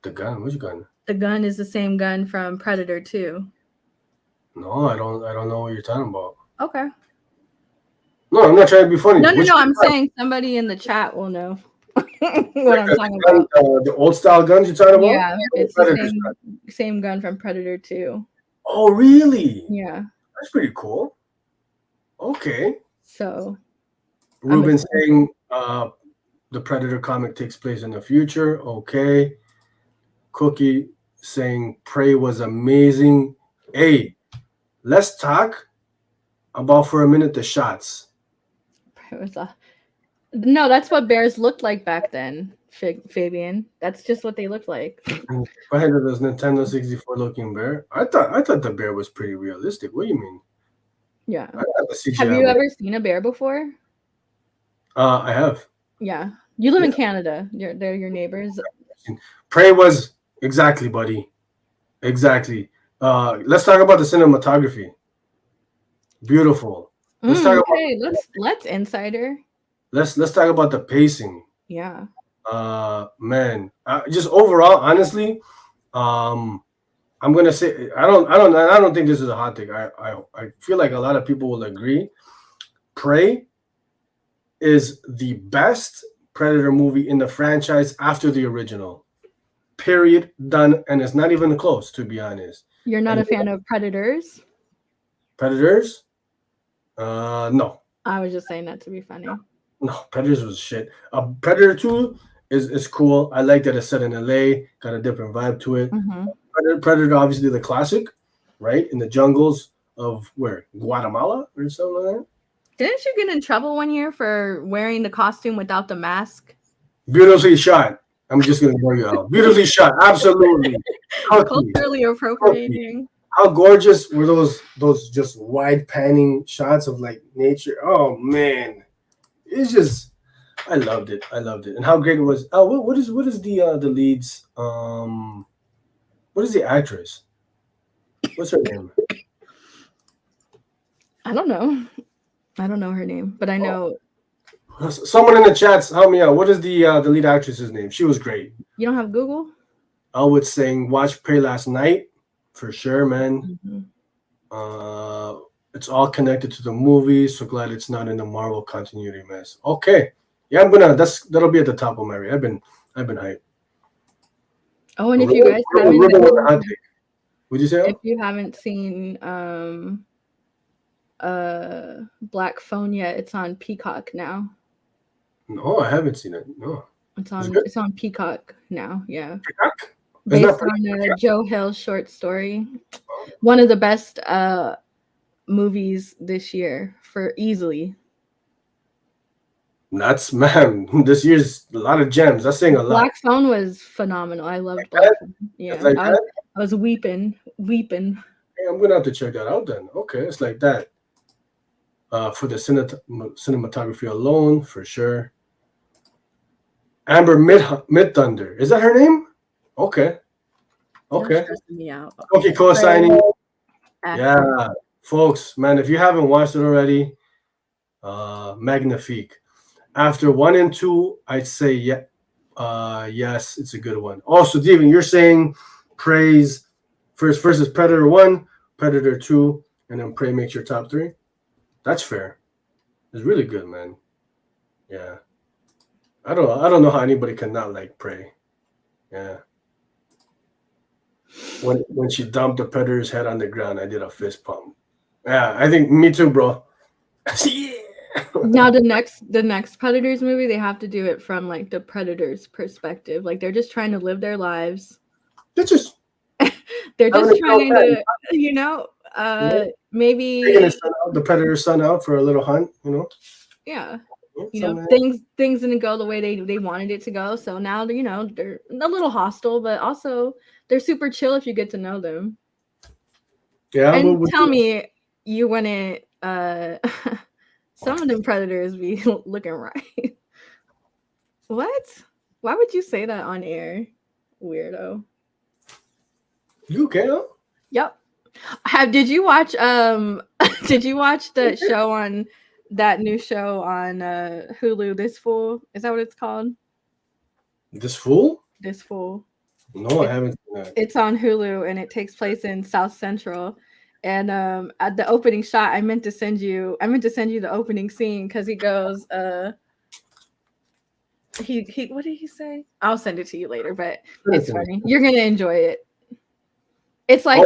Speaker 1: The gun? Which gun?
Speaker 2: The gun is the same gun from Predator 2.
Speaker 1: No, I don't know what you're talking about.
Speaker 2: Okay.
Speaker 1: No, I'm not trying to be funny.
Speaker 2: No, I'm saying somebody in the chat will know what I'm talking about.
Speaker 1: The old style guns you're talking about?
Speaker 2: Yeah, it's the same gun from Predator 2.
Speaker 1: Oh, really?
Speaker 2: Yeah.
Speaker 1: That's pretty cool. Okay.
Speaker 2: So.
Speaker 1: Ruben saying the Predator comic takes place in the future. Okay. Cookie saying Prey was amazing. Hey, let's talk about for a minute the shots.
Speaker 2: No, that's what bears looked like back then, Fabian. That's just what they looked like.
Speaker 1: I had this Nintendo 64 looking bear. I thought the bear was pretty realistic. What do you mean?
Speaker 2: Yeah. Have you ever seen a bear before?
Speaker 1: I have.
Speaker 2: Yeah. You live in Canada. They're your neighbors.
Speaker 1: Prey was exactly, buddy. Exactly. Let's talk about the cinematography. Beautiful. Let's talk about
Speaker 2: let's insider.
Speaker 1: Let's talk about the pacing.
Speaker 2: Yeah.
Speaker 1: Man, just overall, honestly, I'm gonna say I don't think this is a hot take. I feel like a lot of people will agree. Prey is the best Predator movie in the franchise after the original. Period. Done. And it's not even close, to be honest.
Speaker 2: You're not a fan of Predators?
Speaker 1: Predators? No.
Speaker 2: I was just saying that to be funny.
Speaker 1: No, Predators was shit. Predator 2 is cool. I like that it's set in LA, got a different vibe to it. Predator, obviously the classic, right? In the jungles of where? Guatemala or something like that.
Speaker 2: Didn't you get in trouble one year for wearing the costume without the mask?
Speaker 1: Beautifully shot. I'm just gonna bring you out. Beautifully shot, absolutely.
Speaker 2: Culturally appropriating.
Speaker 1: How gorgeous were those just wide panning shots of like nature? Oh man, it's just I loved it. And how great it was. Oh, what is the leads? What is the actress? What's her name?
Speaker 2: I don't know her name, but I know.
Speaker 1: Someone in the chats, help me out. What is the lead actress's name? She was great.
Speaker 2: You don't have Google?
Speaker 1: I would say watch Prey last night for sure, man. It's all connected to the movie. So glad it's not in the Marvel continuity mess. Okay, yeah, that'll be at the top of my rate. I've been hyped.
Speaker 2: Oh, and if you guys haven't,
Speaker 1: would you say?
Speaker 2: If you haven't seen Black Phone yet, it's on Peacock now.
Speaker 1: No, I haven't seen it. No.
Speaker 2: It's on Peacock now, yeah.
Speaker 1: Peacock?
Speaker 2: Based on Joe Hill's short story. One of the best movies this year for easily.
Speaker 1: Nuts, man. This year's a lot of gems. That's saying a lot.
Speaker 2: Black Phone was phenomenal. I loved Black Phone. Yeah. I was weeping.
Speaker 1: Hey, I'm gonna have to check that out then. Okay, it's like that. For the cinematography alone, for sure. Amber Mid Thunder. Is that her name? Okay. Okay.
Speaker 2: You're stressing me out.
Speaker 1: Okay, co-signing. Yeah, folks, man, if you haven't watched it already, magnifique. After 1 and 2, I'd say yes, it's a good one. Also, Steven, you're saying praise first versus Predator 1, Predator 2, and then Prey makes your top 3. That's fair. It's really good, man. Yeah. I don't know how anybody can not like Prey. Yeah. When she dumped the Predator's head on the ground, I did a fist pump. Yeah, I think me too, bro. Yeah.
Speaker 2: Now the next Predators movie, they have to do it from like the Predators' perspective. Like they're just trying to live their lives.
Speaker 1: They're just
Speaker 2: trying to, maybe
Speaker 1: taking the Predator's son out for a little hunt,
Speaker 2: Yeah. Things didn't go the way they wanted it to go. So now they're a little hostile, but also they're super chill if you get to know them.
Speaker 1: Yeah.
Speaker 2: And tell me you wouldn't some of them Predators be looking right. What? Why would you say that on air? Weirdo.
Speaker 1: You can.
Speaker 2: Yep. Did you watch the show on that new show on Hulu, This Fool? Is that what it's called?
Speaker 1: This Fool?
Speaker 2: This Fool.
Speaker 1: No, I haven't seen that.
Speaker 2: It's on Hulu and it takes place in South Central. And at the opening shot, I meant to send you the opening scene because he goes, he what did he say? I'll send it to you later, but it's funny. You're gonna enjoy it. It's like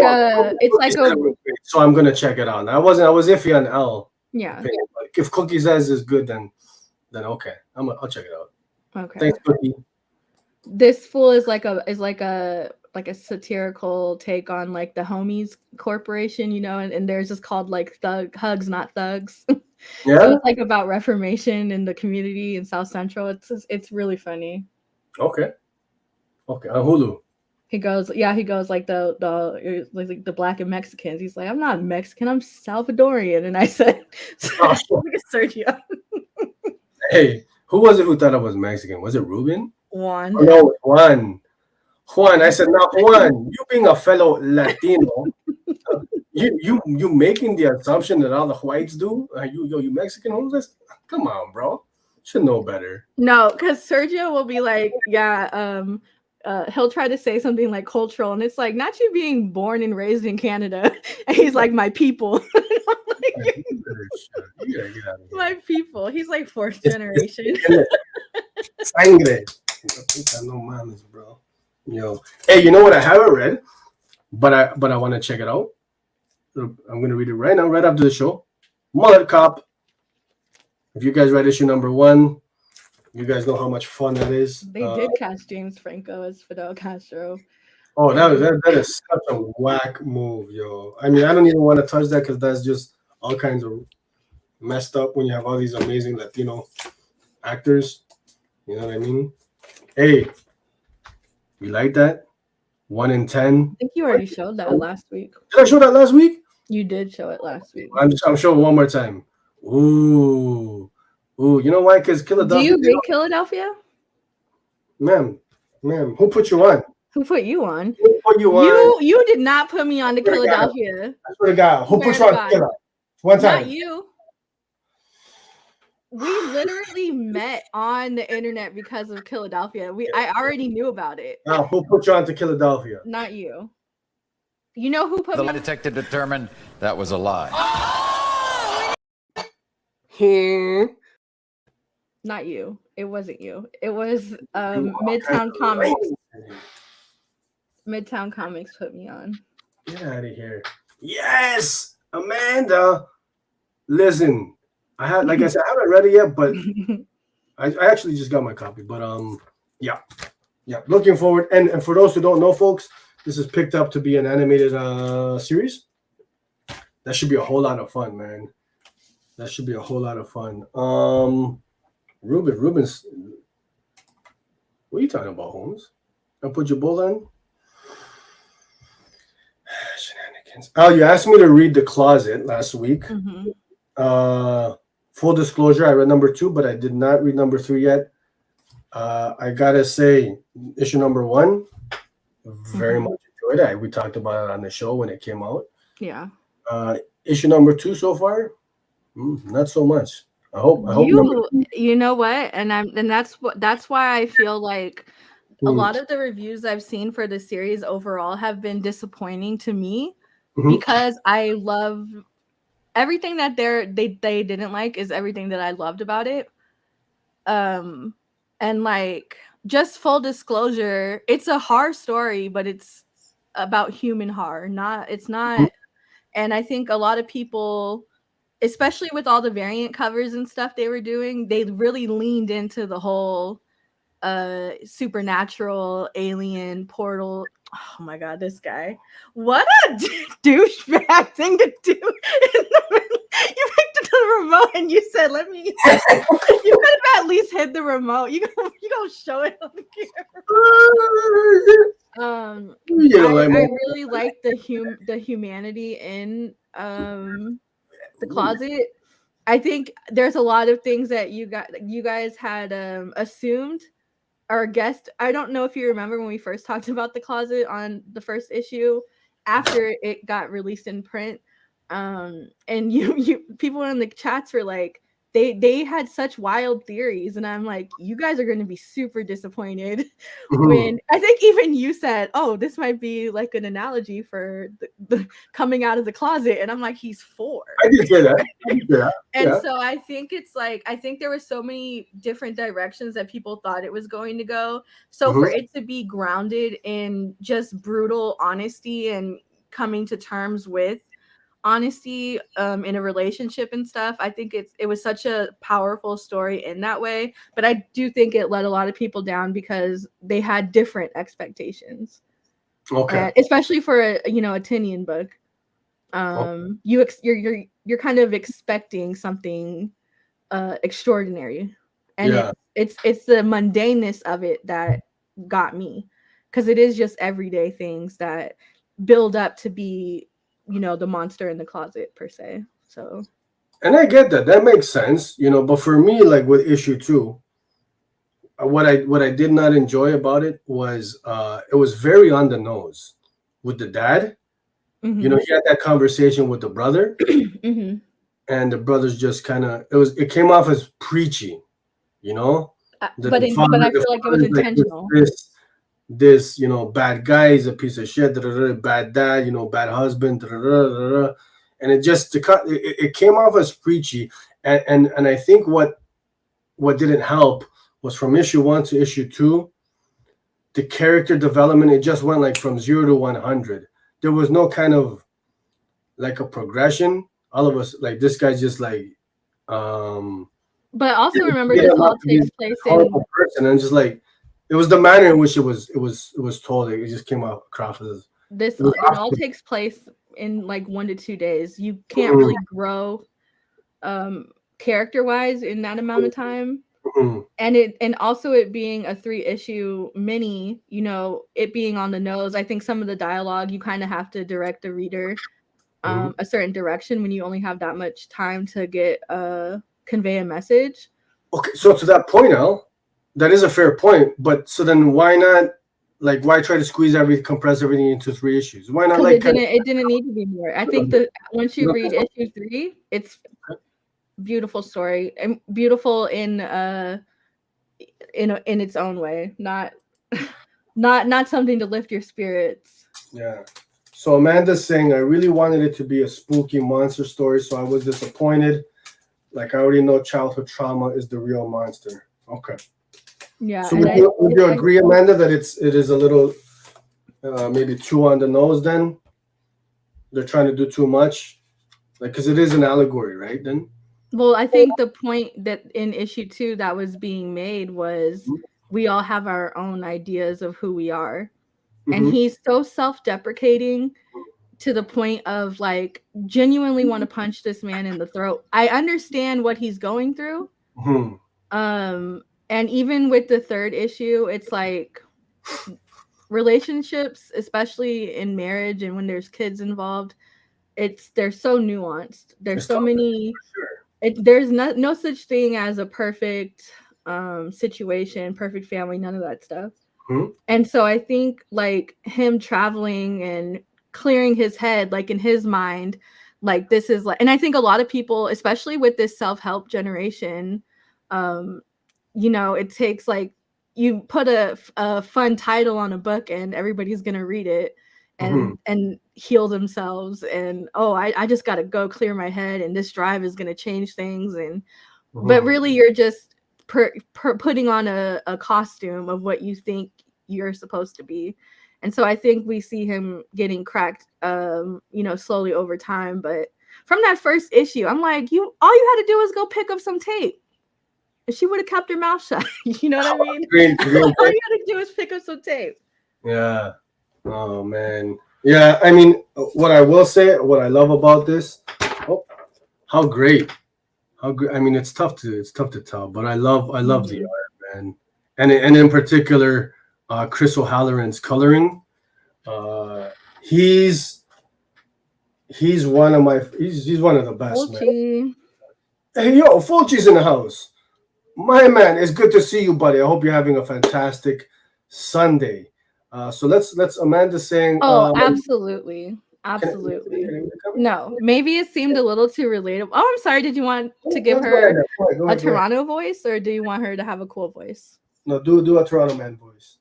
Speaker 1: so I'm gonna check it out. I was iffy on Elle.
Speaker 2: Yeah.
Speaker 1: Like if Cookie says is good, then okay. I'll check it out.
Speaker 2: Okay.
Speaker 1: Thanks, Cookie.
Speaker 2: This Fool is like a satirical take on like the Homies Corporation, and theirs is called like Hugs Not Thugs.
Speaker 1: Yeah.
Speaker 2: So it's like about reformation in the community in South Central. It's really funny.
Speaker 1: Okay. On Hulu.
Speaker 2: He goes like the Black and Mexicans. He's like, I'm not Mexican, I'm Salvadorian. And I said, Sergio.
Speaker 1: Hey, who was it who thought I was Mexican? Was it Ruben?
Speaker 2: Juan.
Speaker 1: Oh, no, Juan. I said, now Juan, you being a fellow Latino, you making the assumption that all the whites do? You Mexican homeless? Come on, bro. Should know better.
Speaker 2: No, because Sergio will be like, he'll try to say something like cultural, and it's like, not you being born and raised in Canada. And he's like, my people. My people. He's like fourth generation.
Speaker 1: Sangre. No mames, bro. Hey, you know what? I haven't read, but I want to check it out. I'm gonna read it right now, right after the show. Mullet Cop. If you guys read issue number 1, you guys know how much fun that is.
Speaker 2: They did cast James Franco as Fidel Castro.
Speaker 1: Oh, that is such a whack move, yo. I mean, I don't even want to touch that because that's just all kinds of messed up when you have all these amazing Latino actors. You know what I mean? Hey, you like that? 1 in 10.
Speaker 2: I think you already showed that last week.
Speaker 1: Did I show that last week?
Speaker 2: You did show it last week.
Speaker 1: I'm showing one more time. Ooh, you know why? Because Philadelphia.
Speaker 2: Do you read Philadelphia?
Speaker 1: Ma'am, who put you on?
Speaker 2: Who put you on?
Speaker 1: Who put you on?
Speaker 2: You did not put me on to Philadelphia.
Speaker 1: I swear to God. Who put you on Phila? One time.
Speaker 2: Not you. We literally met on the internet because of Philadelphia. I already knew about it.
Speaker 1: Now, who put you on to Philadelphia?
Speaker 2: Not you. You know who put
Speaker 5: the
Speaker 2: me
Speaker 5: lie detector determined that was a lie.
Speaker 2: Not you. It wasn't you. It was Midtown Comics. Midtown Comics put me on.
Speaker 1: Get out of here. Yes, Amanda. Listen, I haven't read it yet, but I actually just got my copy. But yeah. Looking forward. And for those who don't know, folks, this is picked up to be an animated series. That should be a whole lot of fun, man. That should be a whole lot of fun. Ruben's. What are you talking about, Holmes? I'll put your bull on. Oh, you asked me to read The Closet last week.
Speaker 2: Mm-hmm.
Speaker 1: Full disclosure, I read number 2, but I did not read number 3 yet. I gotta say, issue number 1, very much enjoyed it. We talked about it on the show when it came out.
Speaker 2: Yeah.
Speaker 1: Issue number 2 so far, not so much. I hope
Speaker 2: you know what, and that's why I feel like a lot of the reviews I've seen for the series overall have been disappointing to me, because I love everything that they didn't like is everything that I loved about it. And like, just full disclosure, it's a horror story, but it's about human horror. And I think a lot of people, especially with all the variant covers and stuff they were doing, they really leaned into the whole supernatural alien portal. Oh my god, this guy, what a douchebag thing to do. You picked up the remote and you said, let me you could have at least hid the remote. You gonna show it on the camera. I really like the humanity in The Closet. I think there's a lot of things that you guys had assumed or guessed. I don't know if you remember when we first talked about The Closet on the first issue after it got released in print. And you people in the chats were like, they had such wild theories, and I'm like, you guys are going to be super disappointed when I think even you said, oh, this might be like an analogy for the coming out of the closet, and I'm like, he's 4.
Speaker 1: I did say that.
Speaker 2: So I think it's like, I think there were so many different directions that people thought it was going to go. So for it to be grounded in just brutal honesty and coming to terms with honesty in a relationship and stuff, I think it was such a powerful story in that way. But I do think it let a lot of people down because they had different expectations. Okay, especially for a Tinian book. You're kind of expecting something extraordinary, and it's the mundaneness of it that got me, because it is just everyday things that build up to be the monster in the closet per se. So,
Speaker 1: and I get that makes sense, but for me, like with issue 2, what I did not enjoy about it was it was very on the nose with the dad. He had that conversation with the brother, and the brother's just kind of it came off as preachy,
Speaker 2: but I feel like it was intentional.
Speaker 1: Like, this bad guy is a piece of shit, bad dad, bad husband, and it came off as preachy, and I think what didn't help was from issue 1 to issue 2, the character development, it just went like from 0 to 100. There was no kind of like a progression. All of us, like, this guy's just like
Speaker 2: but also remember, this all takes place in
Speaker 1: person, and just like it was the manner in which it was told. It just came out across as
Speaker 2: it all takes place in like 1 to 2 days. You can't really grow character wise in that amount of time. And also it being a 3-issue mini, it being on the nose. I think some of the dialogue, you kind of have to direct the reader a certain direction when you only have that much time to convey a message.
Speaker 1: Okay, so to that point, Elle, that is a fair point, but so then why not, like, why try to compress everything into 3 issues? Why not, like,
Speaker 2: it didn't need to be more. I think that once you read issue 3, it's beautiful story, and beautiful in its own way, not something to lift your spirits.
Speaker 1: Yeah. So Amanda's saying, I really wanted it to be a spooky monster story, so I was disappointed. Like, I already know childhood trauma is the real monster. Okay.
Speaker 2: Yeah.
Speaker 1: So would you agree, Amanda, that it is a little maybe too on the nose then? They're trying to do too much? Like, because it is an allegory, right, then?
Speaker 2: Well, I think the point that in issue 2 that was being made was we all have our own ideas of who we are. And he's so self-deprecating to the point of, like, genuinely want to punch this man in the throat. I understand what he's going through.
Speaker 1: Mm-hmm.
Speaker 2: And even with the 3rd issue, it's like relationships, especially in marriage and when there's kids involved, they're so nuanced. There's so many. There's no such thing as a perfect situation, perfect family, none of that stuff. And so I think like him traveling and clearing his head, like in his mind, like this is like, and I think a lot of people, especially with this self-help generation, you know, it takes like, you put a fun title on a book and everybody's gonna read it and heal themselves, and I just gotta go clear my head and this drive is gonna change things, and but really you're just putting on a costume of what you think you're supposed to be. And so I think we see him getting cracked you know, slowly over time. But from that first issue, I'm like, all you had to do was go pick up some tape. She would have kept her mouth shut. You know what I mean? All you had to do is pick up some tape.
Speaker 1: Yeah. Oh man. Yeah. I mean, what I will say, what I love about this, how great. I mean, it's tough to tell, but I love the art, man, and in particular, Chris O'Halloran's coloring. He's one of the best, man. Hey, yo, Fulci's in the house. My man, it's good to see you, buddy. I hope you're having a fantastic Sunday. So let's Amanda saying.
Speaker 2: Absolutely. No, maybe it seemed a little too relatable. Oh, I'm sorry. Did you want to give her a Toronto voice, or do you want her to have a cool voice?
Speaker 1: No, do a Toronto man voice.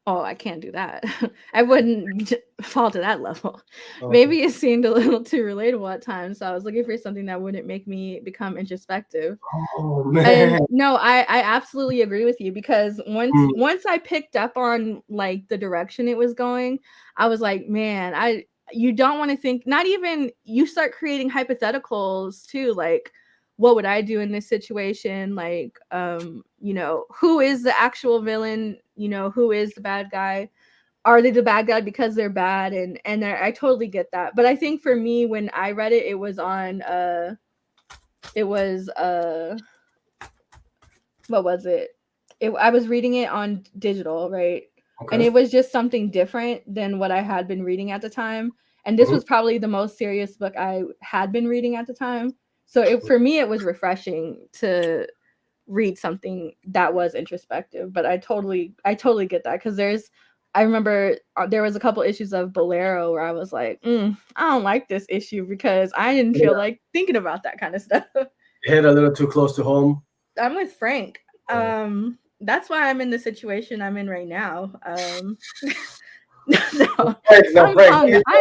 Speaker 2: Oh, I can't do that. I wouldn't fall to that level. Okay. Maybe it seemed a little too relatable at times. So I was looking for something that wouldn't make me become introspective.
Speaker 1: Oh man.
Speaker 2: And no, I absolutely agree with you, because once I picked up on like the direction it was going, I was like, man, you don't want to think, not even, you start creating hypotheticals too, like, what would I do in this situation? Like, you know, who is the actual villain? You know, who is the bad guy? Are they the bad guy because they're bad? And I totally get that. But I think for me, when I read it, it was on, what was it? I was reading it on digital, right? Okay. And it was just something different than what I had been reading at the time. And this was probably the most serious book I had been reading at the time. So for me, it was refreshing to read something that was introspective. But I totally get that, because I remember there was a couple issues of Bolero where I was like, I don't like this issue, because I didn't feel like thinking about that kind of stuff.
Speaker 1: It hit a little too close to home.
Speaker 2: I'm with Frank. That's why I'm in the situation I'm in right now. I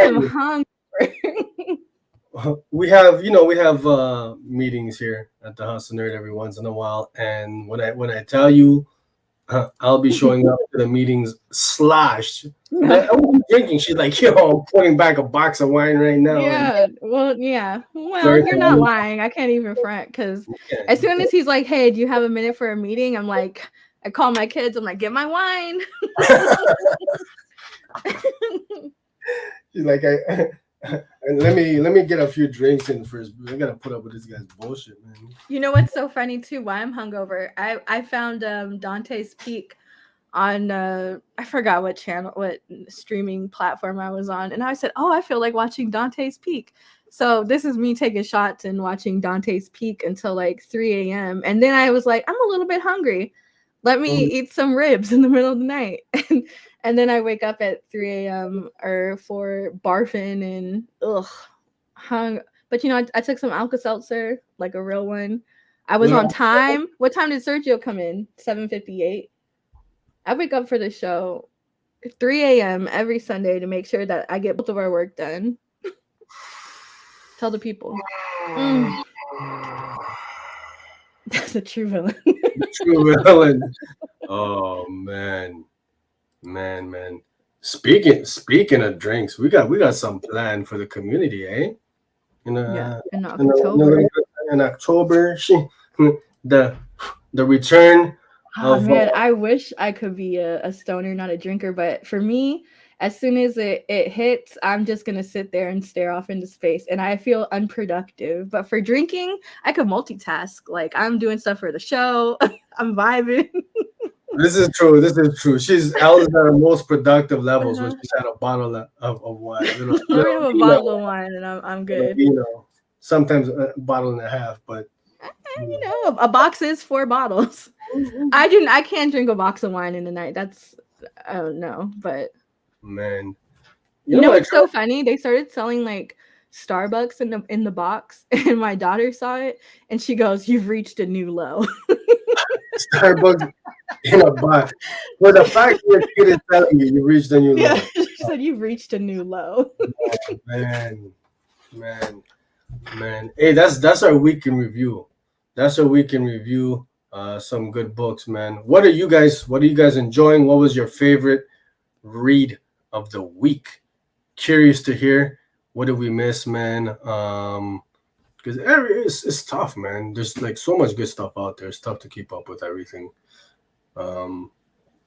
Speaker 2: am hungry.
Speaker 1: We have meetings here at the House of Nerd every once in a while, and when I tell you, I'll be showing up to the meetings sloshed. I'm drinking. She's like, yo, I'm putting back a box of wine right now.
Speaker 2: Well, you're not lying. I can't even front, because as soon as he's like, hey, do you have a minute for a meeting? I'm like, I call my kids. I'm like, get my wine.
Speaker 1: She's like, let me get a few drinks in first. I gotta put up with this guy's bullshit, man.
Speaker 2: You know what's so funny too? Why I'm hungover? I found Dante's Peak on I forgot what streaming platform I was on, and I said, I feel like watching Dante's Peak. So this is me taking shots and watching Dante's Peak until like 3 a.m. And then I was like, I'm a little bit hungry. Let me eat some ribs in the middle of the night. And then I wake up at 3 a.m. or for barfing and hung. But I took some Alka-Seltzer, like a real one. I was on time. What time did Sergio come in? 7:58. I wake up for the show 3 a.m. every Sunday to make sure that I get both of our work done. Tell the people. That's a true villain.
Speaker 1: True villain. Oh man. Speaking of drinks, we got some planned for the community, eh? In October. In October, the return.
Speaker 2: Oh man, I wish I could be a stoner, not a drinker. But for me, as soon as it hits, I'm just gonna sit there and stare off into space, and I feel unproductive. But for drinking, I could multitask. Like, I'm doing stuff for the show. I'm vibing.
Speaker 1: This is true. This is true. Elle's at her most productive levels when she's had a bottle of wine.
Speaker 2: I have a bottle of wine and I'm good.
Speaker 1: Sometimes a bottle and a half, but
Speaker 2: a box is 4 bottles. I can't drink a box of wine in the night. That's I don't know, but
Speaker 1: man,
Speaker 2: you know what's so funny? They started selling like Starbucks in the box, and my daughter saw it and she goes, "You've reached a new low."
Speaker 1: Starbucks in a box. Well, the fact your kid is telling you reached a new low.
Speaker 2: Yeah, she said you've reached a new low.
Speaker 1: Man. Hey, that's our week in review. That's our week in review. Some good books, man. What are you guys enjoying? What was your favorite read of the week? Curious to hear. What did we miss, man? Because it's tough, man. There's like so much good stuff out there. It's tough to keep up with everything.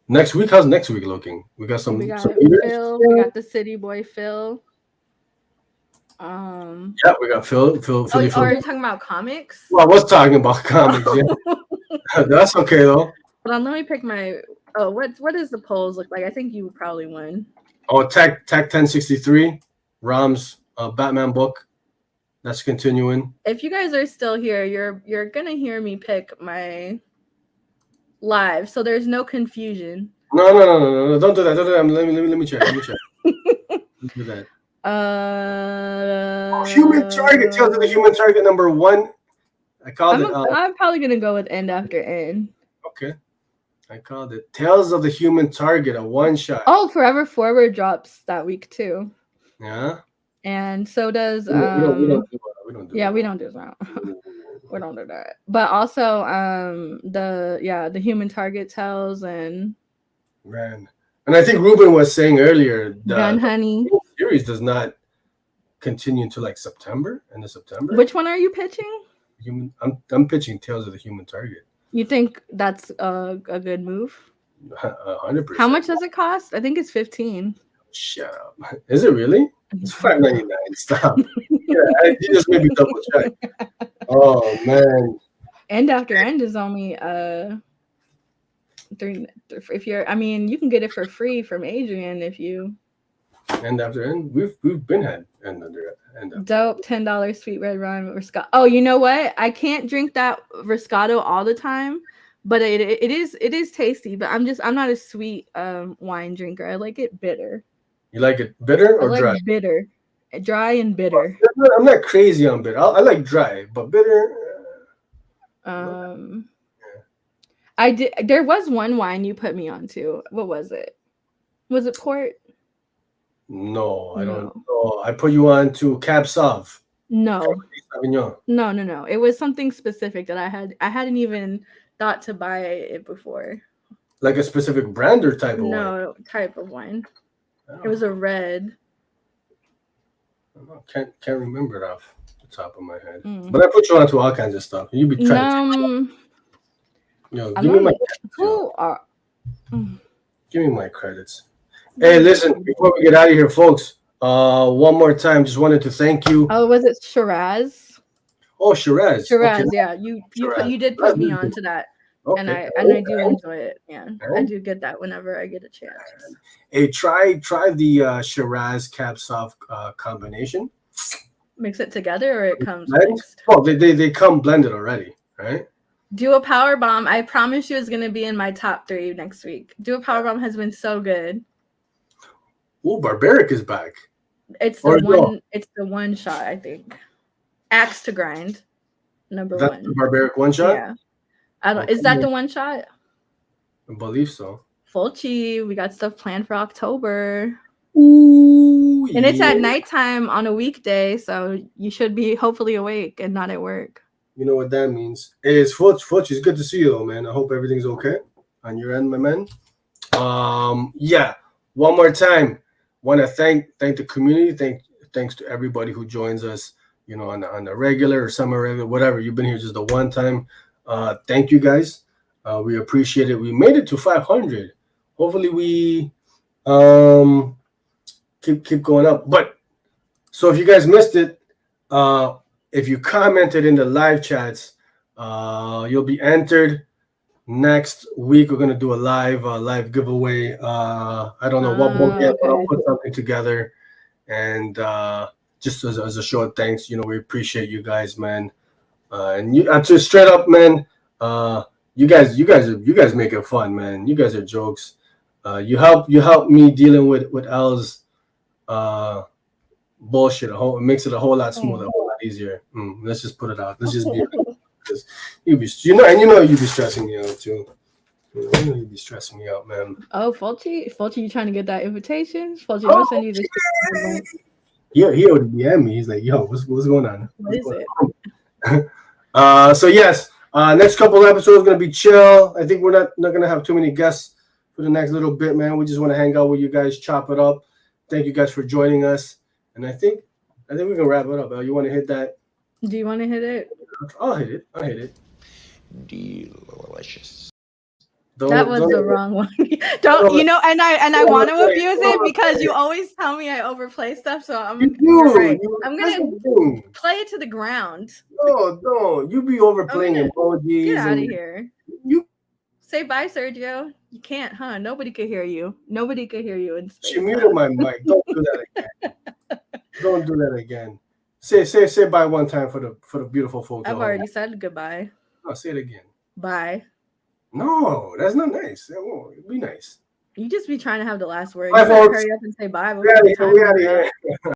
Speaker 1: Next week, how's next week looking? We got Phil. We
Speaker 2: got the city boy Phil.
Speaker 1: Yeah, we got Phil.
Speaker 2: Are you talking about comics?
Speaker 1: Well, I was talking about comics. Yeah, that's okay though.
Speaker 2: Hold on, let me pick my. Oh, what does the polls look like? I think you probably won.
Speaker 1: Oh, Tech 1063, Ram's Batman book. That's continuing.
Speaker 2: If you guys are still here, you're gonna hear me pick my live, so there's no confusion.
Speaker 1: No! Don't do that. Let me check. Let me do that. Human Target. Tales of the Human Target #1.
Speaker 2: I'm probably gonna go with End After End.
Speaker 1: Okay. I called it Tales of the Human Target, a one-shot.
Speaker 2: Oh, Forever Forward drops that week too.
Speaker 1: Yeah.
Speaker 2: And so does
Speaker 1: we don't do that.
Speaker 2: We don't do that. We don't do that. But also the Human Target Tales and
Speaker 1: man. And I think Ruben was saying earlier
Speaker 2: Gun Honey
Speaker 1: series does not continue until like September, end of September.
Speaker 2: Which one are you pitching?
Speaker 1: I'm pitching Tales of the Human Target.
Speaker 2: You think that's a good move?
Speaker 1: 100%.
Speaker 2: How much does it cost? I think it's $15.
Speaker 1: Shut up. Is it really? It's $5.99. Stop. You just made me double check. Oh man.
Speaker 2: End After End is only if you're. I mean, you can get it for free from Adrian if you.
Speaker 1: End After End. We've been had End After End.
Speaker 2: Dope $10 sweet red wine with Riscato. Oh, you know what? I can't drink that Riscato all the time, but it is tasty. But I'm not a sweet wine drinker. I like it bitter.
Speaker 1: You like it bitter or dry?
Speaker 2: Bitter, dry and bitter.
Speaker 1: I'm not crazy on bitter. I like dry, but bitter.
Speaker 2: I did. There was one wine you put me onto. What was it? Was it port?
Speaker 1: No, I don't know. I put you on to Cab Sauv.
Speaker 2: No. No. It was something specific that I hadn't even thought to buy it before.
Speaker 1: Like a specific brand or type of wine?
Speaker 2: No, type of wine. It was a red.
Speaker 1: I can't remember it off the top of my head. But I put you on to all kinds of stuff. You be trying to give me my give me my credits. Hey, listen, before we get out of here, folks, one more time, just wanted to thank you.
Speaker 2: Oh, was it Shiraz?
Speaker 1: Oh, Shiraz.
Speaker 2: Shiraz, okay. Yeah. You did put me on to that. Okay. And I do enjoy it. Yeah. Okay. I do get that whenever I get a chance.
Speaker 1: Hey, try the Shiraz Cab Sauv combination.
Speaker 2: Mix it together or it comes mixed?
Speaker 1: Oh, they come blended already, right?
Speaker 2: Do a Power Bomb. I promise you it's going to be in my top 3 next week. Do a Power Bomb has been so good.
Speaker 1: Oh, Barbaric is back.
Speaker 2: It's the one shot, I think. Axe to Grind, #1.
Speaker 1: That's the Barbaric one shot?
Speaker 2: Yeah. Is that the one shot?
Speaker 1: I believe so.
Speaker 2: Fulci, we got stuff planned for October.
Speaker 1: Ooh,
Speaker 2: and it's at nighttime on a weekday, so you should be hopefully awake and not at work.
Speaker 1: You know what that means. Hey, it's Fulci. It's good to see you, though, man. I hope everything's okay on your end, my man. Yeah. One more time, want to thank the community. Thanks to everybody who joins us, on the regular or semi-regular, whatever. You've been here just the one time. Thank you guys. We appreciate it. We made it to 500. Hopefully we keep going up. But so if you guys missed it, if you commented in the live chats, you'll be entered. Next week we're gonna do a live giveaway. I don't know what book yet, but I'll put something together, and just as a short thanks. We appreciate you guys, man. And you just straight up, man. You guys make it fun, man. You guys are jokes. You help me dealing with Elle's bullshit. It makes it a whole lot smoother, a whole lot easier. Let's just put it out. Let's just be. You be stressing me out too. You be stressing me out, man.
Speaker 2: Oh, Fulci, you trying to get that invitation? Fulci, I'm gonna send you this.
Speaker 1: He already DM'd me. He's like, "Yo, what's going on?
Speaker 2: What is it?"
Speaker 1: So yes, next couple episodes gonna be chill. I think we're not gonna have too many guests for the next little bit, man. We just want to hang out with you guys, chop it up. Thank you guys for joining us, and I think we can wrap it up. You want to hit that?
Speaker 2: Do you want to hit it?
Speaker 1: I'll hit it.
Speaker 4: Delicious.
Speaker 2: That was the wrong one. Don't and I want to abuse it because you always tell me I overplay stuff. So I'm gonna play it to the ground.
Speaker 1: No, you be overplaying emojis.
Speaker 2: Get out of here. You say bye, Sergio. You can't, huh? Nobody could hear you. Nobody could hear you in space.
Speaker 1: She muted my mic. Don't do that again. Don't do that again. Say bye one time for the beautiful folks.
Speaker 2: I've already said goodbye.
Speaker 1: No, say it again.
Speaker 2: Bye.
Speaker 1: No, that's not nice. That won't be nice.
Speaker 2: You just be trying to have the last word.
Speaker 1: Bye, folks.
Speaker 2: Hurry up and say bye.
Speaker 1: We out of here.